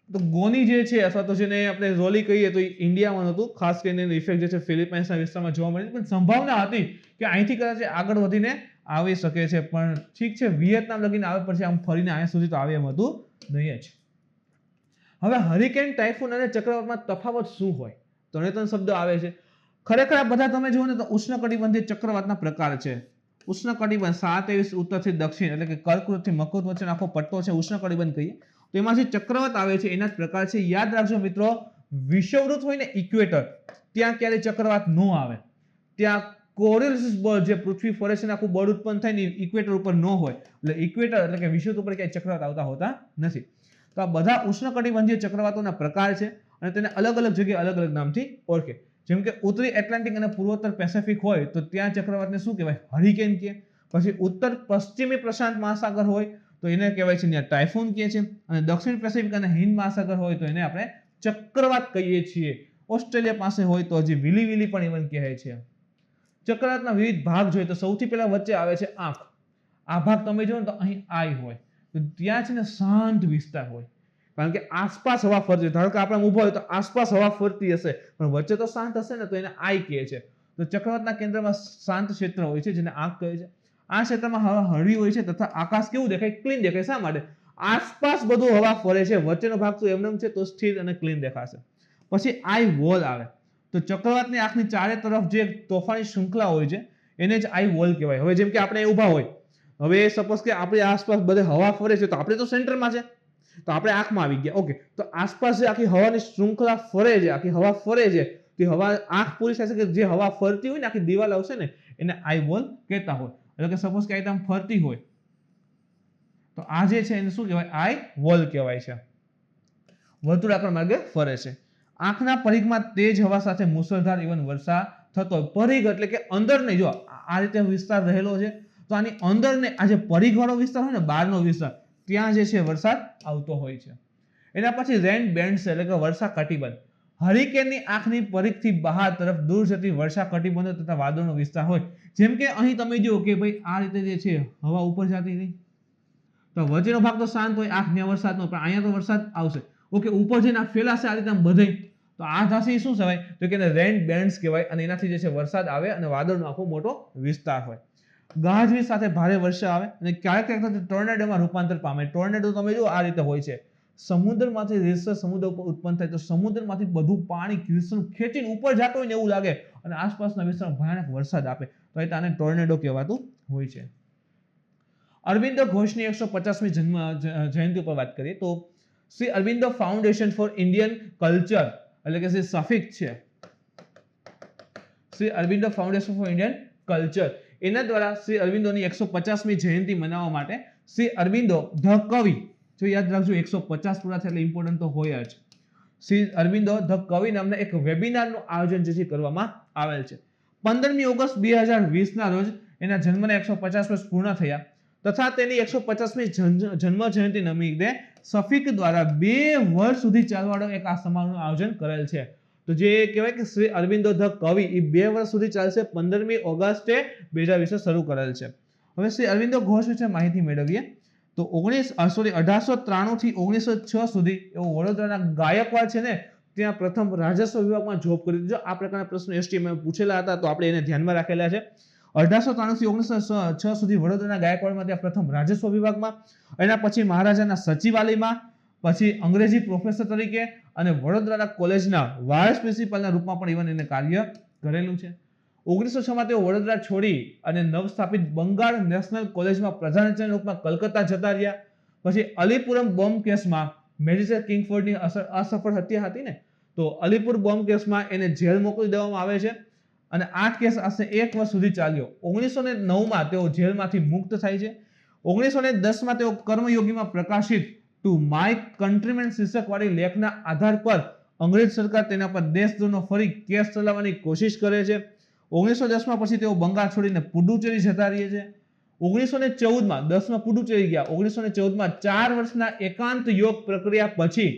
તો ગોની જે છે અથવા તો જેને આપણે રોલી કહીએ તો ઇન્ડિયામાં નહોતું, ખાસ કરીને ઇફેક્ટ જે છે ફિલિપાઇન્સના વિસ્તારમાં જોવા મળી, પણ સંભાવના હતી કે અહીંથી કદાચ આગળ વધીને આવી શકે છે, પણ ઠીક છે વિયેતનામ લગીને આવે પછી આમ ફરીને અહીંયા સુધી તો આવે એમ હતું નહીં જ. હવે હરિકેન, ટાઇફૂન અને ચક્રવાતમાં તફાવત શું હોય? ત્રણ શબ્દો આવે છે. ખરેખર આ બધા તમે જુઓ ને તો ઉષ્ણકટિબંધીય ચક્રવાતના પ્રકાર છે. ઉષ્ણકટિબંધ 27 ઉત્તરથી દક્ષિણ એટલે કે કર્કવૃતથી મકર વચ્ચે આખો પટ્ટો છે ઉષ્ણકટિબંધ કહીએ, તો એમાં જે ચક્રવાત આવે છે એના જ પ્રકાર છે. યાદ રાખજો મિત્રો, વિષુવવૃત્ત હોય ને ઇક્વેટર, ત્યાં ક્યારે ચક્રવાત ન આવે. ત્યાં કોરિયોલિસ બળ જે પૃથ્વી ફરે છે આખું બળ ઉત્પન્ન થાય ને ઇક્વેટર ઉપર ન હોય, એટલે ઇક્વેટર એટલે કે વિષુવવૃત્ત ઉપર ક્યાંય ચક્રવાત આવતા હોતા નથી. તો આ બધા ઉષ્ણકટિબંધીય ચક્રવાતોના પ્રકાર છે અને તેને અલગ અલગ જગ્યાએ અલગ અલગ નામથી ઓળખે. જેમ કે ઉત્તરી એટલાન્ટિક અને પૂર્વોત્તર પેસિફિક હોય તો ત્યાં ચક્રવાતને શું કહેવાય? હરિકેન કહે. પછી ઉત્તર પશ્ચિમી પ્રશાંત મહાસાગર હોય તો એને કહેવાય છે ત્યાં ટાઇફૂન કહે છે, અને દક્ષિણ પેસિફિક અને હિન્દ મહાસાગર હોય તો એને આપણે ચક્રવાત કહીએ છીએ. ઓસ્ટ્રેલિયા પાસે હોય તો હજી વિલી પણ ઇવન કહે છે. ચક્રવાતના વિવિધ ભાગ જોઈએ તો સૌથી પહેલા વચ્ચે આવે છે આંખ. આ ભાગ તમે જો ને તો અહીં આઈ હોય, તો ત્યાં છે ને શાંત વિસ્તાર હોય, કારણ કે આસપાસ હવા ફરતી. ધારો કે આપણે ઊભા હોય તો આસપાસ હવા ફરતી હશે પણ વચ્ચે તો શાંત હશે ને, તો એને આઈ કહે છે. તો ચક્રવાતના કેન્દ્રમાં શાંત ક્ષેત્ર હોય છે જેને આંખ કહે છે. આ ક્ષેત્રમાં હવા હળવી હોય છે તથા આકાશ કેવું દેખાય? ક્લીન દેખાય. શા માટે? આસપાસ બધું હવા ફરે છે, વચ્ચેનો ભાગ તો એમનેમ છે તો સ્થિર અને ક્લીન દેખાશે. પછી આઈ વોલ આવે. તો ચક્રવાતની આંખની ચારે તરફ જે તોફાની શૃંખલા હોય છે એને જ આઈ વોલ કહેવાય. હવે જેમ કે આપણે ઊભા હોય, હવે સપોઝ કે આપણી આસપાસ બધે હવા ફરે છે તો આપણે તો સેન્ટરમાં છે, તો આપણે આંખમાં આવી ગયા. ઓકે, તો આસપાસ જે આખી હવાની શૃંખલા ફરે છે, આખી હવા ફરે છે, તે હવા આંખ પૂરી થાય છે કે જે હવા ફરતી હોય ને આખી દિવાલ આવશે ને એને આઈ વોલ કહેતા હોય. એટલે કે સપોઝ કે આમ ફરતી હોય તો આ જે છે એને શું કહેવાય? આઈ વોલ કહેવાય છે. વર્તુળાકાર માર્ગે ફરે છે. આંખના પરિઘમાં તેજ હવા સાથે મુશળધાર ઇવન વર્ષા થતો હોય. પરિઘ એટલે કે અંદર નહીં, જો આ રીતે વિસ્તાર રહેલો છે તો આની અંદર ને આ જે પરિઘ વાળો વિસ્તાર હોય ને, બહારનો વિસ્તાર, ત્યાં જે છે વરસાદ આવતો હોય છે. એના પછી રેન બેન્ડ્સ એટલે કે વર્ષા કટિબંધ. હરિકેનની આંખની પરિઘથી બહાર તરફ દૂર જતી વર્ષા કટિબંધો તથા વાદળનો વિસ્તાર હોય. જેમ કે અહીં તમે જુઓ કે ભાઈ આ રીતે જે છે હવા ઉપર જતી રહી તો વચ્ચેનો ભાગ તો શાંત હોય, આંખ ત્યાં વરસાદ નો, પણ અહીંયા તો વરસાદ આવશે. ઓકે, ઉપર જઈને ફેલાશે આ રીતે આમ બધે, તો આ થશે શું કહેવાય? તો કે રેન બેન્ડ્સ કહેવાય. અને એનાથી જે છે વરસાદ આવે અને વાદળનો આખો મોટો વિસ્તાર હોય. ગાજવીજ સાથે ભારે વર્ષા આવે અને ક્યારેક ક્યારેક ટોર્નેડોમાં રૂપાંતર પામે. ટોર્નેડો તમે જુઓ આ રીતે હોય છે. સમુદ્રમાંથી રેસર સમુદ્ર ઉપર ઉત્પન્ન થાય તો સમુદ્રમાંથી બધું પાણી ખેંચીને ઉપર જતો હોય ને એવું લાગે અને આસપાસના વિસ્તારમાં ભયાનક વરસાદ આપે, તો આને ટોર્નેડો કહેવાતું હોય છે. અરવિંદો ઘોષની 150મી જન્મ જયંતિ ઉપર વાત કરીએ તો Shri Aurobindo foundation for Indian culture એટલે કે જે સફિક છે, Shri Aurobindo foundation for Indian culture, એના દ્વારા શ્રી અરવિંદોની 150મી જયંતિ મનાવવા માટે શ્રી અરવિંદો ધ કવિ, જો યાદ રાખજો 150 પૂરા થાય એટલે ઇમ્પોર્ટન્ટ તો હોય જ, શ્રી અરવિંદો ધ કવિ નામના એક વેબિનારનું આયોજન જે કરવામાં આવેલ છે. 15મી ઓગસ્ટ 2020 ના રોજ એના જન્મના 150 વર્ષ પૂર્ણ થયા તથા તેની 150મી જન્મ જયંતિ નિમિત્તે સફિક દ્વારા 2 વર્ષ સુધી ચાલવાળો એક આ સમારોહનું આયોજન કરેલ છે. તો જે કહેવાય કે શ્રી અરવિંદો ધ કવિ એ 2 વર્ષ સુધી ચાલશે. 15મી ઓગસ્ટે 2020 શરૂ કરેલ છે. હવે શ્રી અરવિંદો ઘોષ વિશે માહિતી મેળવીએ તો 1893 થી 1906 સુધી એવો વડોદરાના ગાયકવાડ છે ને ત્યાં પ્રથમ રાજસ્વ વિભાગમાં જોબ કરી. જો આ પ્રકારના પ્રશ્નો એસટીમાં પૂછેલા હતા તો આપણે એને ધ્યાનમાં રાખેલા છે. 1893 થી 1906 સુધી વડોદરાના ગાયકવાડમાં ત્યાં પ્રથમ રાજસ્વ વિભાગમાં, એના પછી મહારાજાના સચિવાલયમાં, પછી અંગ્રેજી પ્રોફેસર તરીકે અને વડોદરાના કોલેજના વાઇસ પ્રિન્સિપાલના રૂપમાં પણ ઇવન એને કાર્ય કરેલું છે. 1906 માં તેઓ વડોદરા છોડી અને નવસ્થાપિત બંગાળ નેશનલ કોલેજમાં પ્રધાનાચાર્ય રૂપમાં કલકત્તા જતા રહ્યા. પછી અલીપુરમ બોમ્બ કેસમાં મેજિસ્ટ્રેટ કિંગફોર્ડની અસફળ હત્યા હતી ને, તો અલીપુર બોમ્બ કેસમાં એને જેલ મોકલી દેવામાં આવે છે અને આ કેસ આશરે 1 વર્ષ સુધી ચાલ્યો. 1909 માં તેઓ જેલમાંથી મુક્ત થાય છે. 1910 માં તેઓ કર્મયોગીમાં પ્રકાશિત ટુ માય કન્ટ્રીમેન શીર્ષકવાળી લેખના આધાર પર અંગ્રેજ સરકાર તેના પર દેશદ્રોહનો ફરી કેસ ચલાવવાની કોશિશ કરે છે. 1910 માં પછી તેઓ બંગાળ છોડીને પુડુચેરી જતા રહે છે. 1914 માં 10 માં પુડુચેરી ગયા. 1914 માં 4 વર્ષના એકાંત યોગ પ્રક્રિયા પછી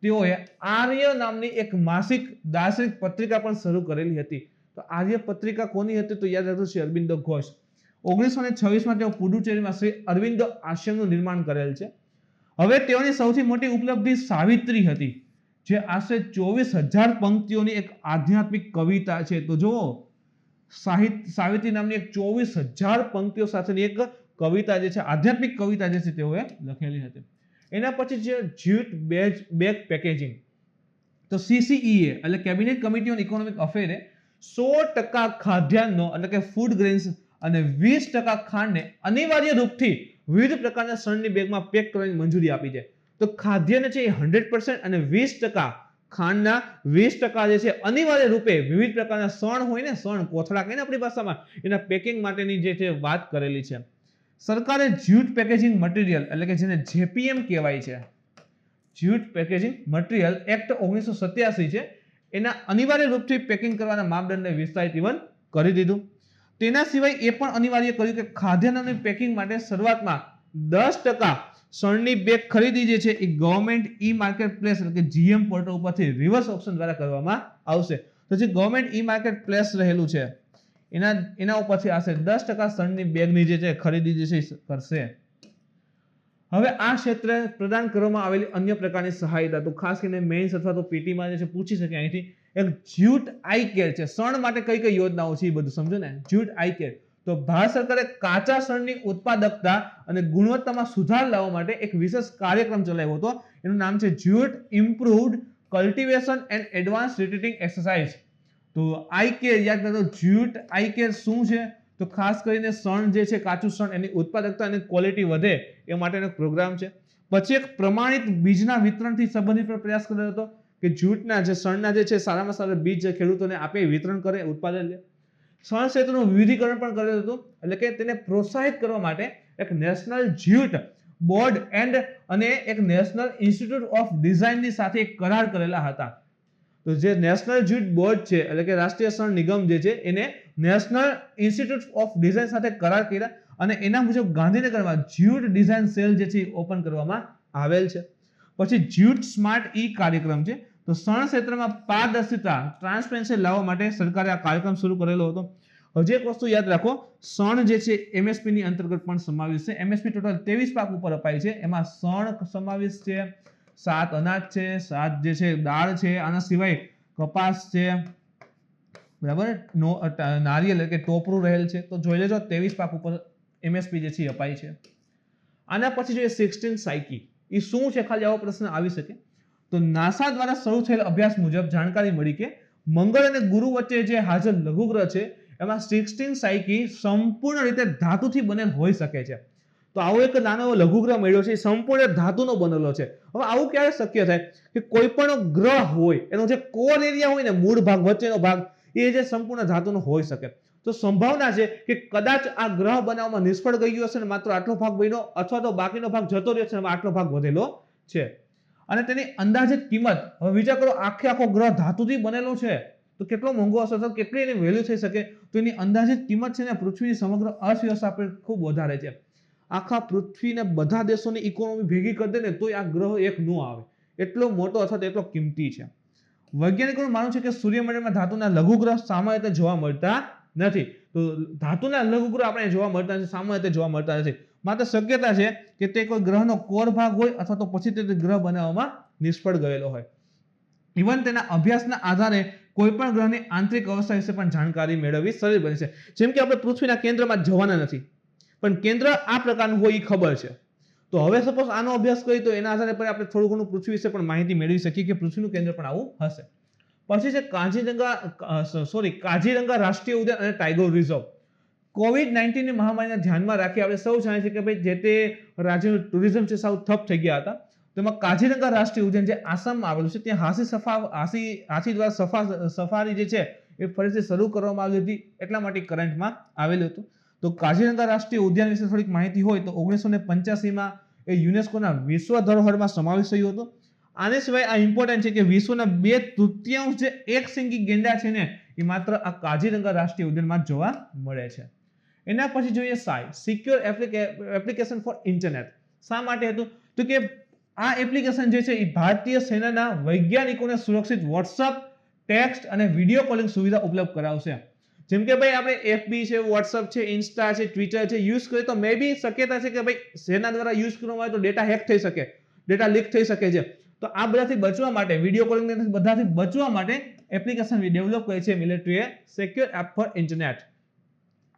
તેઓએ આર્ય નામની એક માસિક દાર્શનિક પત્રિકા પણ શરૂ કરેલી હતી. તો આર્ય પત્રિકા કોની હતી? તો યાદ રાખજો શ્રી અરવિંદો ઘોષ. 1926 તેઓ પુડુચેરીમાં શ્રી અરવિંદો આશ્રમનું નિર્માણ કરેલ છે. હવે તેઓની સૌથી મોટી ઉપલબ્ધિ સાવિત્રી હતી, જે આશરે 24,000 પંક્તિઓની એક આધ્યાત્મિક કવિતા છે. તો જો સાવિત્રી નામની એક 24,000 પંક્તિઓ સાથેની એક કવિતા જે છે, આધ્યાત્મિક કવિતા જે છે તેઓએ લખેલી હતી. એના પછી છે જ્યુટ બેગ પેકેજિંગ. તો CCEA એટલે કેબિનેટ કમિટી ઓન ઇકોનોમિક અફેરે 100% ખાદ્યાન્નો એટલે કે ફૂડ ગ્રેન્સ અને 20% ખાંડને અનિવાર્ય રૂપથી વિવિધ પ્રકારના શણની બેગમાં પેક કરવાની મંજૂરી આપી છે. તો ખાદ્યાન્ન છે એ 100% અને 20% ખાંડના 20% જે છે અનિવાર્ય રૂપે વિવિધ પ્રકારના શણ હોય ને, શણ કોથળા કહીને આપણી ભાષામાં, એના પેકિંગ માટેની જે છે વાત કરેલી છે. સરકારે જ્યુટ પેકેજિંગ મટીરિયલ એટલે કે જેને JPM કહેવાય છે, જ્યુટ પેકેજિંગ મટીરિયલ એક્ટ 1987 છે, એના અનિવાર્ય રૂપથી પેકિંગ કરવાના માપદંડને વિસ્તારિત કરી દીધું. તેના સિવાય એ પણ અનિવાર્ય કર્યું કે ખાદ્યાન્નની પેકિંગ માટે શરૂઆતમાં 10% શણની બેગ ખરીદી જે છે એ ગવર્મેન્ટ ઈ માર્કેટ પ્લેસ એટલે કે GM પોર્ટલ ઉપરથી રિવર્સ ઓપ્શન દ્વારા કરવામાં આવશે. તો જે ગવર્મેન્ટ ઈ માર્કેટ પ્લેસ રહેલું છે એના ઉપરથી આશરે 10% શણની બેગની જે છે ખરીદી જે છે કરશે. હવે આ ક્ષેત્રે પ્રદાન કરવામાં આવેલી અન્ય પ્રકારની સહાયતા, તો ખાસ કરીને મેઇન્સ અથવા તો પીટીમાં જે છે પૂછી શકે અહીંથી, એક જ્યુટ આઈ કેર છે. શણ માટે કઈ કઈ યોજનાઓ છે એ બધું સમજો ને. જ્યુટ આઈ કેર, તો ભારત સરકારે કાચા શણની ઉત્પાદકતા અને ગુણવત્તામાં સુધાર લાવવા માટે એક વિશેષ કાર્યક્રમ ચલાવ્યો હતો. એનું નામ છે jute improved cultivation and advance retreating exercise. તો આઈ કેર યાદ રાખો. જ્યુટ આઈ કેર શું છે? તો ખાસ કરીને શણ જે છે, કાચું શણ, એની ઉત્પાદકતા અને ક્વોલિટી વધે એ માટેનો એક પ્રોગ્રામ છે. પછી એક પ્રમાણિત બીજના વિતરણથી સંબંધિત પણ પ્રયાસ કર્યો હતો કે જૂટના જે શણના જે છે સારામાં સારા બીજ ખેડૂતોને આપે, વિતરણ કરે, ઉત્પાદન લે. શણ ક્ષેત્રનું વિવિધીકરણ પણ કરેલું હતું, એટલે કે તેને પ્રોત્સાહિત કરવા માટે એક નેશનલ જ્યુટ બોર્ડ અને એક નેશનલ ઇન્સ્ટિટ્યૂટ ઓફ ડિઝાઇનની સાથે એક કરાર કરેલા હતા. તો જે નેશનલ જ્યુટ બોર્ડ છે એટલે કે રાષ્ટ્રીય શણ નિગમ જે છે, એને નેશનલ ઇન્સ્ટિટ્યૂટ ઓફ ડિઝાઇન સાથે કરાર કર્યા અને એના મુજબ ગાંધીનગરમાં જ્યુટ ડિઝાઇન સેલ જે છે ઓપન કરવામાં આવેલ છે. પછી જ્યુટ સ્માર્ટ ઈ કાર્યક્રમ છે. તો શણ ક્ષેત્રમાં પારદર્શિતા, ટ્રાન્સપરન્સી લાવવા માટે સરકારે આ કાર્યક્રમ શરૂ કરેલો હતો. હજી એક વસ્તુ યાદ રાખો, શણ જે છે MSP ની અંતર્ગત પણ સમાવેશ છે. MSP ટોટલ 23 પાક ઉપર અપાય છે. એમાં શણ સમાવેશ છે, 7 અનાજ છે, 7 જે છે દાળ છે, આના સિવાય કપાસ છે, બરાબર, નારિયેળ એટલે કે ટોપરું રહેલ છે. તો જોઈ લેજો 23 પાક ઉપર MSP જે છે અપાય છે. આના પછી જોઈએ 16 સાયકી. એ શું છે? ખાલી આવો પ્રશ્ન આવી શકે. તો નાસા દ્વારા શરૂ થયેલ અભ્યાસ મુજબ જાણકારી મળી કે મંગળ અને ગુરુ વચ્ચે જે હાજર લઘુગ્રહ છે એમાં 16 સાયકી સંપૂર્ણ રીતે ધાતુથી બનેલ હોઈ શકે છે. તો આવો એક નાનો લઘુગ્રહ મળ્યો છે, સંપૂર્ણ ધાતુનો બનેલો છે. હવે આવું ક્યારે શક્ય થાય કે કોઈ પણ ગ્રહ હોય એનો જે કોર એરિયા હોય ને, મૂળ ભાગ, વચ્ચેનો ભાગ, એ જે સંપૂર્ણ ધાતુનો હોઈ શકે. તો સંભાવના છે કે કદાચ આ ગ્રહ બનાવવામાં નિષ્ફળ ગયો હશે ને માત્ર આટલો ભાગ બન્યો, અથવા તો બાકીનો ભાગ જતો રહ્યો છે અને આટલો ભાગ વધેલો છે. અને તેની અંદાજિત કિંમત, હવે વિચાર કરો, આખો ગ્રહ ધાતુથી બનેલો છે તો કેટલો મોંઘો હશે, તો કેટલી એની વેલ્યુ થઈ શકે. તો એની અંદાજિત કિંમત છે ને પૃથ્વીની સમગ્ર અર્થવ્યવસ્થા પર ખૂબ વધારે છે. આખા પૃથ્વીને બધા દેશોની ઇકોનોમી ભેગી કરી દે ને તોય આ ગ્રહ એક ન આવે, એટલો મોટો અથવા તો એટલો કિંમતી છે. વૈજ્ઞાનિકોનું માનવું છે કે સૂર્યમંડળમાં ધાતુના લઘુગ્રહ સામાન્ય રીતે જોવા મળતા નથી. તો ધાતુના લઘુગ્રહ આપણે જોવા મળતા નથી, સામાન્ય રીતે જોવા મળતા નથી. માત્ર શક્યતા છે કે તે કોઈ ગ્રહનો કોર ભાગ હોય અથવા તો પછી તે ગ્રહ બનાવવામાં નિષ્ફળ ગયેલો હોય. ઇવન તેના અભ્યાસના આધારે કોઈ પણ ગ્રહની આંતરિક અવસ્થા વિશે પણ જાણકારી મેળવવી સરળ બને છે. જેમ કે આપણે પૃથ્વીના કેન્દ્રમાં જવાના નથી, પણ કેન્દ્ર આ પ્રકારનું હોય એ ખબર છે. તો હવે સપોઝ આનો અભ્યાસ કરીએ તો એના આધારે આપણે થોડું ઘણું પૃથ્વી વિશે પણ માહિતી મેળવી શકીએ કે પૃથ્વીનું કેન્દ્ર પણ આવું હશે. પછી છે કાઝીરંગા રાષ્ટ્રીય ઉદ્યાન અને ટાઈગર રિઝર્વ. COVID-19 ની મહામારીને ધ્યાનમાં રાખી આપણે સૌ જાણીએ છીએ કે ભાઈ જે તે રાજ્યનું ટુરિઝમ છે સાવ ઠપ થઈ ગયા હતા. તેમાં કાઝીરંગા રાષ્ટ્રીય ઉદ્યાન જે આસામમાં આવેલું છે, ત્યાં હાથી દ્વારા સફારી જે છે એ ફરીથી શરૂ કરવામાં આવી હતી, એટલા માટે કરંટમાં આવેલું હતું. તો કાઝીરંગા રાષ્ટ્રીય ઉદ્યાન વિશે થોડીક માહિતી હોય તો 1985માં એ યુનેસ્કોના વિશ્વ ધરોહરમાં સમાવેશ થયો હતો. આને સિવાય આ ઇમ્પોર્ટન્ટ છે કે વિશ્વના 2/3 જે એકશિંગી ગેંડા છે ને એ માત્ર આ કાઝીરંગા રાષ્ટ્રીય ઉદ્યાનમાં જોવા મળે છે. એના પછી જોઈએ સિક્યોર એપ્લિકેશન ફોર ઇન્ટરનેટ. શા માટે હતું? તો કે આ એપ્લિકેશન જે છે એ ભારતીય સેનાના વૈજ્ઞાનિકોને સુરક્ષિત વોટ્સઅપ, ટેક્સ્ટ અને વિડીયો કોલિંગ સુવિધા ઉપલબ્ધ કરાવશે. જેમ કે ભાઈ આપણે FB છે, WhatsApp છે, Insta છે, Twitter છે યુઝ કરીએ તો મે બી શક્યતા છે કે ભાઈ સેના દ્વારા યુઝ કરવામાં આવે તો ડેટા હેક થઈ શકે, ડેટા લીક થઈ શકે છે. તો આ બધાથી બચવા માટે, વિડીયો કોલિંગ બધાથી બચવા માટે એપ્લિકેશન ડેવલપ કરી છે મિલિટરીએ સિક્યોર એપ ફોર ઇન્ટરનેટ.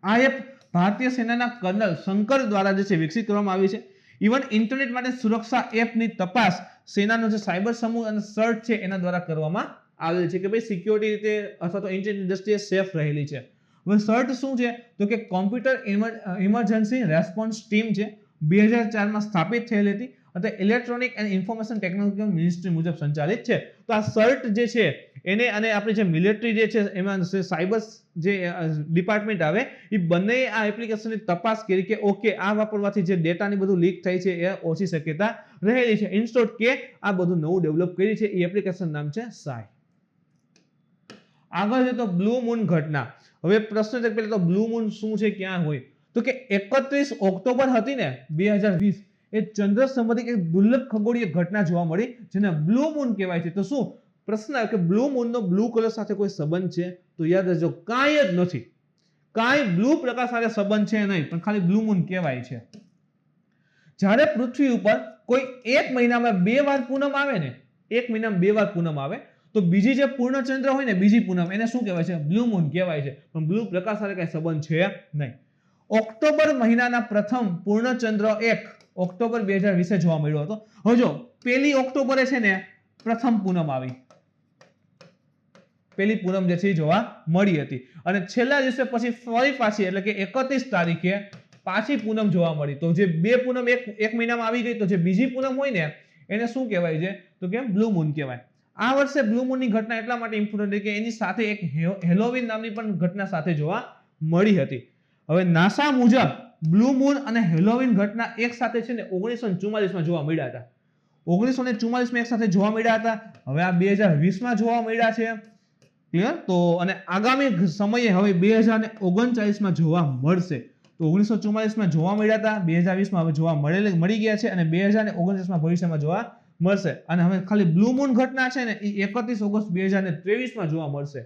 આ એપ ભારતીય સેનાના કર્નલ શંકર દ્વારા જે છે વિકસિત કરવામાં આવી છે. ઇવન ઇન્ટરનેટ માટે સુરક્ષા એપની તપાસ સેનાનો જે સાયબર સમૂહ અને સર્ચ છે એના દ્વારા કરવામાં આવેલ છે કે ભાઈ સિક્યોરિટી રીતે અથવા તો ઇન્ટરનેટ દ્રષ્ટિએ સેફ રહેલી છે. હવે સર્ટ શું છે તો કે કોમ્પ્યુટર ઇમરજન્સી રેસ્પોન્સ ટીમ છે, 2004 માં સ્થાપિત થયેલી હતી અને electronic and information technology ministry મુજબ સંચાલિત છે. તો આ સર્ટ જે છે એને અને આપણી જે મિલિટરી જે છે એમાં સાયબર જે ડિપાર્ટમેન્ટ આવે એ બંને આ એપ્લિકેશનની તપાસ કરી કે ઓકે આ વાપરવાથી જે ડેટાની બધું લીક થાય છે એ ઓછી શક્યતા રહેલી છે. ઇનસ્ટોટ કે આ બધું નવું ડેવલપ કરી છે. એ એપ્લિકેશન નામ છે સાય. આગળ છે તો બ્લુ મૂન ઘટના. હવે પ્રશ્ન છે પહેલા તો બ્લુ મૂન શું છે, ક્યાં હોય? તો કે 31 ઓક્ટોબર હતી ને 2020 એ ચંદ્ર સંબંધિત એક દુર્લભ ખગોળીય ઘટના જોવા મળી જેને બ્લુ મૂન કહેવાય છે. તો શું પ્રશ્ન આવ્યો કે બ્લુ મૂનનો બ્લુ કલર સાથે કોઈ સંબંધ છે? તો યાદ રાખજો કાંઈ જ નથી, કાંઈ બ્લુ પ્રકાશ સાથે સંબંધ છે નહીં, પણ ખાલી બ્લુ મૂન કહેવાય છે. જ્યારે પૃથ્વી ઉપર કોઈ એક મહિનામાં 2 વાર પૂનમ આવે ને, એક મહિનામાં 2 વાર પૂનમ આવે તો બીજી જે પૂર્ણચંદ્ર હોય ને બીજી પૂનમ એને શું કહેવાય છે? બ્લુ મૂન કહેવાય છે. પણ બ્લુ પ્રકાશ સાથે કઈ સંબંધ છે નહીં. ઓક્ટોબર મહિનાના પ્રથમ પૂર્ણચંદ્ર 1 ઓક્ટોબર 2020 જોવા મળ્યો હતો. હવે જો 1 ઓક્ટોબરે છે ને પ્રથમ પૂનમ આવી, પહેલી પૂનમ જે છે જોવા મળી હતી અને છેલ્લા દિવસે પછી ફરી પાછી એટલે કે 31 તારીખે પાછી પૂનમ જોવા મળી. તો જે 2 પૂનમ એક મહિનામાં આવી ગઈ તો જે બીજી પૂનમ હોય ને એને શું કહેવાય છે? તો કે બ્લુ મૂન કહેવાય. આ વર્ષે બ્લુ મૂનની ઘટના એટલા માટે ઇમ્પોર્ટન્ટ છે કે એની સાથે એક હેલોવીન નામની પણ ઘટના સાથે જોવા મળી હતી. હવે નાસા મુજબ બ્લુ મૂન અને હેલોવીન ઘટના એક સાથે છે ને 1944 માં જોવા મળ્યા હતા. 1944 માં એક સાથે જોવા મળ્યા હતા. હવે આ 2020 માં જોવા મળ્યા છે. ક્લિયર? તો અને આગામી સમયે હવે 2039 માં જોવા મળશે. તો 1944 માં જોવા મળ્યા હતા, 2020 માં હવે જોવા મળી ગયા છે અને 2039 માં ભવિષ્યમાં જોવા મળશે. અને હવે ખાલી બ્લુ મૂન ઘટના છે ને એ 31 ઓગસ્ટ 2023 માં જોવા મળશે.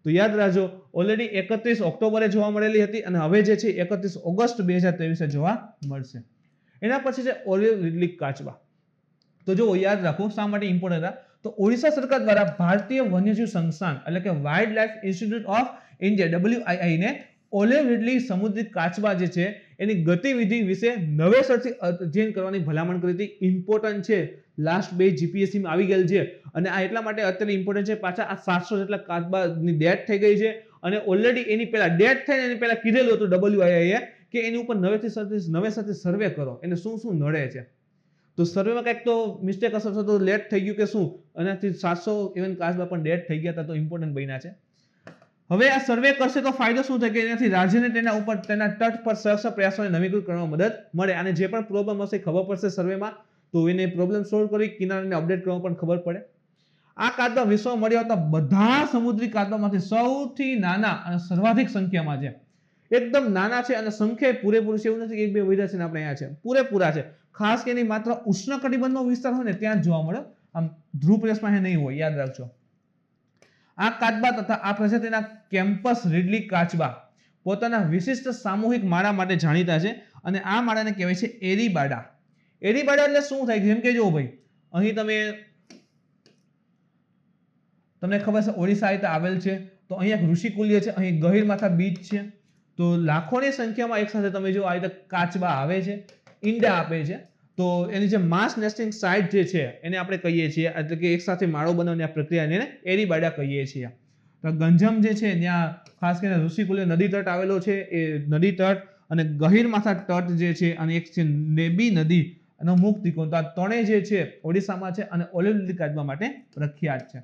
તો યાદ રાખજો ઓલરેડી 31 ઓક્ટોબરે જોવા મળેલી હતી અને હવે જે છે 31 ઓગસ્ટ 2023 જોવા મળશે. એના પછી છે ઓલિવ રીડલી કાચબા. તો જો યાદ રાખો શા માટે ઇમ્પોર્ટન્ટ હતા? તો ઓડિશા સરકાર દ્વારા ભારતીય વન્યજીવ સંસ્થાન એટલે કે wild life institute of India WII ને ઓલિવ રીડલી સમુદ્રી કાચબા જે છે એની ગતિવિધિ વિશે નવેસરથી અધ્યયન કરવાની ભલામણ કરી હતી. ઇમ્પોર્ટન્ટ છે, લાસ્ટ 2 GPSC માં આવી ગયેલ છે અને આ એટલા માટે અત્યારે ઇમ્પોર્ટન્ટ છે. પાછા આ 700 જેટલા કાચબાની ડેથ થઈ ગઈ છે અને ઓલરેડી એની પહેલા ડેથ થઈને એની પહેલા કીધેલું હતું WII કે એની ઉપર નવેસરથી સર્વે કરો એને શું શું નડે છે. તો સર્વેમાં કંઈક તો મિસ્ટેક હશે તો લેટ થઈ ગયું કે શું, એનાથી 700 ઇવન કાચબા પણ ડેથ થઈ ગયા હતા. તો ઇમ્પોર્ટન્ટ બન્યા છે. હવે આ સર્વે કરશે તો ફાયદો શું થાય કે એનાથી રાજ્યને તેના ઉપર તેના તટ પર સુરક્ષા પ્રયાસોને નવીકૃત કરવામાં મદદ મળે અને જે પણ પ્રોબ્લેમ હશે ખબર પડશે સર્વેમાં તો એને પ્રોબ્લેમ સોલ્વ કરી કિનારાને અપડેટ કરવામાં પણ ખબર પડે. આ કાચબા વિશ્વમાં મળ્યા હતા બધા સમુદ્રી કાચબામાંથી સૌથી નાના અને સર્વાધિક સંખ્યામાં છે. એકદમ નાના છે અને સંખ્યા પૂરેપૂરી છે, એવું નથી કે એક બે વધ્યા છે ને આપણે અહીંયા છે, પૂરેપૂરા છે. ખાસ કરીને માત્ર ઉષ્ણકટિબંધનો વિસ્તાર હોય ને ત્યાં જ જોવા મળે, આમ ધ્રુવ પ્રદેશમાં નહીં હોય, યાદ રાખજો. આ કાચબા તથા આ પ્રજાતિના કેમ્પસ રીડલી કાચબા પોતાના વિશિષ્ટ સામૂહિક માળા માટે જાણીતા છે અને આ માળાને કહેવાય છે એરીબાડા. એરીબાડા એટલે શું થાય? જેમ કે જો ભાઈ અહીં તમને ખબર છે ઓડિશા આવીને આવેલ છે તો અહીં એક ઋષિકુલ્ય છે, અહીં ગહીરમાથા બીચ છે. તો લાખોની સંખ્યામાં એક સાથે તમે જો આ રીતે કાચબા આવે છે, ઈંડા આપે છે. તો એની જે માસ નેસ્ટિંગ સાઇટ જે છે એને આપણે કહીએ છીએ એટલે કે એક સાથે માળો બનાવવાની આ પ્રક્રિયાને એરીબાડા કહીએ છીએ. તો ગંજમ જે છે ત્યાં ખાસ કરીને ઋષિકુલ્ય નદી તટ આવેલો છે, એ નદી તટ અને ગહીરમાથા તટ જે છે અને એક છે નેબી નદી અને મુક્ત ત્રિકોણ. તો આ ત્રણેય જે છે ઓડિશામાં છે અને ઓલિવ રીડલી કાચબા માટે પ્રખ્યાત છે.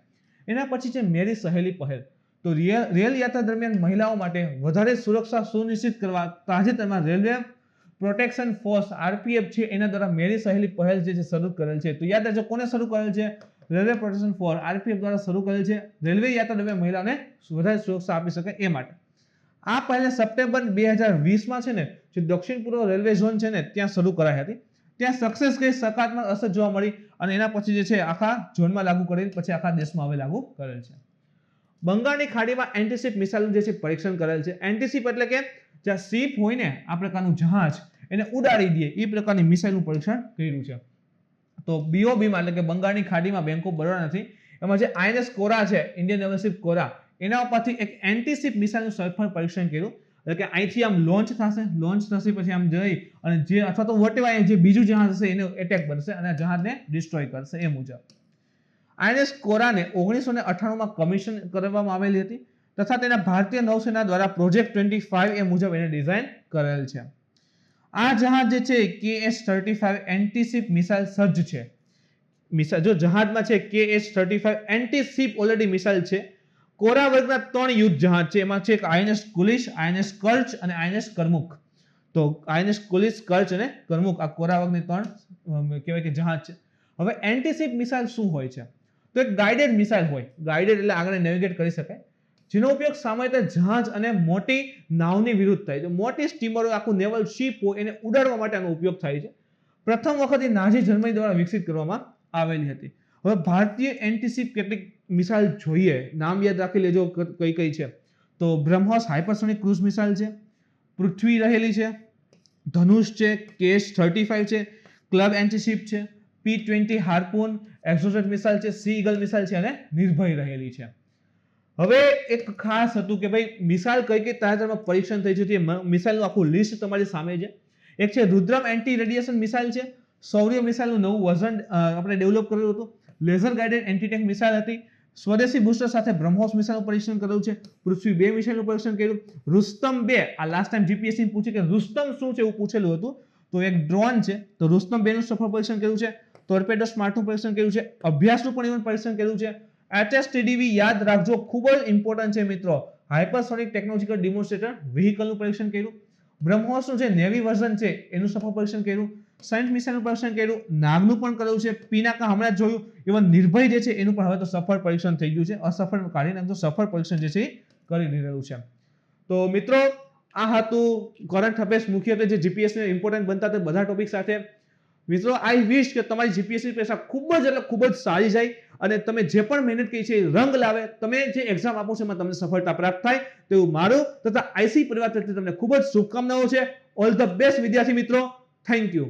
એના પછી છે મેરી સહેલી પહેલ. તો રેલ યાત્રા દરમિયાન મહિલાઓ માટે વધારે સુરક્ષા સુનિશ્ચિત કરવા તાજેતરમાં રેલવે પ્રોટેક્શન ફોર્સ RPF છે એના દ્વારા મેરી સહેલી પહેલ જે છે શરૂ કરેલ છે. તો યાદ રાખજો કોને શરૂ કરેલ છે? રેલવે પ્રોટેક્શન ફોર્સ RPF દ્વારા શરૂ કરેલ છે. રેલવે યાત્રા દરમિયાન મહિલાઓને વધારે સુરક્ષા આપી શકે એ માટે. આ પહેલ સપ્ટેમ્બર 2020 માં છે ને જે દક્ષિણ પૂર્વ રેલવે ઝોન છે ને ત્યાં શરૂ કરાઈ હતી. ત્યાં સક્સેસ કઈ સકારાત્મક અસર જોવા મળી અને એના પછી જે છે આખા ઝોનમાં લાગુ કરેલ, પછી આખા દેશમાં હવે લાગુ કરેલ છે. બંગાળની ખાડીમાં એન્ટીશિપ મિસાઇલનું જે છે પરીક્ષણ કરેલ છે. એન્ટીશિપ એટલે કે જ્યાં શિપ હોય ને આ પ્રકારનું જહાજ એને ઉડાડી દે એ પ્રકારની મિસાઇલનું પરીક્ષણ કર્યું છે. તો બીઓબીમાં એટલે કે બંગાળની ખાડીમાં બેંક ઓફ બરોડા નથી, એમાં જે આઈએનએસ કોરા છે, ઇન્ડિયન નેવલ શિપ કોરા, એના ઉપરથી એક એન્ટીશિપ મિસાઇલનું સફળ પરીક્ષણ કર્યું. એટલે કે અહીંથી આમ લોન્ચ થશે પછી આમ જઈ અને જે અથવા તો વોટેવર જે બીજું જહાજ હશે એને એટેક કરશે અને જહાજને ડિસ્ટ્રોય કરશે એ મુજબ. આઈએનએસ કોરાને 1998માં કમિશન કરવામાં આવેલી હતી તથા તેના ભારતીય નૌસેના દ્વારા પ્રોજેક્ટ 25 એ મુજબ એને ડિઝાઇન કરેલ છે. આ જહાજ જે છે KH-35 એન્ટીશિપ મિસાઇલ સજ્જ છે. જો જહાજમાં છે KH-35 એન્ટીશિપ ઓલરેડી મિસાઇલ છે. કોરા વર્ગના 3 યુદ્ધ જહાજ છે, એમાં છે એક આઈએનએસ કુલિશ, આઈએનએસ કર્ચ અને આઈએનએસ કરમુક. તો આઈએનએસ કુલિશ, કર્ચ અને કરમુક આ કોરા વર્ગની 3 કહેવાય કે જહાજ છે. હવે એન્ટીશિપ મિસાઇલ શું હોય છે? તો એક ગાઇડેડ મિસાઇલ હોય. ગાઇડેડ એટલે આગળ નેવિગેટ કરી શકાય, જેનો ઉપયોગ સામાન્ય જહાજ અને મોટી નાવની વિરુદ્ધ થાય છે. મોટી સ્ટીમરો, આખું નેવલ શિપ હોય એને ઉડાડવા માટે આનો ઉપયોગ થાય છે. પ્રથમ વખત એ નાઝી જર્મની દ્વારા વિકસિત કરવામાં આવેલી હતી. હવે ભારતીય એન્ટીશિપ કેટલીક મિસાઇલ જોઈએ, નામ યાદ રાખી લેજો કઈ કઈ છે. તો બ્રહ્મોસ હાઇપરસોનિક ક્રૂઝ મિસાઇલ છે, પૃથ્વી રહેલી છે, ધનુષ છે, KH-35 છે, ક્લબ એન્ટીશિપ છે, P-20 હાર્પૂન, એક્ઝોસેટ મિસાઇલ છે, સી ઈગલ મિસાઇલ છે અને નિર્ભય રહેલી છે. હવે એક ખાસ હતું કે ભાઈ મિસાઇલ કઈ કઈ તાજેતરમાં પરીક્ષણ થઈ છે, મિસાઇલનું આખું લિસ્ટ તમારી સામે છે. એક છે રુદ્રમ એન્ટી રેડિયેશન મિસાઇલ છે, સૌર્ય મિસાઇલનું નવું વર્ઝન આપણે ડેવલપ કરેલું હતું. Laser guided anti tank missile હતી. સ્વદેશી બૂસ્ટર સાથે બ્રહ્મોસ મિસાઇલનું પરીક્ષણ કર્યું છે. પૃથ્વી 2 મિસાઇલનું પરીક્ષણ કર્યું. રુસ્તમ 2 આ લાસ્ટ ટાઈમ જીપીએસસી પૂછ્યું કે રુસ્તમ શું છે એવું પૂછેલું હતું, તો એક ડ્રોન છે. તો રુસ્તમ 2 નું સફળ પરીક્ષણ કર્યું છે. ટોર્પેડો સ્માર્ટનું પરીક્ષણ કર્યું છે. અભ્યાસનું પણ ઇવન પરીક્ષણ કર્યું છે. HSTDV યાદ રાખજો, ખૂબ જ ઇમ્પોર્ટન્ટ છે મિત્રો. હાઇપરસોનિક ટેકનોલોજીકલ ડિમોન્સ્ટ્રેટર વ્હીકલનું પરીક્ષણ કર્યું. બ્રહ્મોસનું જે નેવી વર્ઝન છે એનું સફળ પરીક્ષણ કર્યું. સાયન્સ મિસાઇલનું પરીક્ષણ કર્યું. નાગનું પણ કર્યું છે. પિનાકા હમણાં જ જોયું. ઇવન નિર્ભય જે છે એનું પણ હવે તો સફળ પરીક્ષણ થઈ ગયું છે. અસફળ કાઢી નાખજો, સફળ પરીક્ષણ જે છે એ કરી લીધેલું છે. તો મિત્રો આ હતું કરંટ અફેર્સ, મુખ્યત્વે જે જીપીએસસી ઇમ્પોર્ટન્ટ બનતા તે બધા ટોપિક સાથે. મિત્રો આઈ વિશ કે તમારી જીપીએસસી પરીક્ષા ખૂબ જ સારી જાય અને તમે જે પણ મહેનત કરી છે એ રંગ લાવે. તમે જે એક્ઝામ આપો છો એમાં તમને સફળતા પ્રાપ્ત થાય તેવું મારું તથા આઈસી પરિવાર તરફથી તમને ખૂબ જ શુભકામનાઓ છે. ઓલ ધ બેસ્ટ વિદ્યાર્થી મિત્રો. Thank you.